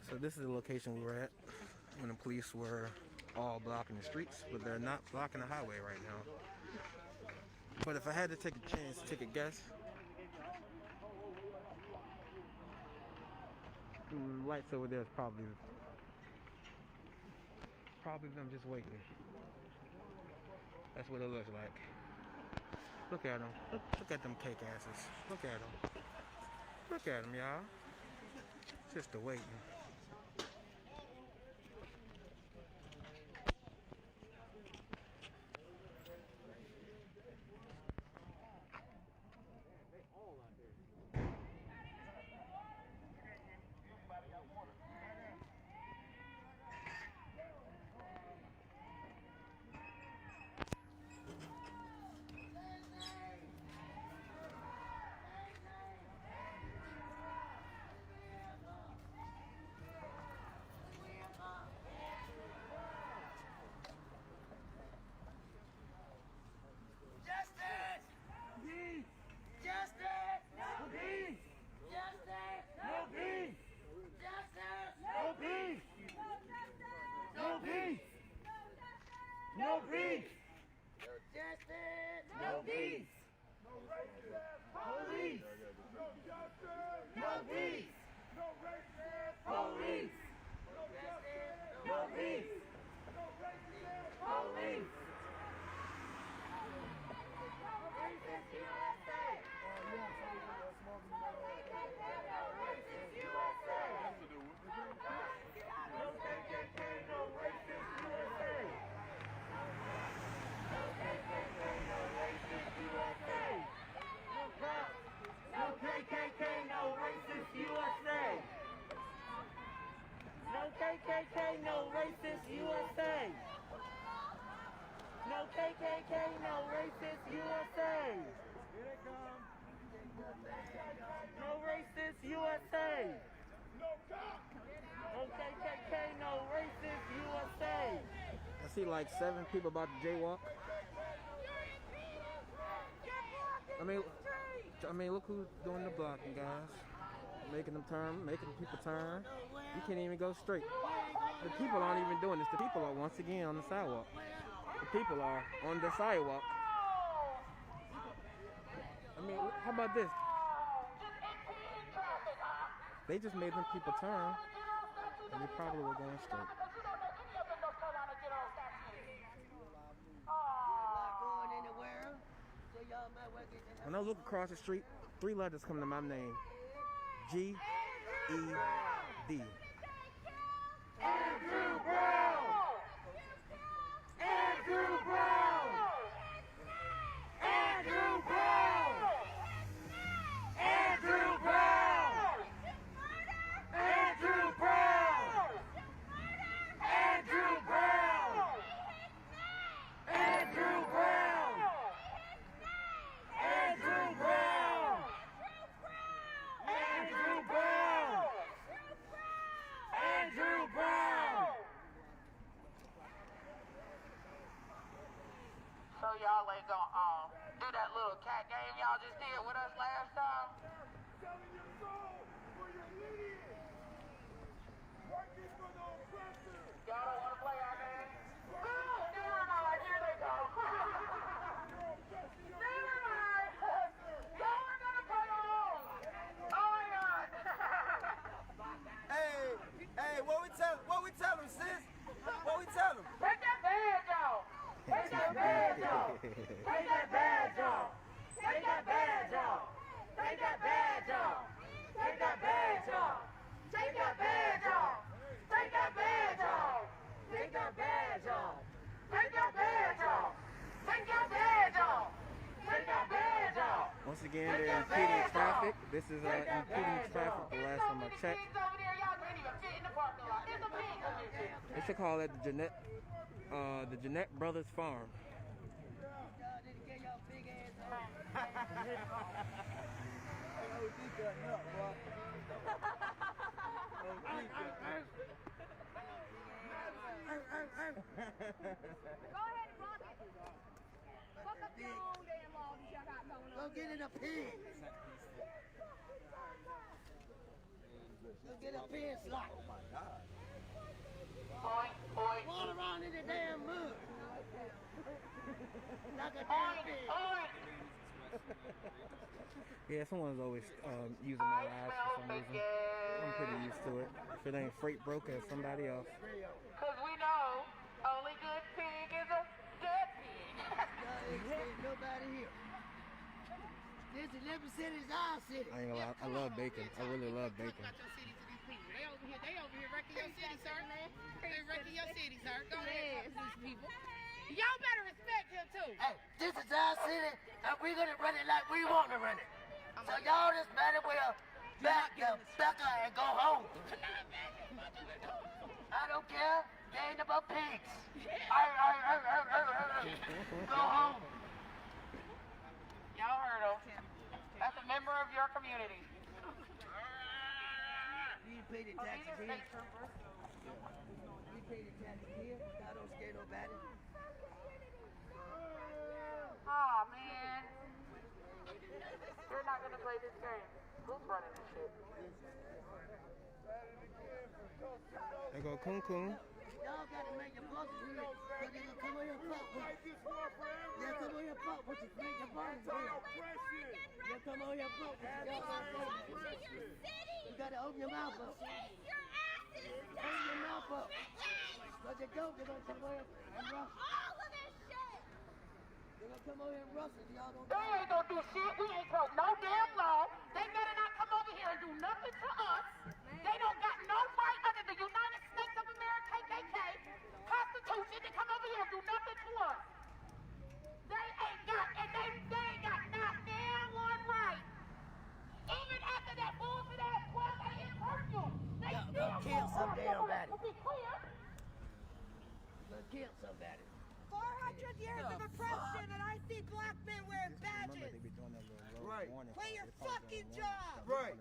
So this is the location we were at when the police were all blocking the streets, but they're not blocking the highway right now. But if I had to take a chance, take a guess, the lights over there is probably them just waiting. That's what it looks like. Look at them. Look at them cake asses. Look at them. Look at them, y'all. Just a waiting. No KKK, no racist USA. Here they come. No racist USA. No cop. No KKK, no racist USA. I see like 7 people about to jaywalk. I mean, look who's doing the blocking, guys. Making them turn, making people turn. You can't even go straight. The people aren't even doing this. The people are once again on the sidewalk. The people are on the sidewalk. I mean, how about this? They just made them people turn, and they probably were going straight. When I look across the street, 3 letters come to my name. G-E-D. Andrew Brown! Andrew Brown! Andrew Brown! Andrew Brown! Andrew Brown! Andrew Brown! Andrew Brown! Andrew Brown! Andrew Brown! Andrew Brown! So y'all ain't gonna do that little cat game y'all just did with us last time? Selling your soul for your lineage! Working for the oppressor! Y'all don't wanna play our game? Oh, never mind, here they go. Never mind! Y'all are gonna play along! Oh my god! Hey, what we tell them, sis? What we tell them? Take that badge off! Take that badge off! Take that badge off! Take that badge off! Take that badge off! Take that badge off! Take that badge off! Take that badge off! Take that badge off! Take that badge off! Take that badge off! Take that badge off! Once again, they're impeding traffic. This is impeding traffic the last time I checked. They should call it the Jeanette Brothers Farm. Go ahead and rock it. Fuck up your own damn laws that y'all got going on. Go get in a pen. Go get a pen slot. Oh my God. Roll around in the damn mud. Like a damn pig. Yeah, someone's always using my eyes for some reason. I'm pretty used to it. If it ain't freight broker, it's somebody else. Cause we know only good pig is a dead pig. Ain't nobody here. This 11 is our city. I ain't gonna lie, I love bacon. I really love bacon. They over here wrecking your city, sir. They wrecking your city, sir. Go ahead, these people. Y'all better respect him too. Hey, this is our city, and we're gonna run it like we want to run it. So y'all just better well back the sucker and go home. I don't care. They ain't about pigs. Go home. Y'all heard him. That's a member of your community. You pay the taxes here. You pay the taxes here. I don't scare nobody. Aw, man. You're not gonna play this game. Who's running this shit? They go Kun Kun. Y'all gotta make your bosses here, so they gonna come on your fuck with you. They'll come on your fuck with you, make your bosses here. They'll come on your fuck with you. You gotta open your mouth up. Open your mouth up. Cause you don't, they're gonna come on here and rustle. They're gonna come over here and rustle. Y'all don't. They ain't gonna do shit. We ain't broke no damn law. They better not come over here and do nothing to us. They don't got no right under the United States of America, KKK, Constitution to come over here and do nothing to us. They ain't got, and they ain't got not damn one right. Even after that bullshit ass 12 a.m. curfew, they still kill some damn body. To be clear. Gonna kill somebody. So 400 years of oppression, and I see black men wearing badges. Right. Play your fucking job. Right.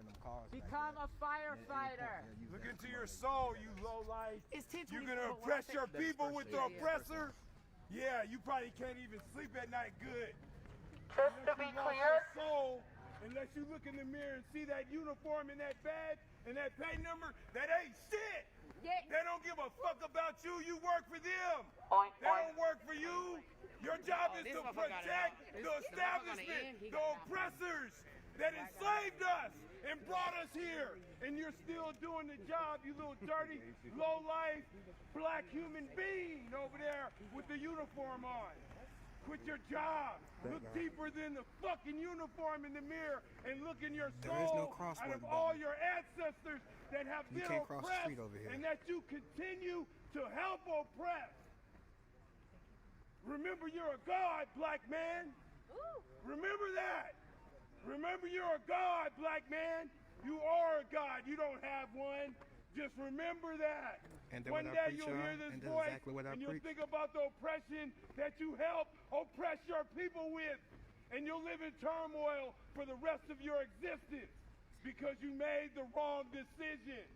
Become a firefighter. Look into your soul, you lowlife. It's 10:24. You're gonna oppress your people with the oppressor? Yeah, you probably can't even sleep at night good. Just to be clear, Soul, unless you look in the mirror and see that uniform and that badge and that pay number, that ain't shit. Yeah. They don't give a fuck about you. You work for them. Oink, They don't work for you. Your job is to protect the establishment, the oppressors that enslaved us and brought us here. And you're still doing the job, you little dirty, low-life, black human being over there with the uniform on. Quit your job. Look deeper than the fucking uniform in the mirror and look in your soul. There is no crossword out of all your ancestors that have You been can't cross the oppressed street over here. and that you continue to help oppress. Remember you're a god, black man. Remember that. Remember you're a god, black man. You are a god. You don't have one. Just remember that. And then One what day I preach, you'll hear this and that's voice exactly what I and you'll preach. think about the oppression that you help oppress your people with. And you'll live in turmoil for the rest of your existence because you made the wrong decision.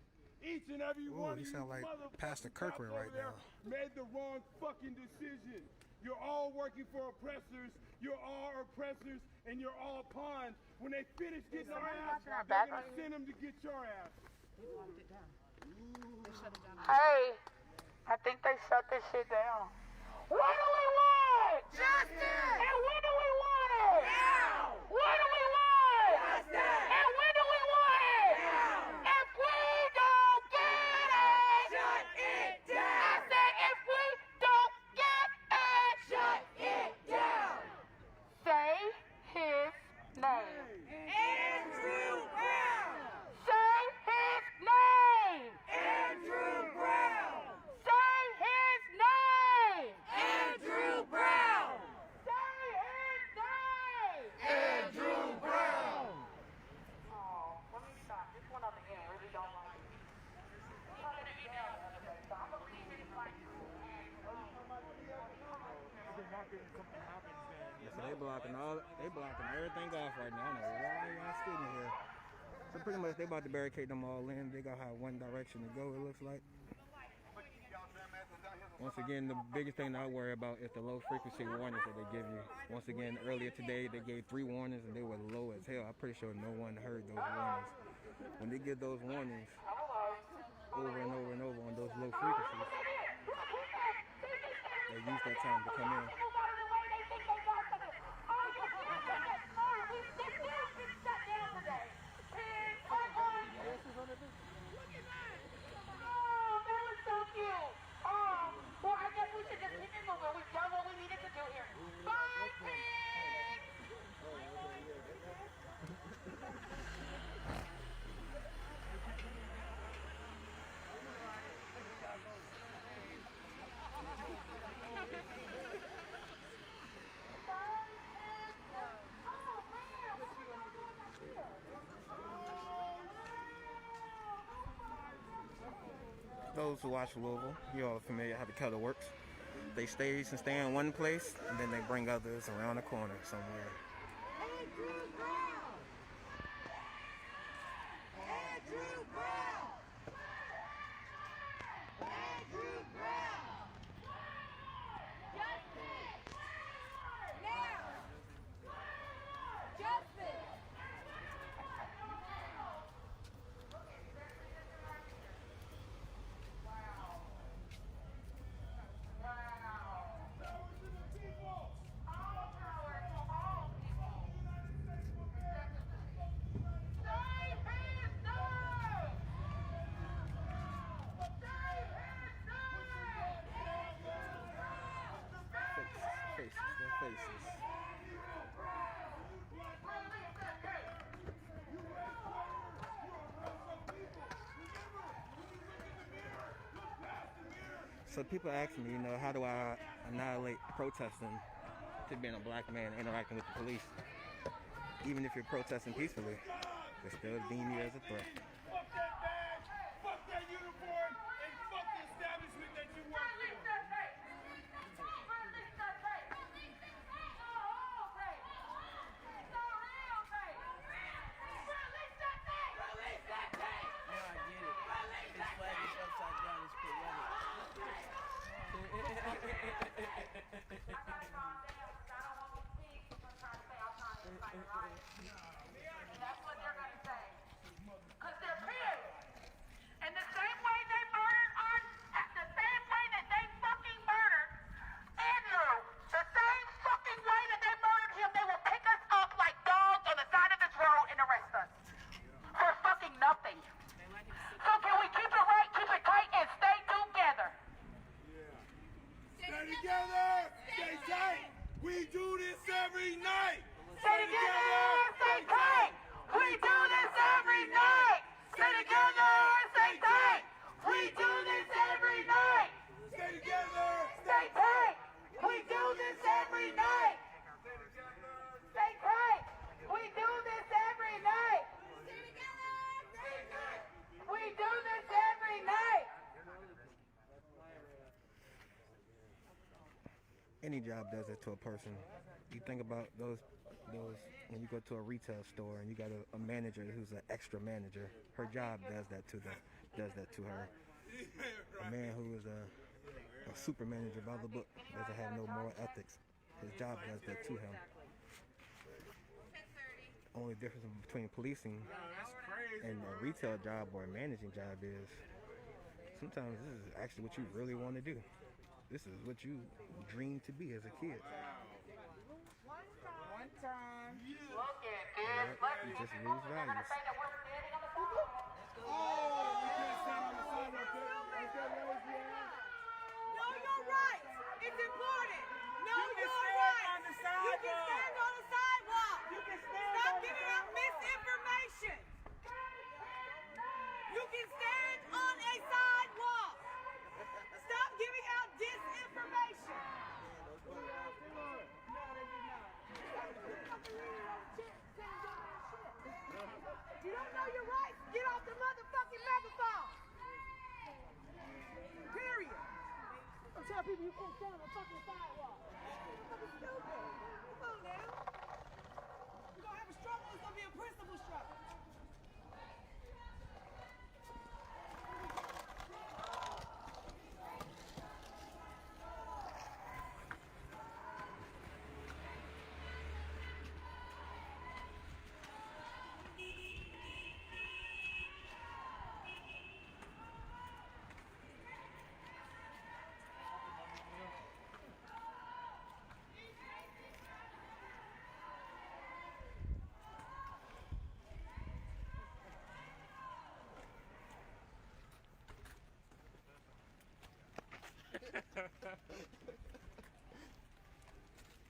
Each and every Ooh, one you of you sound like motherfucking Pastor cops Kirkland over right there now. made the wrong fucking decision. You're all working for oppressors. You're all oppressors, and you're all pawns. When they finish getting our ass, they're gonna send them to get your ass. hey, I think they shut this shit down. What do we want? Justice! And when do we want it? Now! What do we want? Justice! And when do we want it? Now! If we don't get it, Shut it I down! said if we don't get it, Shut it down! say his name. Andrew Brown! Say his name. Andrew Brown! Say his name. Andrew Brown! Say his name. Andrew Brown! Oh, let me stop. This one on the end really don't like it. I'm gonna leave it like So they blocking everything off right now. I don't know why y'all sitting here. So pretty much they about to barricade them all in. They gonna have one direction to go, it looks like. Once again, the biggest thing that I worry about is the low frequency warnings that they give you. Once again, earlier today they gave 3 warnings and they were low as hell. I'm pretty sure no one heard those warnings. When they give those warnings over and over and over on those low frequencies, they use that time to come in. Well, I guess we should just keep it moving. We've done what we needed to do here. Bye, pigs! Those who watch Louisville, you all are familiar how the kettle works. They stay in one place, and then they bring others around the corner somewhere. Andrew Brown! Andrew Brown! Andrew Brown! Justice! Now! Justice! Faces. So people ask me, how do I annihilate protesting to being a black man interacting with the police? Even if you're protesting peacefully, they still deem you as a threat. Fuck that badge, fuck that uniform, and fuck the establishment that you work for. That's what they're going to say. Because they're kids. And the same way they murdered the same way that they fucking murdered Andrew, the same fucking way that they murdered him, they will pick us up like dogs on the side of this road and arrest us. For fucking nothing. So can we keep it right, keep it tight, and stay together? Stay together, stay tight. We do this every night. Stay together, stay tight. We do this every night. Stay together, stay tight. We do this every night. Stay together, stay tight. We do this every night. Stay tight. We do this every night. We do this every night. Any job does it to a person. You think about those when you go to a retail store and you got a manager who's an extra manager. Her job does that to her. A man who is a super manager by the book doesn't have no moral ethics. His job does that to him. Only difference between policing and a retail job or a managing job is sometimes this is actually what you really want to do. This is what you dreamed to be as a kid. One time. Look at this. You just lose values. Know your rights. It's important. Know your rights. You can stand on the sidewalk. Stop giving out misinformation. You can stand on a sidewalk. Stop giving out disinformation. You don't know your rights? Get off the motherfucking megaphone. Period. I'm telling people you can't stand on the fucking sidewalk. You're fucking stupid. Come on now. We're gonna have a struggle. It's gonna be a principal struggle.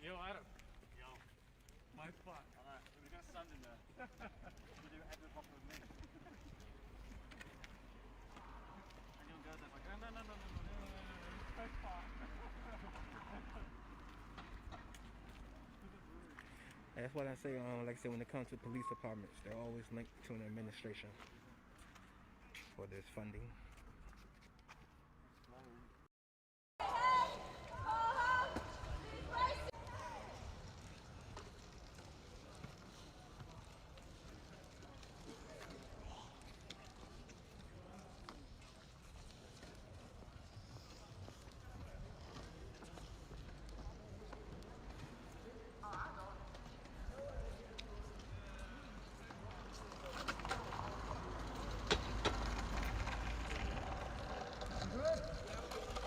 Yo, Adam. Yo. My fuck. Alright, we got sand in there. We do every pop with me. And you'll go there like, no. My fuck. That's what I say. Like I said, when it comes to police departments, they're always linked to an administration for this funding.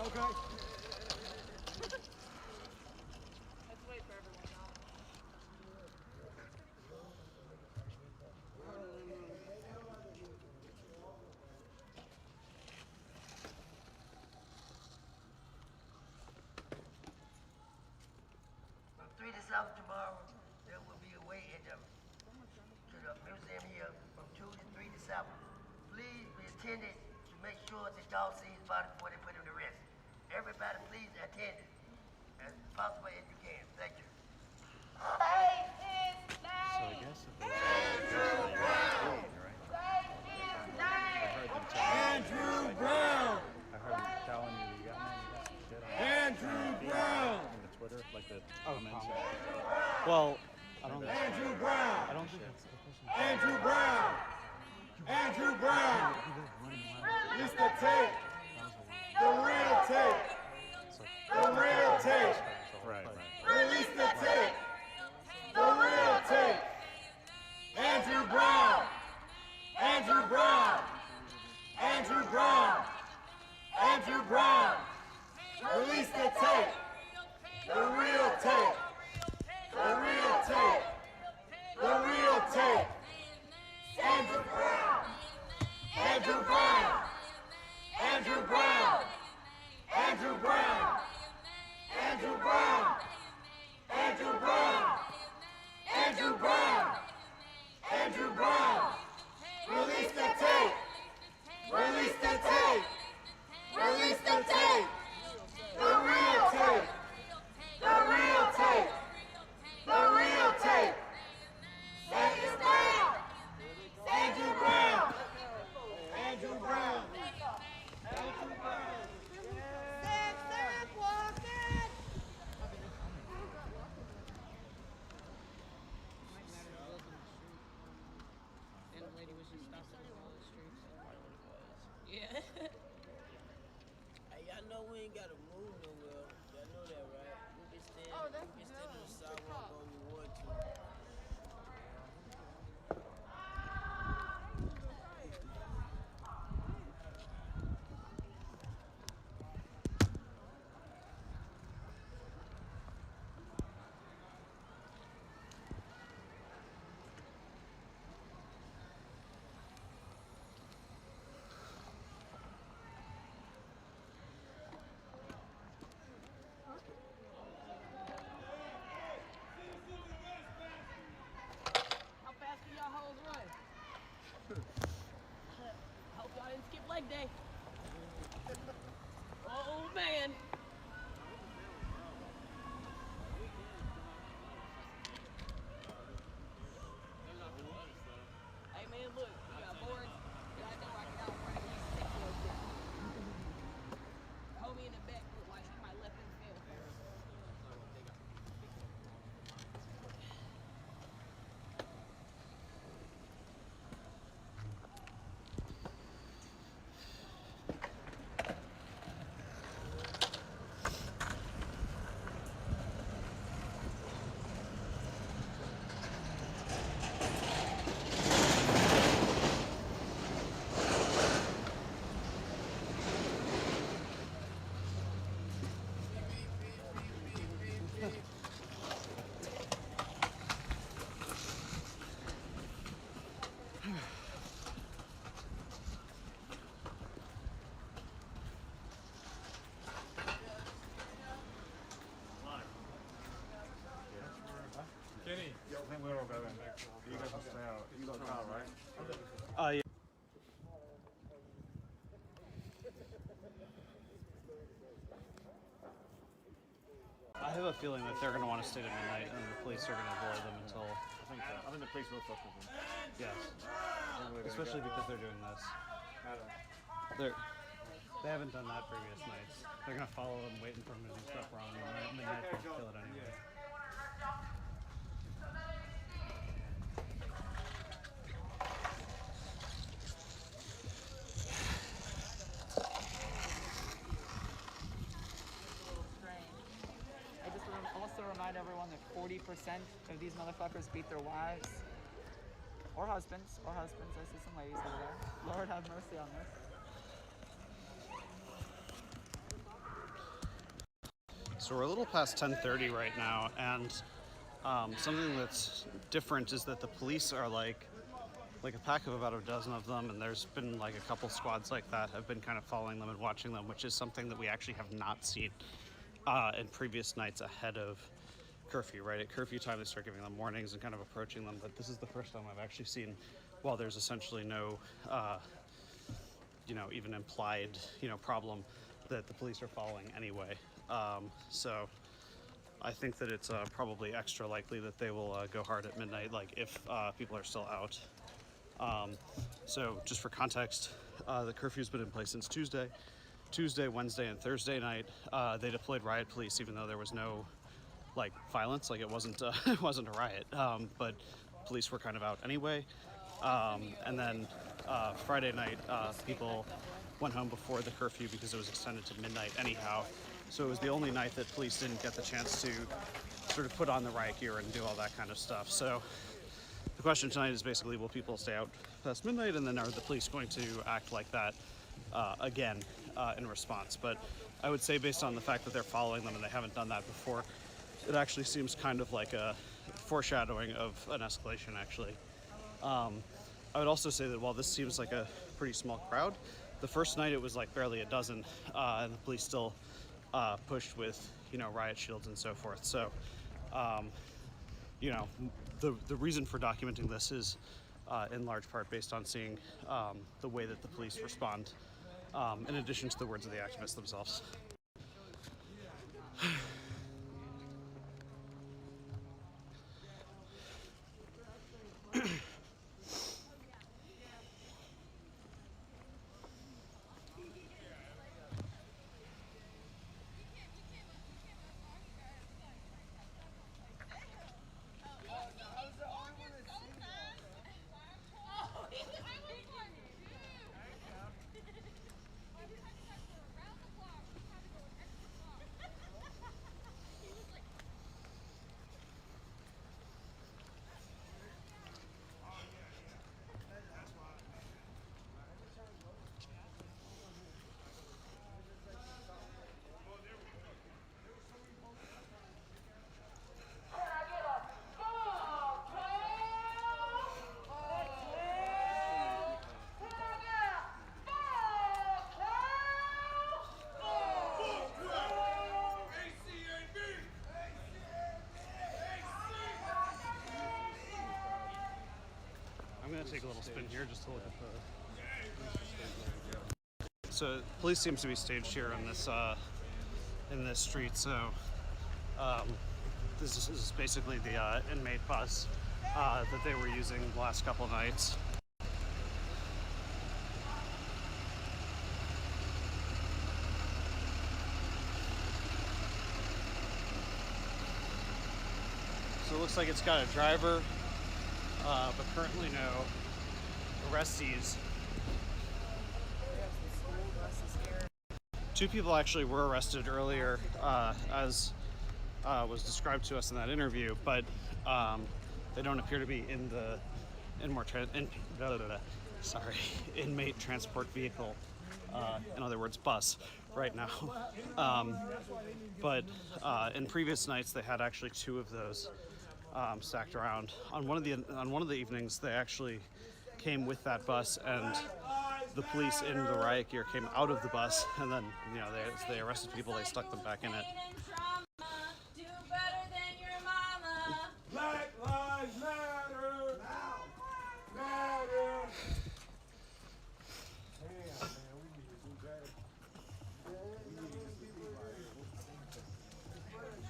Okay. Let's wait for everyone now. From 3 to 7 tomorrow, there will be a way to the museum here from 2 to 3 to 7. Please be attended to make sure that y'all see his body before they put him to rest. Everybody, please attend it as possible as you can. Thank you. Say his name. Andrew Brown. Say his name. Andrew Brown. I heard him telling you got some shit on Andrew Brown. on the Twitter, like the comments. Well, I don't. Andrew Brown. I don't think that's the person. Andrew Brown. Andrew Brown. It's the tape. The real tape. The real tape. Right. Release the tape. The real tape. have a feeling that they're going to want to stay to midnight, and the police are going to avoid them until. I think the police will fuck with them. Yes. Especially because they're doing this. They haven't done that previous nights. They're going to follow them, waiting for them to do stuff wrong, and then at midnight they'll kill it anyway. I just also remind everyone that 40% of these motherfuckers beat their wives or husbands. I see some ladies over there. Lord have mercy on this. So we're a little past 10:30 right now, and something that's different is that the police are like a pack of about a dozen of them, and there's been like a couple squads like that have been kind of following them and watching them, which is something that we actually have not seen in previous nights ahead of curfew, right? At curfew time, they start giving them warnings and kind of approaching them, but this is the first time I've actually seen, while there's essentially no, even implied, problem, that the police are following anyway. So I think that it's probably extra likely that they will go hard at midnight, like if people are still out. So just for context, the curfew's been in place since Tuesday, Wednesday, and Thursday night. They deployed riot police, even though there was no violence, it wasn't it wasn't a riot, but police were kind of out anyway. And then Friday night, people went home before the curfew because it was extended to midnight anyhow. So it was the only night that police didn't get the chance to sort of put on the riot gear and do all that kind of stuff. So the question tonight is basically, will people stay out past midnight, and then are the police going to act like that again in response? But I would say, based on the fact that they're following them and they haven't done that before, it actually seems kind of like a foreshadowing of an escalation, actually. I would also say that while this seems like a pretty small crowd, the first night it was barely a dozen, and the police still pushed with, riot shields and so forth. So, the reason for documenting this is in large part based on seeing the way that the police respond, in addition to the words of the activists themselves. Take a little spin here just to look at the. So police seems to be staged here in this street. So this is basically the inmate bus that they were using the last couple nights. So it looks like it's got a driver, but currently no arrestees. Two people actually were arrested earlier, as was described to us in that interview, but they don't appear to be in the inmate transport vehicle, in other words, bus, right now. But in previous nights, they had actually two of those stacked around. On one of the evenings, they actually came with that bus, and the police in the riot gear came out of the bus, and then they arrested people. They stuck them back in it. Black lives matter. Matter.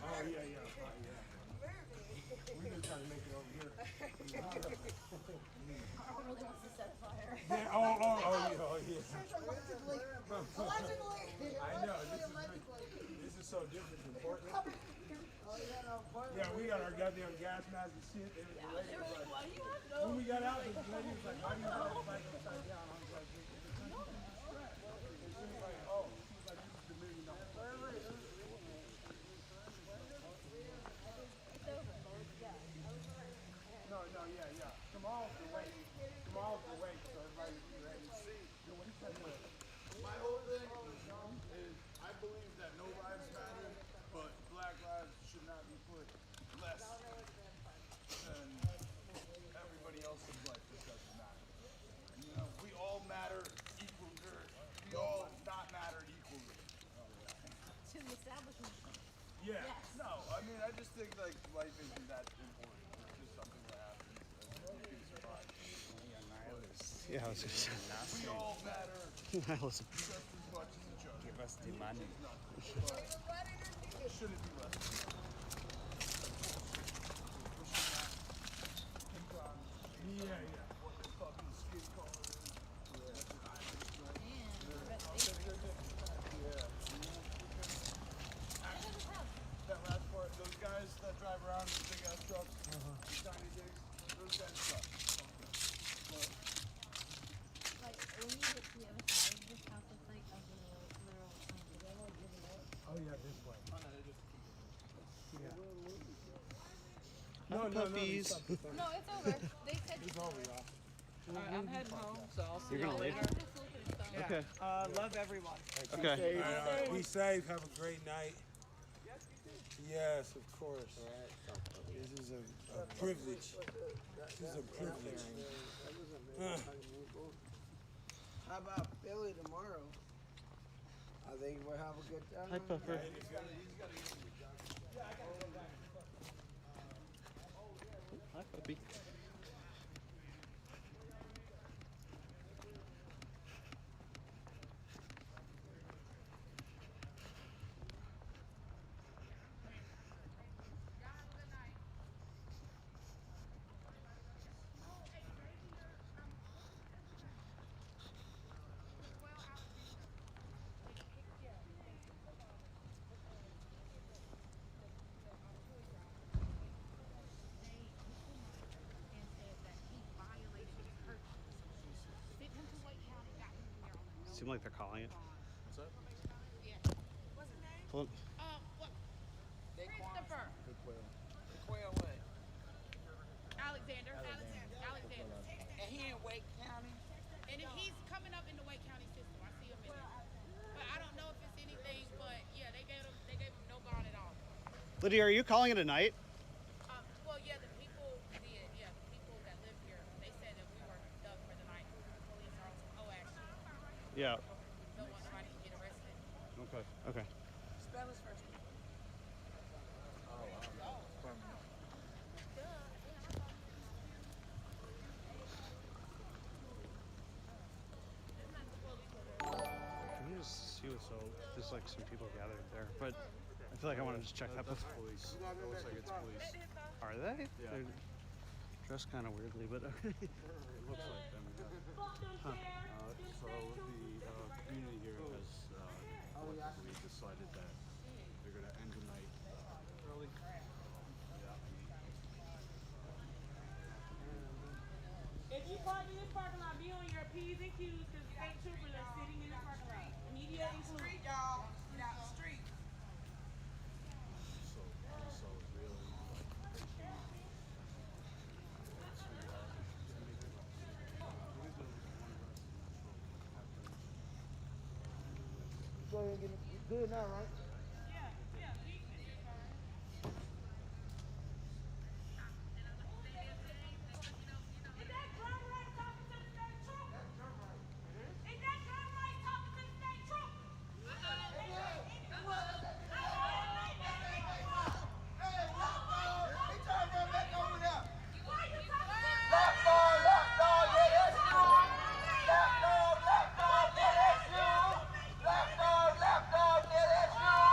Oh yeah. really wants to set a fire. Yeah, oh, yeah. Allegedly. Allegedly. I know, this is so different than Portland. Yeah, we got our goddamn gas mask and shit. And the lady was like, when we got out, the lady was like, why do you have the bike upside down? I was like, it's a strap. And she was like, oh, she was like, this is the $1 million. No, yeah. Tomorrow's the wait. So everybody be ready. My whole thing is I believe that no lives matter, but black lives should not be put less than everybody else's life. This doesn't matter. You know, we all matter equally. We all not matter equally. To the establishment. Yeah. Yes. No, I mean, I just think like life isn't that important. It's just something that happens and you can survive. Yeah, I was just saying. We all matter Nihilism. just as much as each other. Give us the money. It shouldn't be less. Yeah. What the fucking skin color is. That last part, those guys that drive around in big ass trucks, tiny digs, those guys suck. Like, when you get to the other side of this house, it's like a literal Oh, yeah, this way. No, puppies. No, it's over. They said It's over, y'all. Alright, I'm heading home, so I'll see You're y'all gonna leave? later. Yeah. Okay. Love everyone. Okay. Be safe. Have a great night. Yes, of course. This is a privilege. This is a privilege. How about Philly tomorrow? I think we'll have a good time. Hi, Puffer. Hi, puppy. Seem like they're calling it. What's up? What's his name? Pull it. What? Christopher. Quail what? Alexander. And he in Wake County? And he's coming up in the Wake County system. I see him in there. But I don't know if it's anything, but yeah, they gave him no bond at all. Lydia, are you calling it a night? Well, yeah, the people that live here, they said that we were done for the night. Police are also, actually, Yeah. don't want nobody to get arrested. Okay. Spell his first name. Can you just see what's so there's like some people gathered there, but I feel like I want to just check that before. Police. It looks like it's police. Are they? Yeah. They're dressed kind of weirdly, but okay. It looks like them, yeah. Huh. So the community here has collectively decided that they're going to end the night early. If you park in this parking lot, be on your P's and Q's because the state troopers are sitting in the parking lot. Media included. Y'all, get out the street. So really Go ahead and get it. It's good now, right? Left dog, yeah, that's you.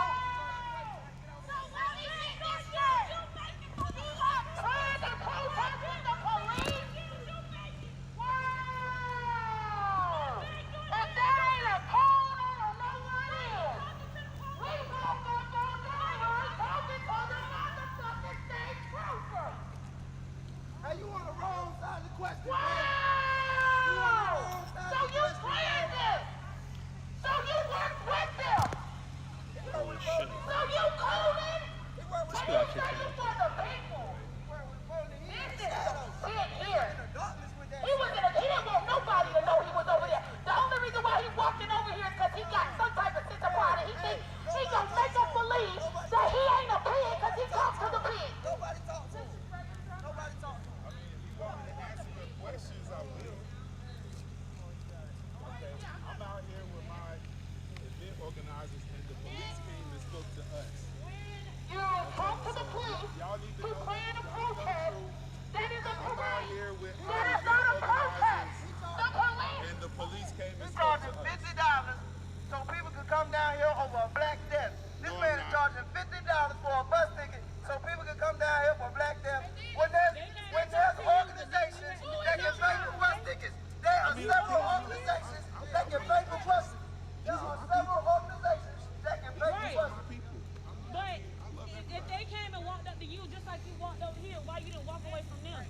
just like you walked over here. Why you didn't walk away from them?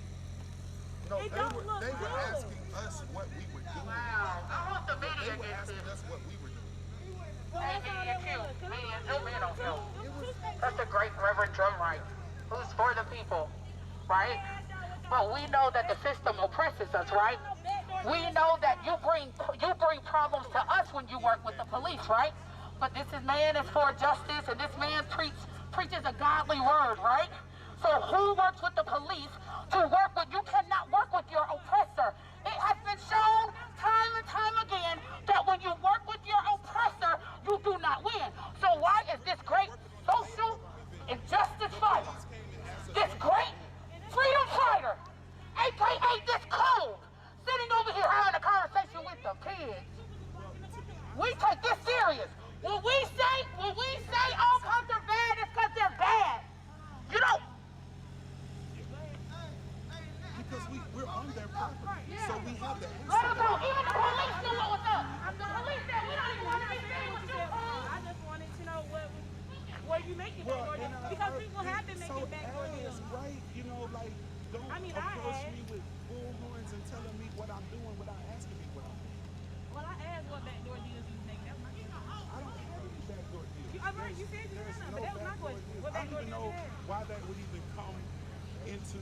No, It don't look they were good. asking us what we were doing. I want the media They were gets asking this. us what we were doing. Hey, media Q. Media, zoom in on him. That's the great Reverend Drumright, who's for the people, right? But we know that the system oppresses us, right? We know that you bring problems to us when you work with the police, right? But this man is for justice, and this man preaches a godly word, right? So who works with the police to work with? You cannot work with your oppressor. It has been shown time and time again that when you work with your oppressor, you do not win. So why is this great social injustice fighter, this great freedom fighter, aka this code, sitting over here having a conversation with the kids? We take this serious. When we say all cops are bad, it's because they're bad. You know. Because we're on their property, so we have the answer. Let them go. Even the police knew what was up. The police said we don't even want to be seen with you. I just wanted to know where you making backdoor deals, because people have been making backdoor deals. Right, you know, like, don't approach me with bullhorns and telling me what I'm doing without asking me what I'm doing. Well, I asked what backdoor deals you was making. That was my question. I don't have any backdoor deals. All right, you said you had none, but that was my question. What I don't backdoor even deals know you had? why that would even come into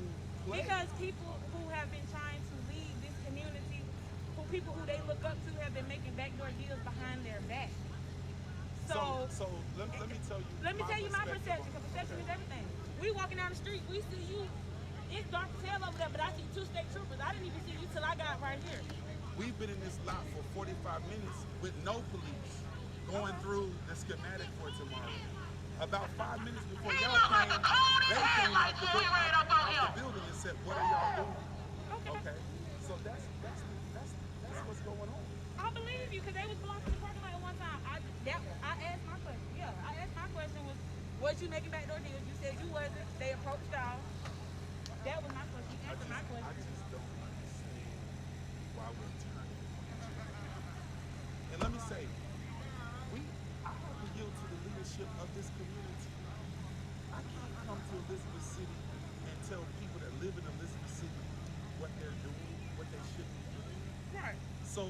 play. Because people who have been trying to lead this community, people who they look up to, have been making backdoor deals behind their back. So let me tell you. Let me tell you my perception, because perception is everything. We walking down the street, we see you. It's dark as hell over there, but I see 2 state troopers. I didn't even see you till I got right here. We've been in this lot for 45 minutes with no police, going through the schematic for tomorrow. About 5 minutes before y'all came, they came out the building and said, "What are y'all doing?" Okay. So that's what's going on. I believe you, because they was blocking the parking lot at one time. I asked my question. Yeah, I asked my question was you making backdoor deals? You said you wasn't. They approached y'all. That was my question. You answered my question. I just don't understand why we're turning on each other. And let me say, I have to yield to the leadership of this community. I can't come to Elizabeth City and tell people that live in Elizabeth City what they're doing, what they should be doing. Right. So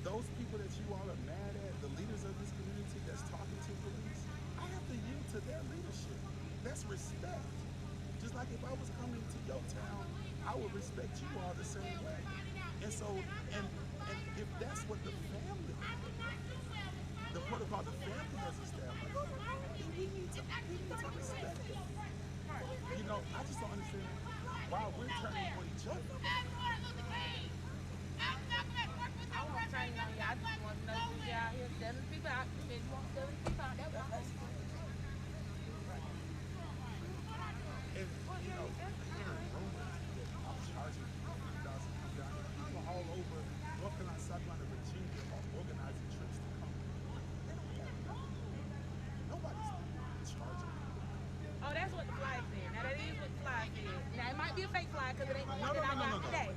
those people that you all are mad at, the leaders of this community that's talking to police, I have to yield to their leadership. That's respect. Just like if I was coming to your town, I would respect you all the same way. And so, and if that's what the family, the protocol the family has established, then we need to respect it. You know, I just don't understand why we're turning on each other. I won't turn you on you. I just want to know if you're out here selling people out. You said you want 70 people out. That was my question. And, you know, hearing rumors that I'm charging people $50 to come down here. People all over North Carolina, South Carolina, Virginia are organizing trips to come. They don't have nothing. Nobody's charging people. Oh, that's what the fly said. Now, that is what the fly said. Now, it might be a fake fly because it ain't the one that I got today.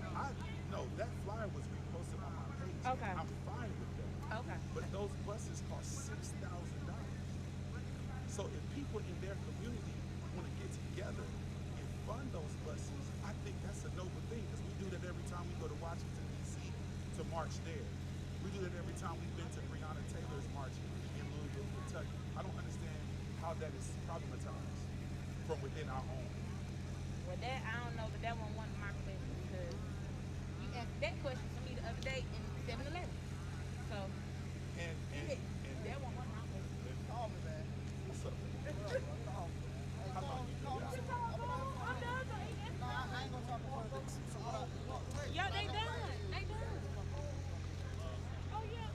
No, that flyer was reposted on my page. Okay. I'm fine with that. Okay. But those buses cost $6,000. So if people in their community want to get together and fund those buses, I think that's a noble thing, because we do that every time we go to Washington, D.C. to march there. We do that every time we've been to Breonna Taylor's march in Louisville, Kentucky. I don't understand how that is problematized from within our own. Well, that, I don't know, but that wasn't one of my questions, because you asked that question to me the other day in 7-Eleven. So, and that wasn't one of my questions. Call me, man. What's up? How long you been out? I'm done, so he asked. I ain't gonna talk about this. So what Yeah, they done. They done. Oh, yeah.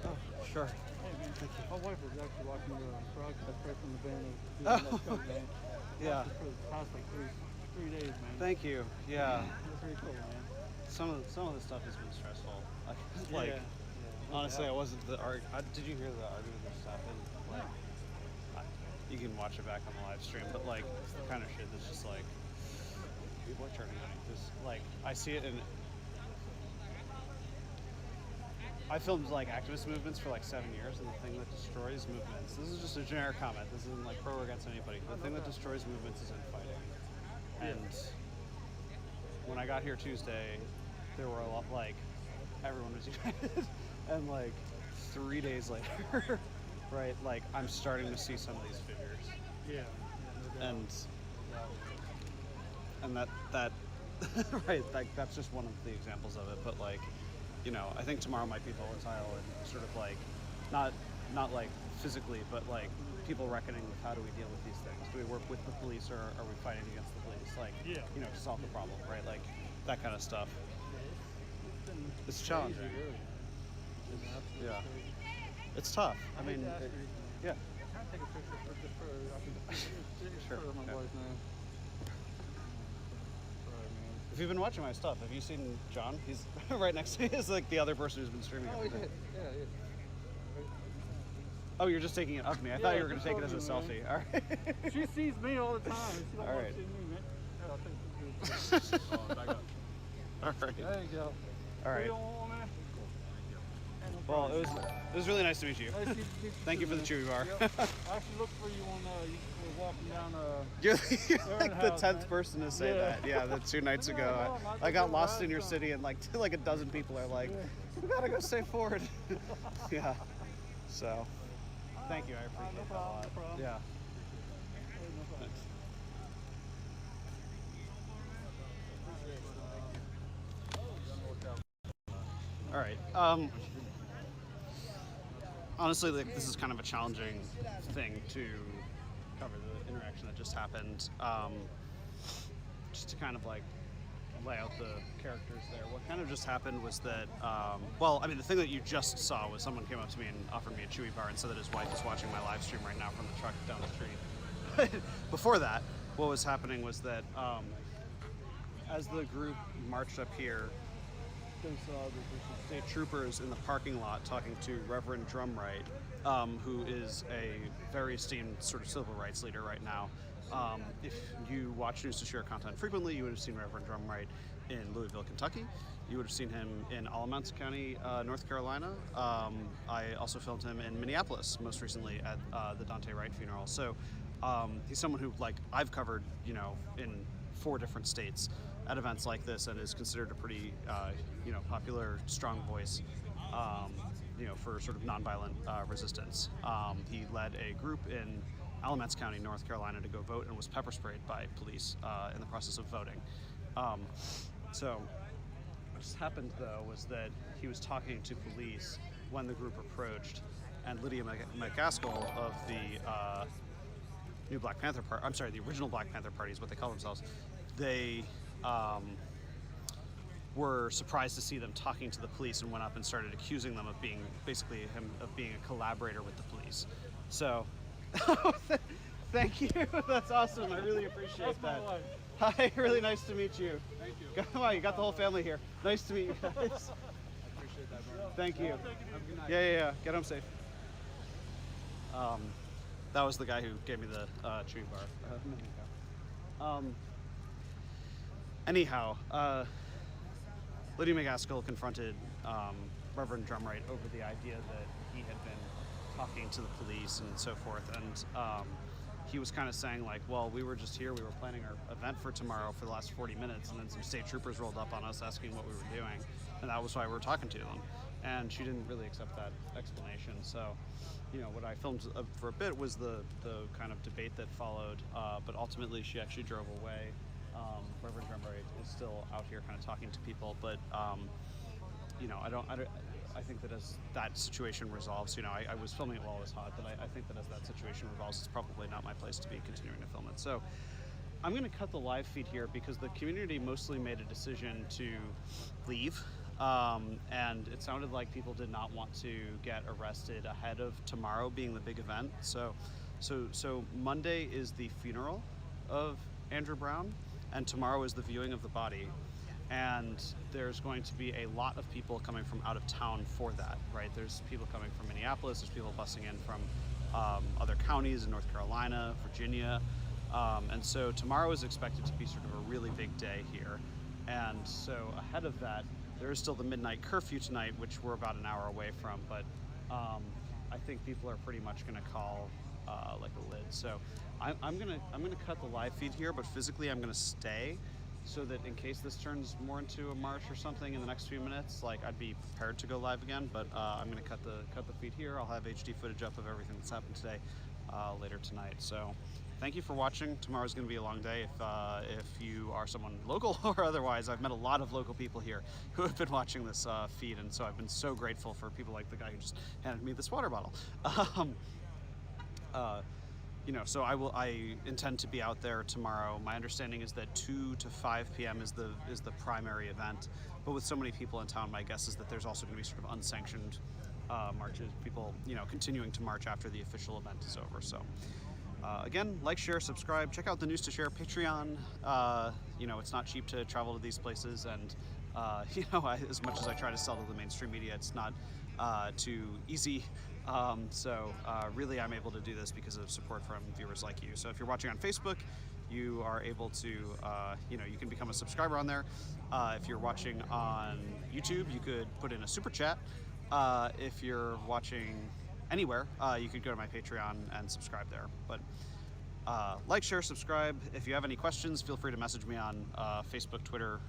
Oh, sure. My wife was actually watching the broadcast right from the van of the game. Yeah. For the past like three days, man. Thank you. Yeah. That's pretty cool, man. Some of the stuff has been stressful. Like, Yeah. honestly, I wasn't the did you hear the argument that just happened? Like, you can watch it back on the live stream, but like, it's the kind of shit that's just like, people are turning on it. Just like, I see it in. I filmed like activist movements for like 7 years, and the thing that destroys movements, this is just a generic comment, this isn't like pro or against anybody, the thing that destroys movements is infighting. And when I got here Tuesday, there were a lot, like, everyone was united, and like 3 days later, right, like I'm starting to see some of these figures. Yeah. And that right, like that's just one of the examples of it. But like, you know, I think tomorrow might be volatile and sort of like not like physically, but like people reckoning with how do we deal with these things. Do we work with the police or are we fighting against the police? Like, you know, to solve the problem, right? Like that kind of stuff. It's challenging. Yeah. It's tough. I mean, yeah. Can I take a picture Sure. for my boy's name? If you've been watching my stuff, have you seen John? He's right next to me. He's like the other person who's been streaming. Oh, everything. yeah. Oh, you're just taking it of me. I thought you were going to take it as a selfie. All right. She sees me all the time. She don't All want right. to see me, man. Yeah, I'll take this. All right. There you go. All right. You don't want, man? Well, it was really nice to meet you. Thank you for the chewy bar. Yep. I actually looked for you when you were walking down. You're like the 10th person to say that. Yeah, the 2 nights ago, I got lost in your city, and like a dozen people are like, "We gotta go stay forward." Yeah. So, thank you. I appreciate that a lot. Yeah. Thanks. All right. Honestly, like, this is kind of a challenging thing to cover, the interaction that just happened. Just to kind of like lay out the characters there. What kind of just happened was that, well, I mean, the thing that you just saw was someone came up to me and offered me a chewy bar and said that his wife is watching my live stream right now from the truck down the street. Before that, what was happening was that as the group marched up here, they saw the state troopers in the parking lot talking to Reverend Drumright, who is a very esteemed sort of civil rights leader right now. If you watch News to Share content frequently, you would have seen Reverend Drumright in Louisville, Kentucky. You would have seen him in Alamance County, North Carolina. I also filmed him in Minneapolis, most recently at the Dante Wright funeral. So he's someone who, like, I've covered, you know, in 4 different states at events like this, and is considered a pretty, you know, popular, strong voice, you know, for sort of nonviolent resistance. He led a group in Alamance County, North Carolina, to go vote and was pepper sprayed by police in the process of voting. So what just happened, though, was that he was talking to police when the group approached, and Lydia McCaskill of the new Black Panther Party, I'm sorry, the original Black Panther Party is what they call themselves, they were surprised to see them talking to the police and went up and started accusing them of being, basically him of being a collaborator with the police. So, thank you. That's awesome. I really appreciate that. Hi, really nice to meet you. Thank you. Come on, you got the whole family here. Nice to meet you guys. I appreciate that, bro. Thank you. Have a good night. Yeah. Get home safe. That was the guy who gave me the chewy bar. Anyhow, Lydia McCaskill confronted Reverend Drumright over the idea that he had been talking to the police and so forth, and he was kind of saying like, well, we were just here, we were planning our event for tomorrow for the last 40 minutes, and then some state troopers rolled up on us asking what we were doing, and that was why we were talking to them. And she didn't really accept that explanation. So, you know, what I filmed for a bit was the kind of debate that followed, but ultimately she actually drove away. Reverend Drumright is still out here kind of talking to people, but you know, I think that as that situation resolves, you know, I was filming it while it was hot, but I think that as that situation resolves, it's probably not my place to be continuing to film it. So I'm going to cut the live feed here because the community mostly made a decision to leave, and it sounded like people did not want to get arrested ahead of tomorrow being the big event. So Monday is the funeral of Andrew Brown, and tomorrow is the viewing of the body. And there's going to be a lot of people coming from out of town for that, right? There's people coming from Minneapolis, there's people busing in from other counties in North Carolina, Virginia. And so tomorrow is expected to be sort of a really big day here. And so ahead of that, there is still the midnight curfew tonight, which we're about an hour away from, but I think people are pretty much going to call like a lid. So I'm gonna cut the live feed here, but physically I'm gonna stay, so that in case this turns more into a march or something in the next few minutes, like I'd be prepared to go live again. But I'm gonna cut the feed here. I'll have HD footage up of everything that's happened today later tonight. So thank you for watching. Tomorrow's going to be a long day if you are someone local or otherwise. I've met a lot of local people here who have been watching this feed, and so I've been so grateful for people like the guy who just handed me this water bottle. You know, so I intend to be out there tomorrow. My understanding is that 2 to 5 p.m. is the primary event, but with so many people in town, my guess is that there's also going to be sort of unsanctioned marches, people, you know, continuing to march after the official event is over. So again, like, share, subscribe, check out the News to Share Patreon. You know, it's not cheap to travel to these places, and you know, as much as I try to sell to the mainstream media, it's not too easy. So really I'm able to do this because of support from viewers like you. So if you're watching on Facebook, you are able to, you know, you can become a subscriber on there. If you're watching on YouTube, you could put in a super chat. If you're watching anywhere, you could go to my Patreon and subscribe there. But like, share, subscribe. If you have any questions, feel free to message me on Facebook, Twitter.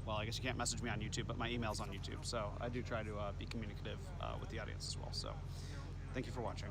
Well, I guess you can't message me on YouTube, but my email's on YouTube. So I do try to be communicative with the audience as well. So thank you for watching.